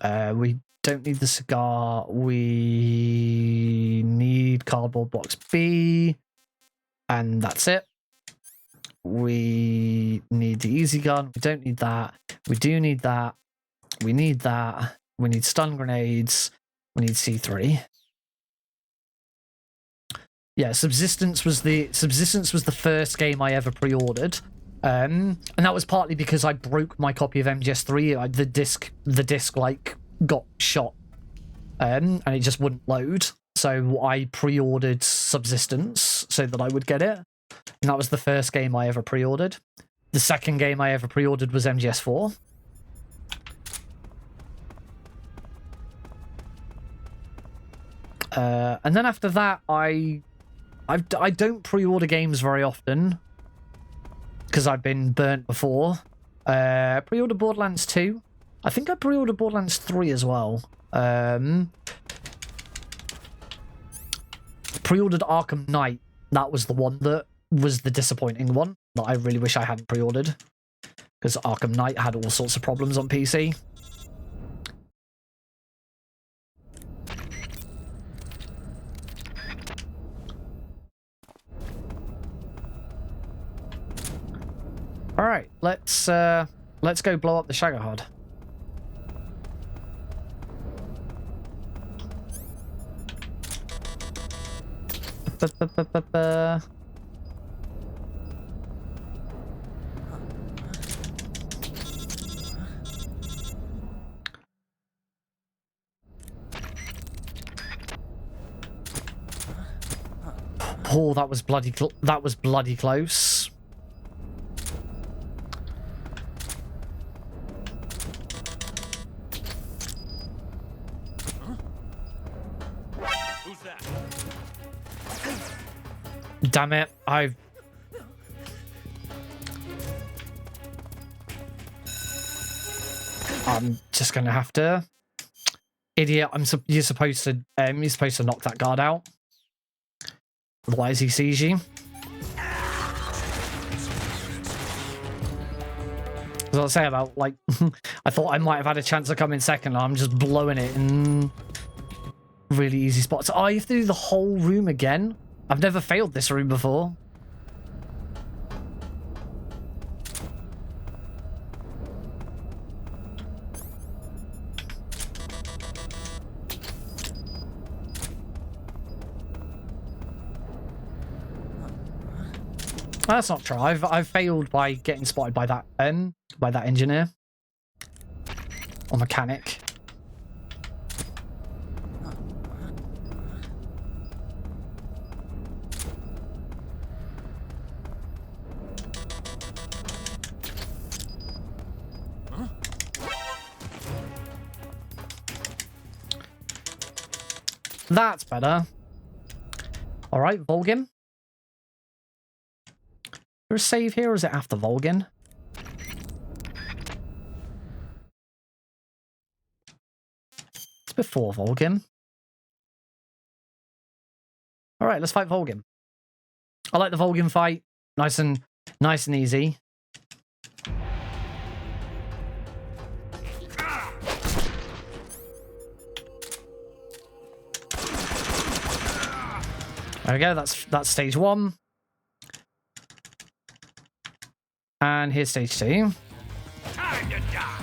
We don't need the cigar. We need cardboard box B. And that's it. We need the easy gun. We don't need that. We do need that. We need that. We need stun grenades. We need C3. Yeah, Subsistence was the first game I ever pre-ordered. And that was partly because I broke my copy of MGS3. The disc like got shot. And it just wouldn't load. So I pre-ordered Subsistence so that I would get it. And that was the first game I ever pre-ordered. The second game I ever pre-ordered was MGS4. And then after that, I don't pre-order games very often because I've been burnt before. Pre-ordered Borderlands 2. I think I pre-ordered Borderlands 3 as well. Pre-ordered Arkham Knight. That was the one that was the disappointing one that I really wish I hadn't pre-ordered, because Arkham Knight had all sorts of problems on PC. All right, let's go blow up the Shagohod. Oh, that was bloody close. Who's that? Damn it, I'm just gonna have to... Idiot, you're supposed to knock that guard out. Otherwise he sees you. As I was saying about, like, I thought I might have had a chance to come in second, and I'm just blowing it in really easy spots. Oh, you have to do the whole room again? I've never failed this room before. That's not true. I've failed by getting spotted by that engineer or mechanic. That's better. All right, Volgin. Is there a save here, or is it after Volgin? It's before Volgin. All right, let's fight Volgin. I like the Volgin fight. Nice and easy. There we go, that's stage 1. And here's stage 2. Time to die.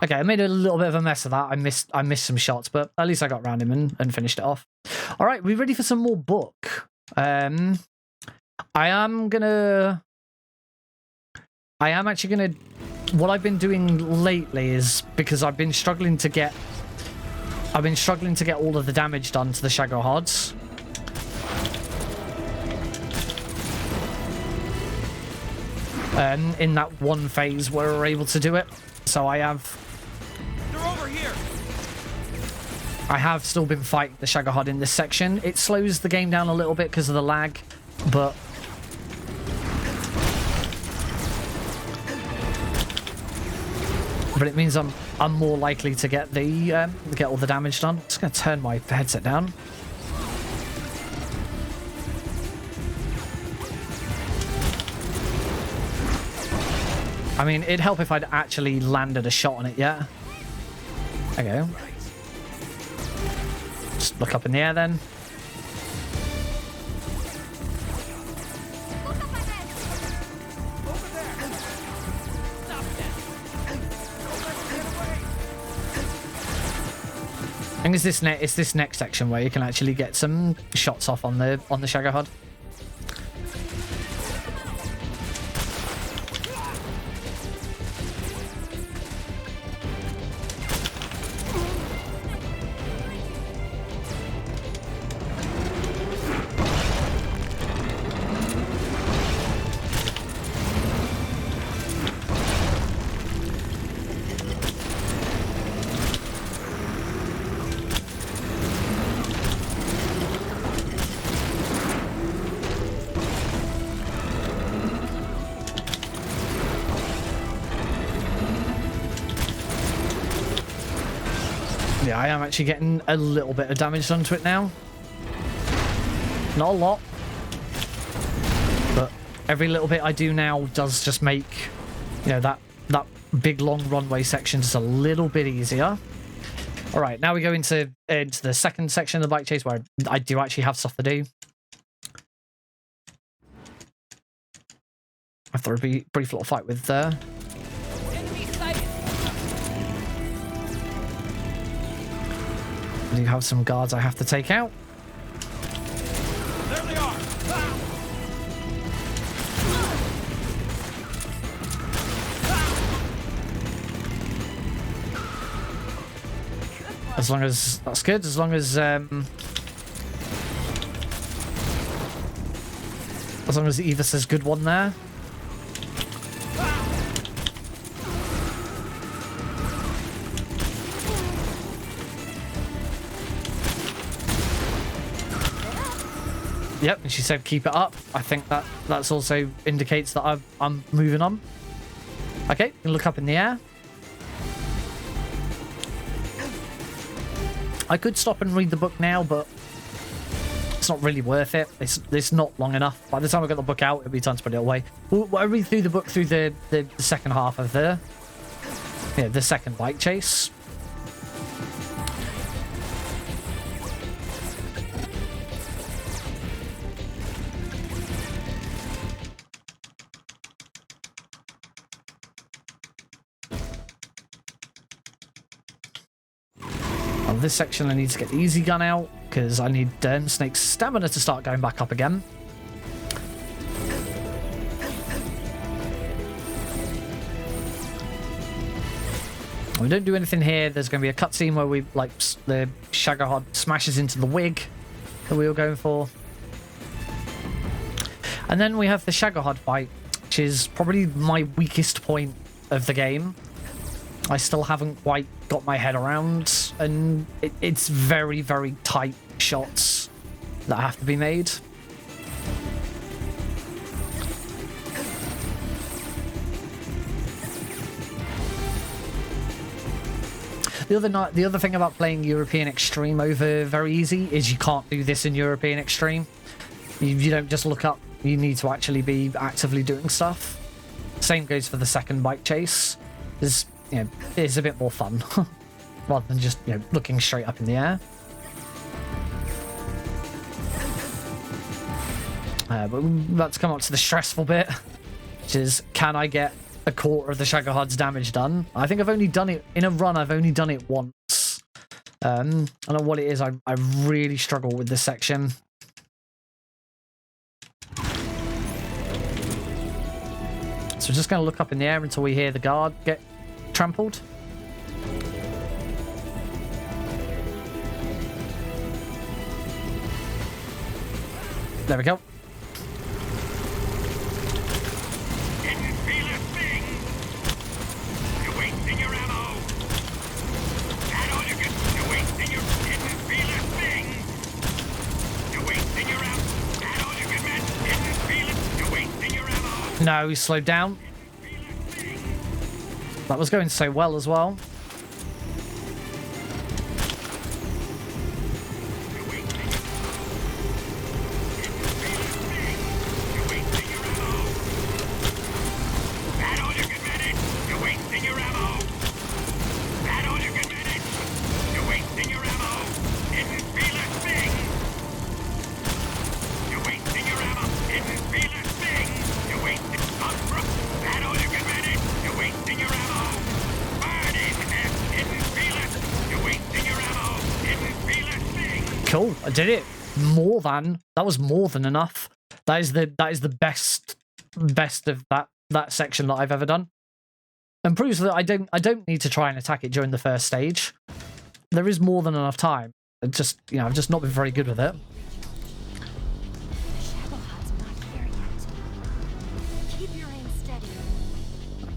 Okay, I made a little bit of a mess of that. I missed some shots, but at least I got around him and finished it off. All right, we ready for some more book? I am actually gonna. What I've been doing lately is because I've been struggling to get all of the damage done to the Shagohods. In that one phase where we're able to do it, so I have. They're over here. I have still been fighting the Shagohod in this section. It slows the game down a little bit because of the lag, but. But it means I'm more likely to get all the damage done. I'm just gonna turn my headset down. I mean, it'd help if I'd actually landed a shot on it, yeah? There we go. Just look up in the air then. I think it's this next section where you can actually get some shots off on the Shagohod. Yeah, I am actually getting a little bit of damage done to it now. Not a lot. But every little bit I do now does just make, you know, that big long runway section just a little bit easier. Alright, now we go into the second section of the bike chase where I do actually have stuff to do. After a brief little fight with I do have some guards I have to take out. There they are. As long as that's good, as long as Eva says good one there. Yep, and she said keep it up. I think that's also indicates that I'm moving on. Okay, look up in the air. I could stop and read the book now, but it's not really worth it. It's not long enough. By the time I get the book out, it'll be time to put it away. I read through the book through the second half of the second bike chase. On this section, I need to get the easy gun out because I need Snake's stamina to start going back up again. We don't do anything here. There's going to be a cutscene where we, like, the Shagahod smashes into the wig that we were going for. And then we have the Shagahod fight, which is probably my weakest point of the game. I still haven't quite got my head around, and it's very, very tight shots that have to be made. The other thing about playing European Extreme over very easy is you can't do this in European Extreme. You don't just look up. You need to actually be actively doing stuff. Same goes for the second bike chase. It's a bit more fun rather than just looking straight up in the air. But let's come up to the stressful bit, which is, can I get a quarter of the Shagahod's damage done? I think I've only done it in a run. I've only done it once. I don't know what it is. I really struggle with this section. So we're just going to look up in the air until we hear the guard get trampled. There we go. No, he slowed down. That was going so well as well. Cool, I did it. That was more than enough. That is the best of that section that I've ever done. And proves that I don't need to try and attack it during the first stage. There is more than enough time. It just, I've just not been very good with it.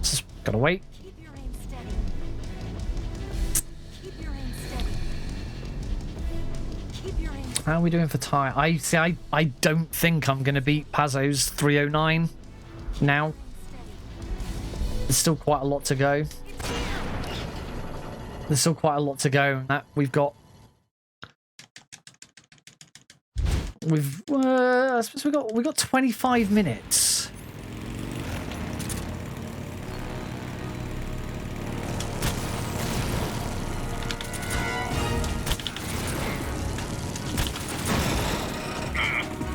Just gotta wait. How are we doing for time? I don't think I'm going to beat Pazzo's 309 now. There's still quite a lot to go. I suppose we got 25 minutes.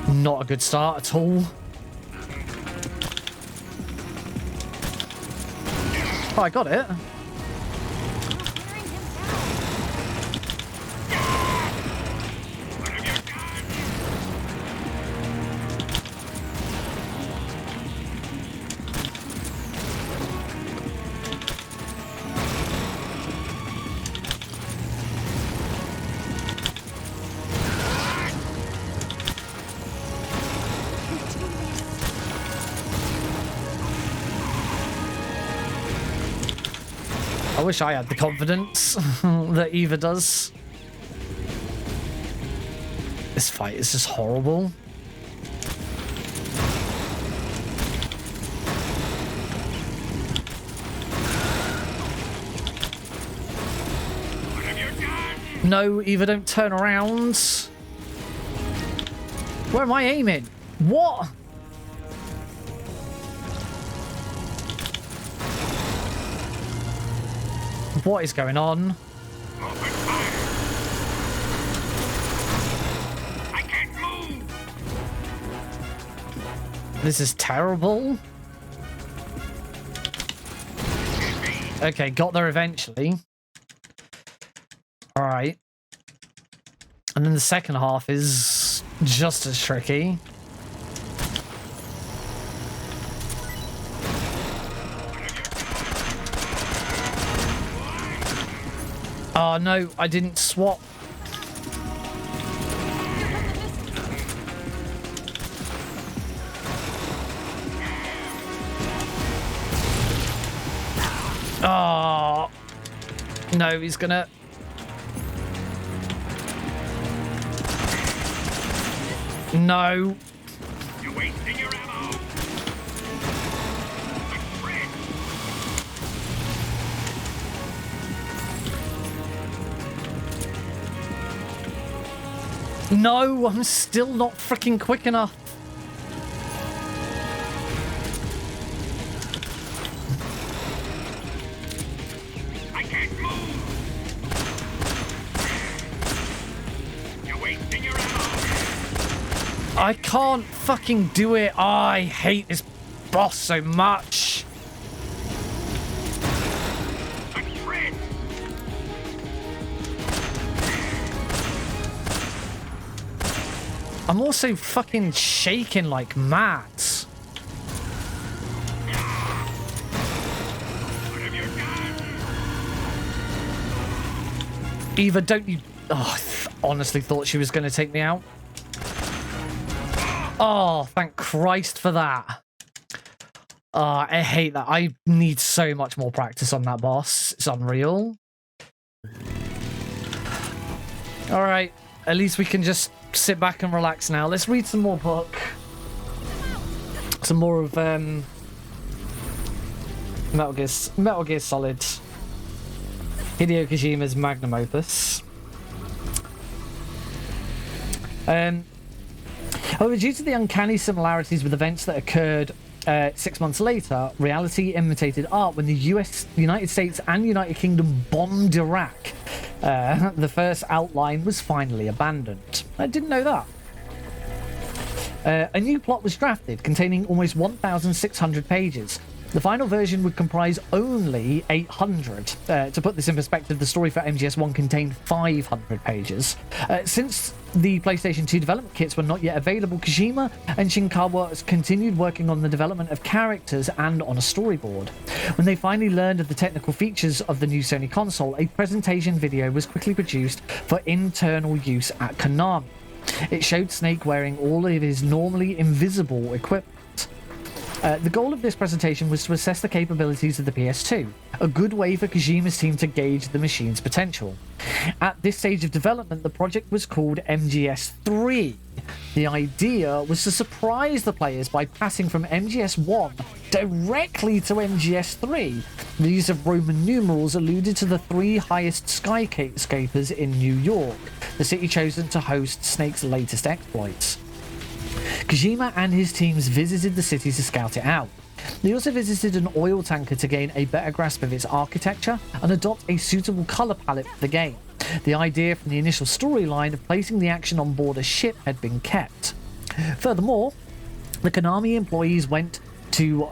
Not a good start at all. Oh, I got it. I wish I had the confidence that Eva does. This fight is just horrible. No, Eva, don't turn around. Where am I aiming? What? What is going on? I can't move. This is terrible. Okay, got there eventually. All right. And then the second half is just as tricky. Oh no, I didn't swap. Oh no, he's gonna. No. You're wasting your ammo. No, I'm still not freaking quick enough. I can't move. You're wasting your ammo. I can't fucking do it. I hate this boss so much. I'm also fucking shaking like mad. Eva, don't you... Oh, I honestly thought she was going to take me out. Oh, thank Christ for that. Oh, I hate that. I need so much more practice on that boss. It's unreal. Alright, at least we can just sit back and relax now. Let's read some more book. Some more of Metal Gear Solid. Hideo Kojima's magnum opus. However, due to the uncanny similarities with events that occurred 6 months later, reality imitated art when the United States and United Kingdom bombed Iraq. The first outline was finally abandoned. I didn't know that. A new plot was drafted, containing almost 1,600 pages. The final version would comprise only 800. To put this in perspective, the story for MGS1 contained 500 pages. Since the PlayStation 2 development kits were not yet available, Kojima and Shinkawa continued working on the development of characters and on a storyboard. When they finally learned of the technical features of the new Sony console, a presentation video was quickly produced for internal use at Konami. It showed Snake wearing all of his normally invisible equipment. The goal of this presentation was to assess the capabilities of the PS2, a good way for Kojima's team to gauge the machine's potential. At this stage of development, the project was called MGS3. The idea was to surprise the players by passing from MGS1 directly to MGS3. The use of Roman numerals alluded to the three highest skyscrapers in New York, the city chosen to host Snake's latest exploits. Kojima and his teams visited the city to scout it out. They also visited an oil tanker to gain a better grasp of its architecture and adopt a suitable colour palette for the game. The idea from the initial storyline of placing the action on board a ship had been kept. Furthermore, the Konami employees went to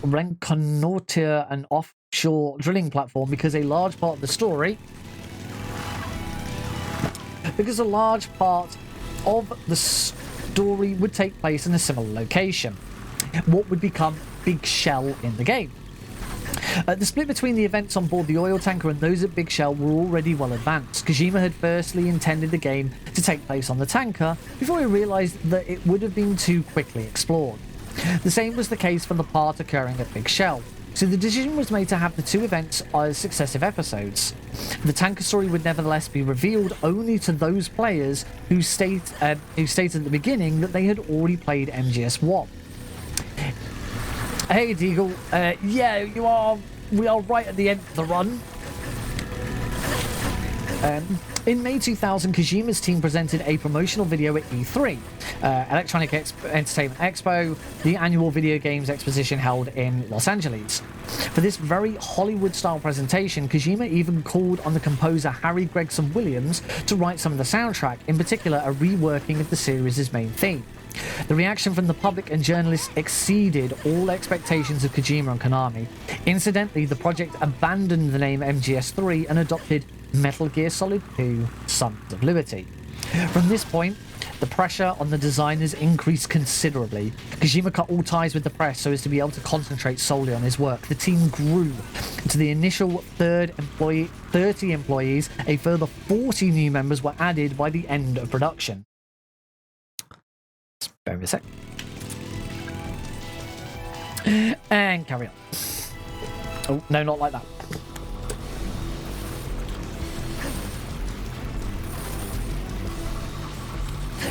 reconnoiter an offshore drilling platform because a large part of the story would take place in a similar location, what would become Big Shell in the game. The split between the events on board the oil tanker and those at Big Shell were already well advanced. Kojima had firstly intended the game to take place on the tanker before he realised that it would have been too quickly explored. The same was the case for the part occurring at Big Shell, so the decision was made to have the two events as successive episodes. The tanker story would nevertheless be revealed only to those players who stated at the beginning that they had already played MGS1. Hey Deagle, yeah, we are right at the end of the run. In May 2000, Kojima's team presented a promotional video at E3, Electronic Entertainment Expo, the annual video games exposition held in Los Angeles. For this very Hollywood-style presentation, Kojima even called on the composer Harry Gregson Williams to write some of the soundtrack, in particular a reworking of the series' main theme. The reaction from the public and journalists exceeded all expectations of Kojima and Konami. Incidentally, the project abandoned the name MGS3 and adopted Metal Gear Solid 2: Sons of Liberty. From this point, the pressure on the designers increased considerably. Kojima cut all ties with the press so as to be able to concentrate solely on his work. The team grew to the initial 30 employees. A further 40 new members were added by the end of production. Just bear with me a sec. And carry on. Oh, no, not like that.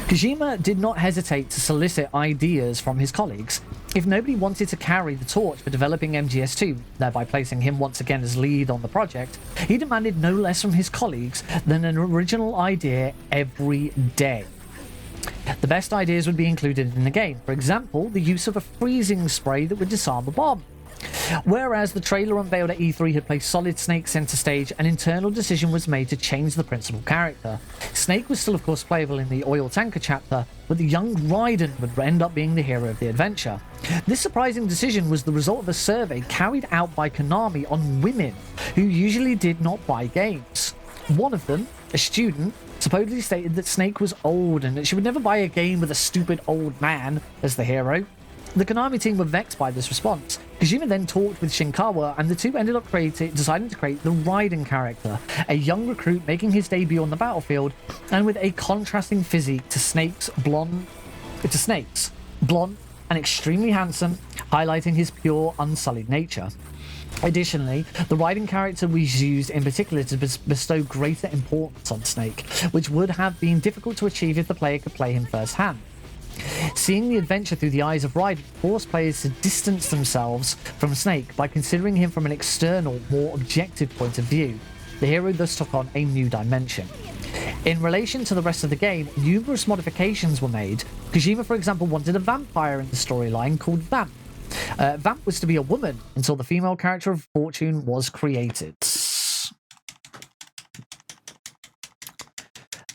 Kojima did not hesitate to solicit ideas from his colleagues. If nobody wanted to carry the torch for developing MGS2, thereby placing him once again as lead on the project, he demanded no less from his colleagues than an original idea every day. The best ideas would be included in the game, for example, the use of a freezing spray that would disarm a bomb. Whereas the trailer unveiled at E3 had placed Solid Snake center stage, an internal decision was made to change the principal character. Snake was still of course playable in the oil tanker chapter, but the young Raiden would end up being the hero of the adventure. This surprising decision was the result of a survey carried out by Konami on women who usually did not buy games. One of them, a student, supposedly stated that Snake was old and that she would never buy a game with a stupid old man as the hero. The Konami team were vexed by this response. Kojima then talked with Shinkawa, and the two ended up deciding to create the Raiden character, a young recruit making his debut on the battlefield, and with a contrasting physique to Snake's blonde and extremely handsome, highlighting his pure, unsullied nature. Additionally, the Raiden character was used in particular to bestow greater importance on Snake, which would have been difficult to achieve if the player could play him firsthand. Seeing the adventure through the eyes of Raiden forced players to distance themselves from Snake by considering him from an external, more objective point of view. The hero thus took on a new dimension. In relation to the rest of the game, numerous modifications were made. Kojima, for example, wanted a vampire in the storyline called Vamp. Vamp was to be a woman until the female character of Fortune was created.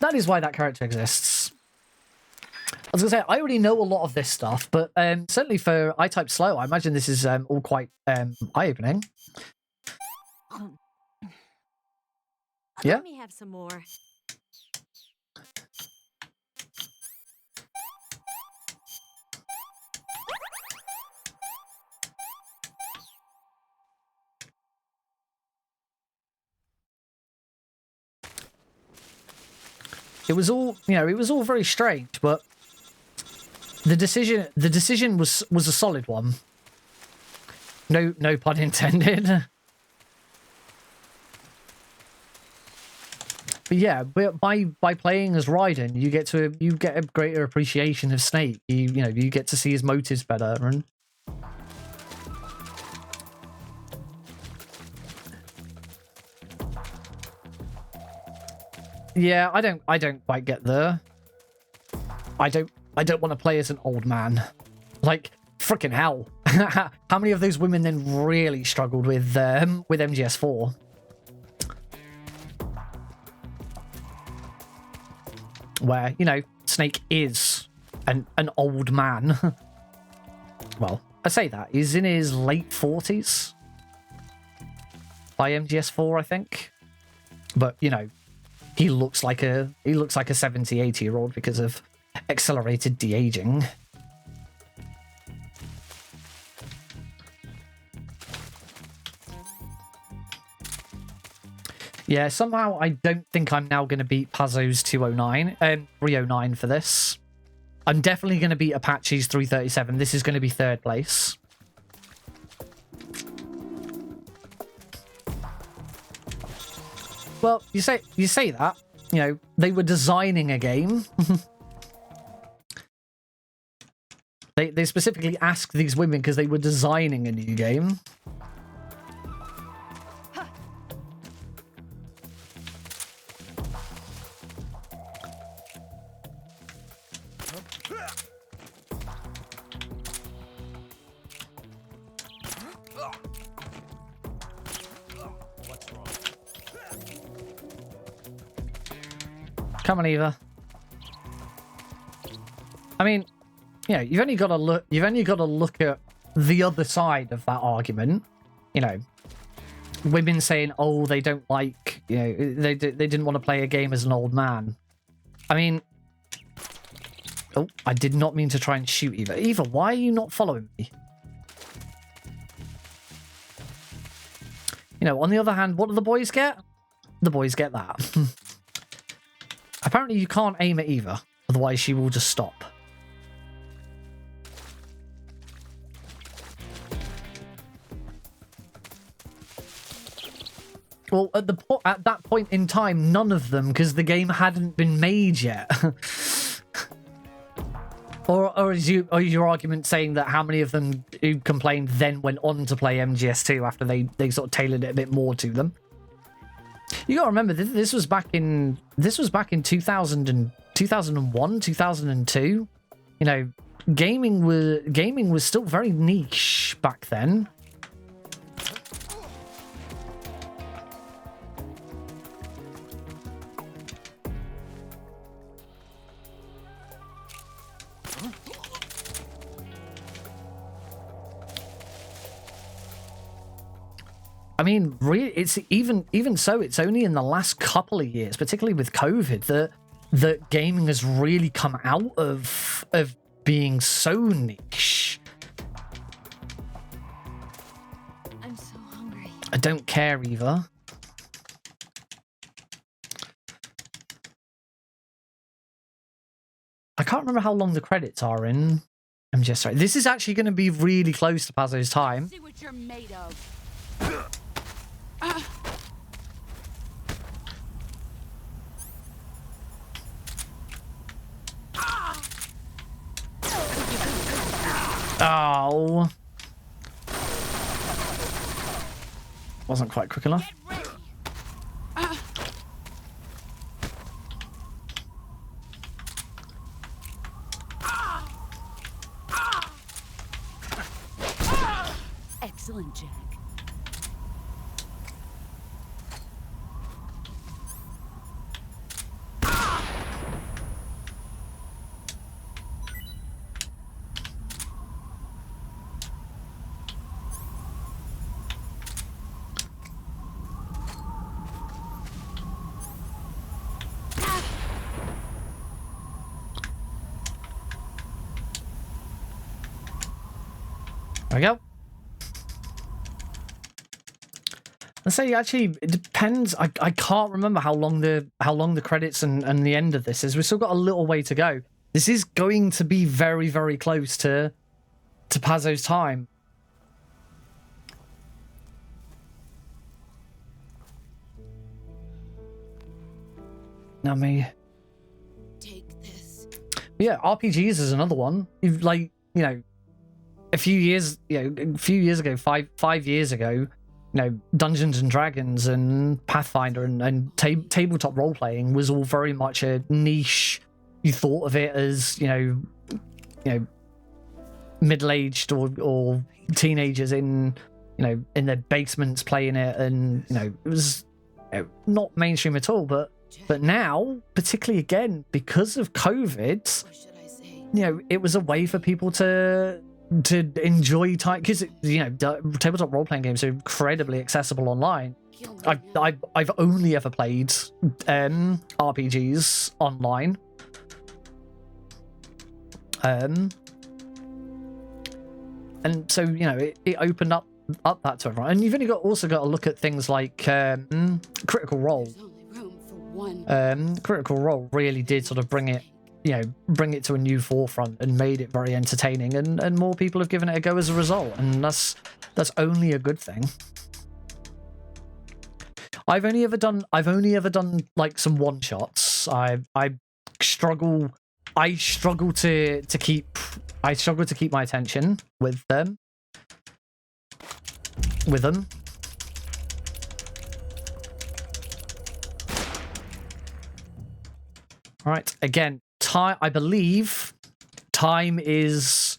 That is why that character exists. I was going to say, I already know a lot of this stuff, but certainly for I Type Slow, I imagine this is all quite eye-opening. Yeah? Let me have some more. It was all, it was all very strange, but the decision was a solid one. No pun intended. But yeah, by playing as Raiden, you get a greater appreciation of Snake. You get to see his motives better, and yeah, I don't quite get there. I don't want to play as an old man. Like, freaking hell. How many of those women then really struggled with MGS4? Where, Snake is an old man. Well, I say that. He's in his late 40s. By MGS4, I think. But, he looks like a 70, 80-year-old because of accelerated de-aging. Yeah, somehow I don't think I'm now going to beat Pazzo's 309 for this. I'm definitely going to beat Apache's 337. This is going to be third place. Well, you say that, they were designing a game. They specifically asked these women because they were designing a new game. Come on, Eva. I mean, you've only got to look. You've only got to look at the other side of that argument. Women saying, "Oh, they don't like. They didn't want to play a game as an old man." I mean... Oh, I did not mean to try and shoot Eva. Eva, why are you not following me? You know, on the other hand, what do the boys get? The boys get that. Apparently you can't aim at Eva, otherwise she will just stop. Well, at that point in time, none of them, because the game hadn't been made yet. Or is your argument saying that how many of them who complained then went on to play MGS2 after they sort of tailored it a bit more to them? You got to remember this was back in 2001, 2002. You know, gaming was still very niche back then. I mean, really, it's even so. It's only in the last couple of years, particularly with COVID, that gaming has really come out of being so niche. I'm so hungry. I don't care either. I can't remember how long the credits are in MGS2. This is actually going to be really close to Pazzo's time. See what you're made of. Oh. Wasn't quite quick enough. Excellent, Jack. There we go. Let's say actually it depends. I can't remember how long the credits and the end of this is. We've still got a little way to go. This is going to be very, very close to Pazzo's time. Now me. Take this. Yeah, RPGs is another one. You've like, you know, a few years ago, five years ago, you know, Dungeons and Dragons and Pathfinder and tabletop role playing was all very much a niche. You thought of it as, you know, middle-aged or teenagers in their basements playing it, and you know, it was not mainstream at all. But now, particularly again because of COVID, you know, it was a way for people to enjoy time, because you know, tabletop role-playing games are incredibly accessible online. I've only ever played RPGs online. And so, you know, it opened up that to everyone. And you've only also got to look at things like Critical Role. Critical Role really did sort of bring it to a new forefront and made it very entertaining, and more people have given it a go as a result, and that's only a good thing. I've only ever done like some one shots. I struggle to keep my attention with them. All right, again, I believe time is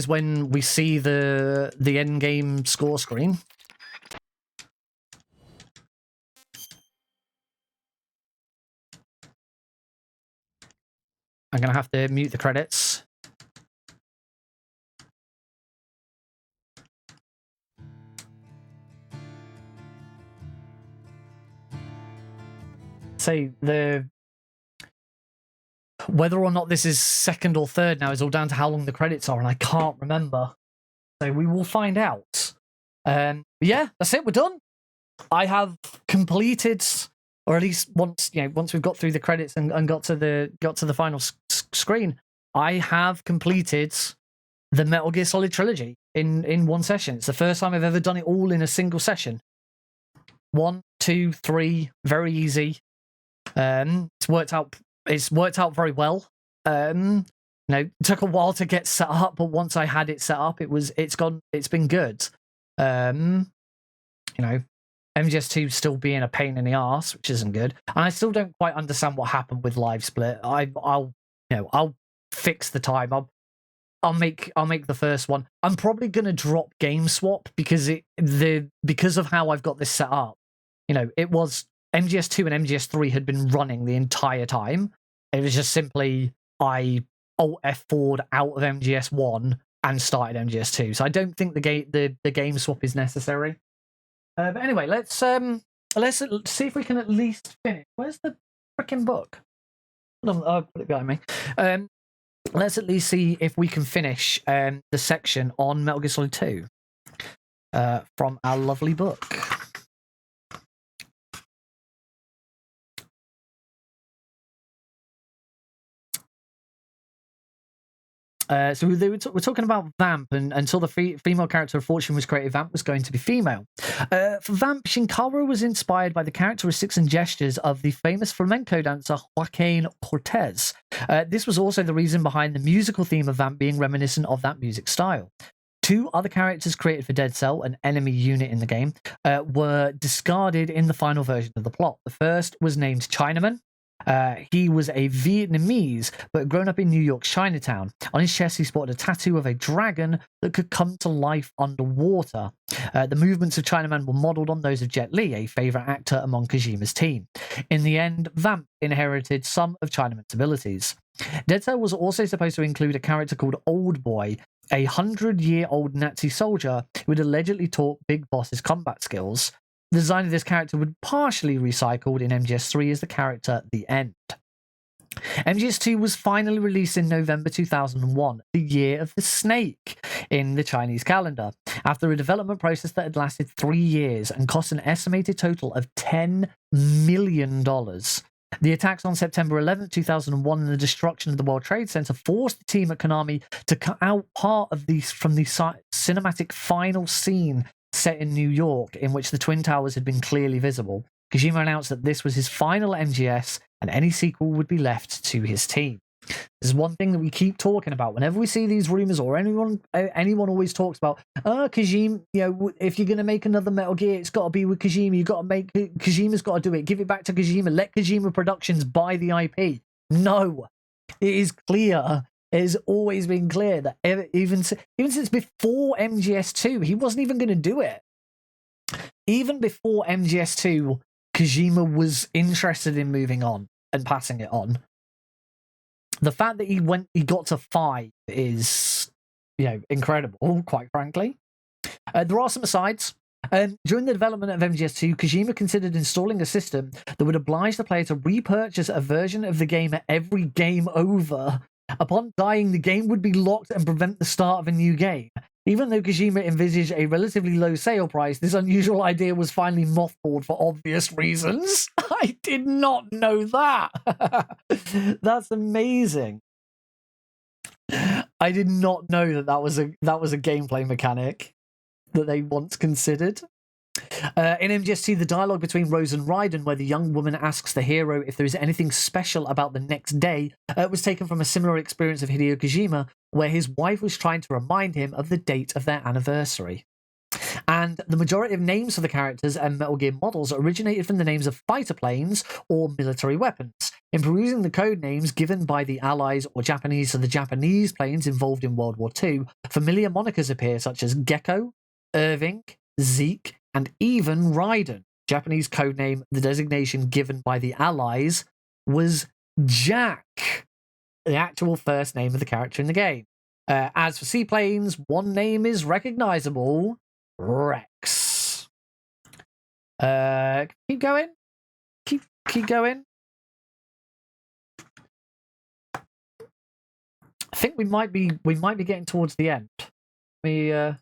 when we see the end game score screen. I'm gonna have to mute the credits. say whether or not this is second or third now is all down to how long the credits are, and I can't remember. So we will find out. Yeah, that's it. We're done. I have completed, or at least once we've got through the credits and got to the final screen, I have completed the Metal Gear Solid trilogy in one session. It's the first time I've ever done it all in a single session. 1, 2, 3, very easy. It's worked out very well. It took a while to get set up, but once I had it set up, it's been good. MGS2 still being a pain in the ass, which isn't good. And I still don't quite understand what happened with Live Split. I'll fix the time. I'll make the first one. I'm probably gonna drop Game Swap because of how I've got this set up. It was MGS2 and MGS3 had been running the entire time. It was just simply I Alt F4'd out of MGS1 and started MGS2. So I don't think the game swap is necessary. But anyway, let's see if we can at least finish. Where's the freaking book? I'll put it behind me. Let's at least see if we can finish the section on Metal Gear Solid 2 from our lovely book. So we're talking about Vamp, and until the female character of Fortune was created, Vamp was going to be female. For Vamp, Shinkaro was inspired by the characteristics and gestures of the famous flamenco dancer Joaquin Cortez. This was also the reason behind the musical theme of Vamp being reminiscent of that music style. 2 other characters created for Dead Cell, an enemy unit in the game, were discarded in the final version of the plot. The first was named Chinaman. He was a Vietnamese, but had grown up in New York's Chinatown. On his chest, he sported a tattoo of a dragon that could come to life underwater. The movements of Chinaman were modelled on those of Jet Li, a favourite actor among Kojima's team. In the end, Vamp inherited some of Chinaman's abilities. Dead Cell was also supposed to include a character called Old Boy, a 100-year-old Nazi soldier who had allegedly taught Big Boss's combat skills. The design of this character would partially recycled in MGS3 as the character The End. MGS2 was finally released in November 2001, the year of the snake in the Chinese calendar, after a development process that had lasted 3 years and cost an estimated total of $10 million. The attacks on September 11, 2001 and the destruction of the World Trade Center forced the team at Konami to cut out part of these from the cinematic final scene set in New York, in which the Twin Towers had been clearly visible. Kojima announced that this was his final MGS, and any sequel would be left to his team. This is one thing that we keep talking about whenever we see these rumors, or anyone always talks about. Kojima, if you're gonna make another Metal Gear, it's got to be with Kojima. Kojima's got to do it. Give it back to Kojima. Let Kojima Productions buy the IP. No, it is clear. It has always been clear that even since before MGS2, he wasn't even going to do it. Even before MGS2, Kojima was interested in moving on and passing it on. The fact that he got to 5 is, incredible, quite frankly. There are some asides. During the development of MGS2, Kojima considered installing a system that would oblige the player to repurchase a version of the game at every game over. Upon dying, the game would be locked and prevent the start of a new game. Even though Kojima envisaged a relatively low sale price, this unusual idea was finally mothballed for obvious reasons. I did not know that. That's amazing. I did not know that was a gameplay mechanic that they once considered. In MGS2, the dialogue between Rose and Raiden, where the young woman asks the hero if there is anything special about the next day, was taken from a similar experience of Hideo Kojima, where his wife was trying to remind him of the date of their anniversary. And the majority of names for the characters and Metal Gear models originated from the names of fighter planes or military weapons. In perusing the code names given by the Allies or Japanese to the Japanese planes involved in World War II, familiar monikers appear such as Gecko, Irving, Zeke, and even Raiden. Japanese codename, the designation given by the Allies, was Jack, the actual first name of the character in the game. As for seaplanes, one name is recognizable, Rex. Keep going. Keep going. I think we might be getting towards the end. Yeah,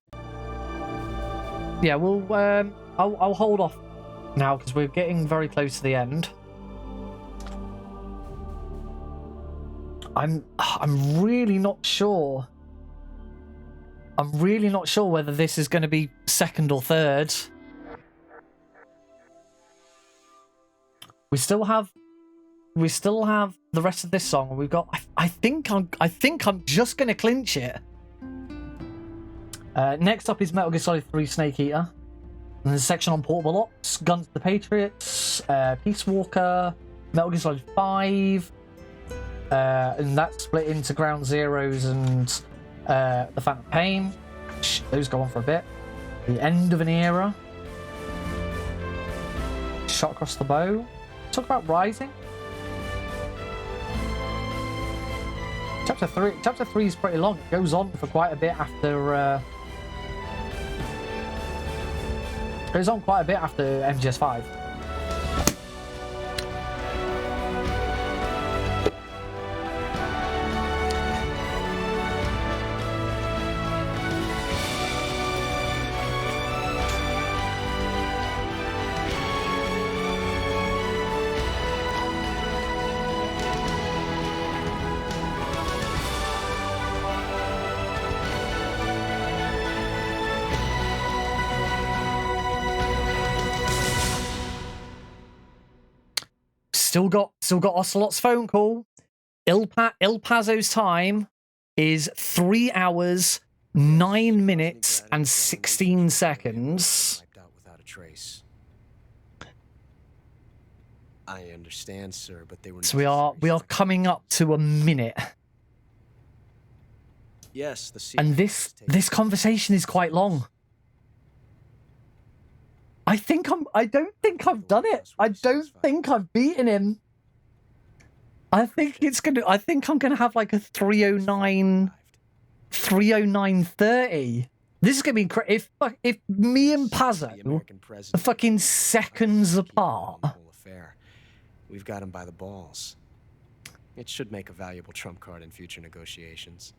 we'll I'll hold off now because we're getting very close to the end. I'm really not sure. I'm really not sure whether this is going to be second or third. We still have the rest of this song. We've got. I think I'm just going to clinch it. Next up is Metal Gear Solid 3 Snake Eater. And there's a section on Portable Ops, Guns to the Patriots, Peace Walker, Metal Gear Solid 5. And that's split into Ground Zeroes and The Phantom Pain. Those go on for a bit. The End of an Era. Shot Across the Bow. Talk about Rising. Chapter 3 is pretty long. It goes on for quite a bit after goes on quite a bit after MGS5. Still got Ocelot's phone call. Il Pazo's time is 3 hours, 9 minutes, and 16 seconds. Wiped out without a trace. I understand, sir, but they were. So we are coming up to a minute. Yes, and this conversation is quite long. I don't think I've done it. I don't think I've beaten him. I think I'm gonna have like a 309.30. This is gonna be incredible. If me and Pazzo are fucking seconds apart. We've got him by the balls. It should make a valuable trump card in future negotiations.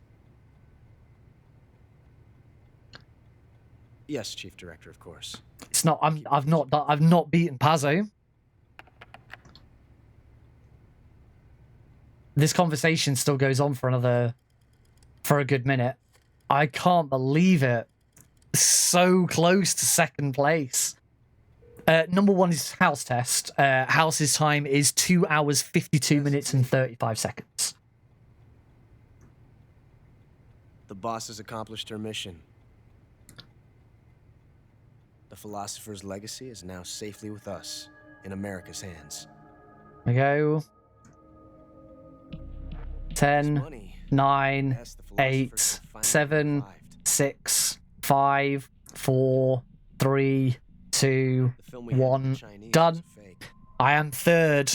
Yes, Chief Director, of course. It's not. I've not beaten Pazzo. This conversation still goes on for a good minute. I can't believe it. So close to second place. Number 1 is House Test. House's time is 2 hours, 52 minutes, and 35 seconds. The boss has accomplished her mission. The philosopher's legacy is now safely with us, in America's hands. We go. 10, 9, 8, 7, 6, 5, 4, 3, 2, 1. Done. I am third.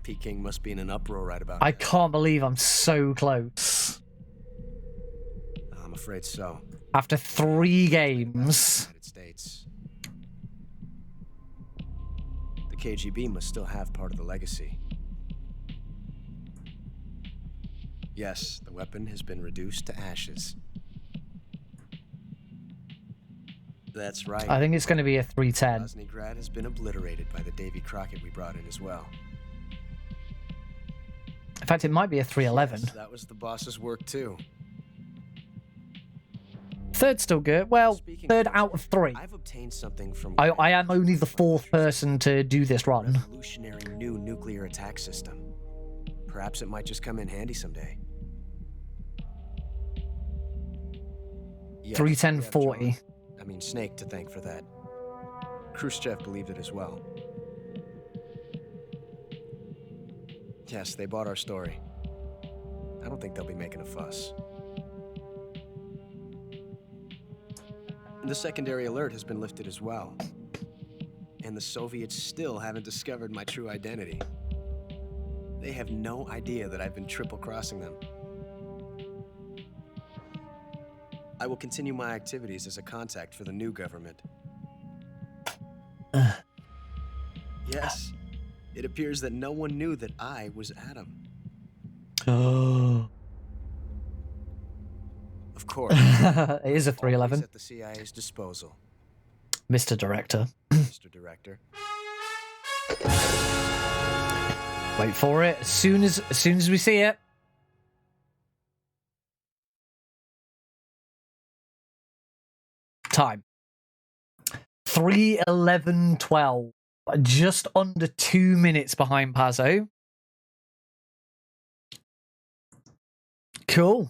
Peking must be in an uproar right about I now. can't believe I'm so close. I'm afraid so. After 3 games. United States. The KGB must still have part of the legacy. Yes, the weapon has been reduced to ashes. That's right. I think it's going to be a 310. Groznygrad has been obliterated by the Davy Crockett we brought in as well. In fact, it might be a 311. Yes, that was the boss's work too. Third's still good. Well, third out of 3. I've obtained something from I am only the 4th person to do this run. Revolutionary new nuclear attack system. Perhaps it might just come in handy someday. Yes, 310.40. I mean, Snake to thank for that. Khrushchev believed it as well. Yes, they bought our story. I don't think they'll be making a fuss. The secondary alert has been lifted as well. And the Soviets still haven't discovered my true identity. They have no idea that I've been triple-crossing them. I will continue my activities as a contact for the new government. Yes, it appears that no one knew that I was Adam. Oh. course. It is a 311. Always at the CIA's disposal, Mr. Director. Mr. Director. Wait for it. As soon as we see it. Time. 3:11:12. Just under 2 minutes behind Pazzo. Cool.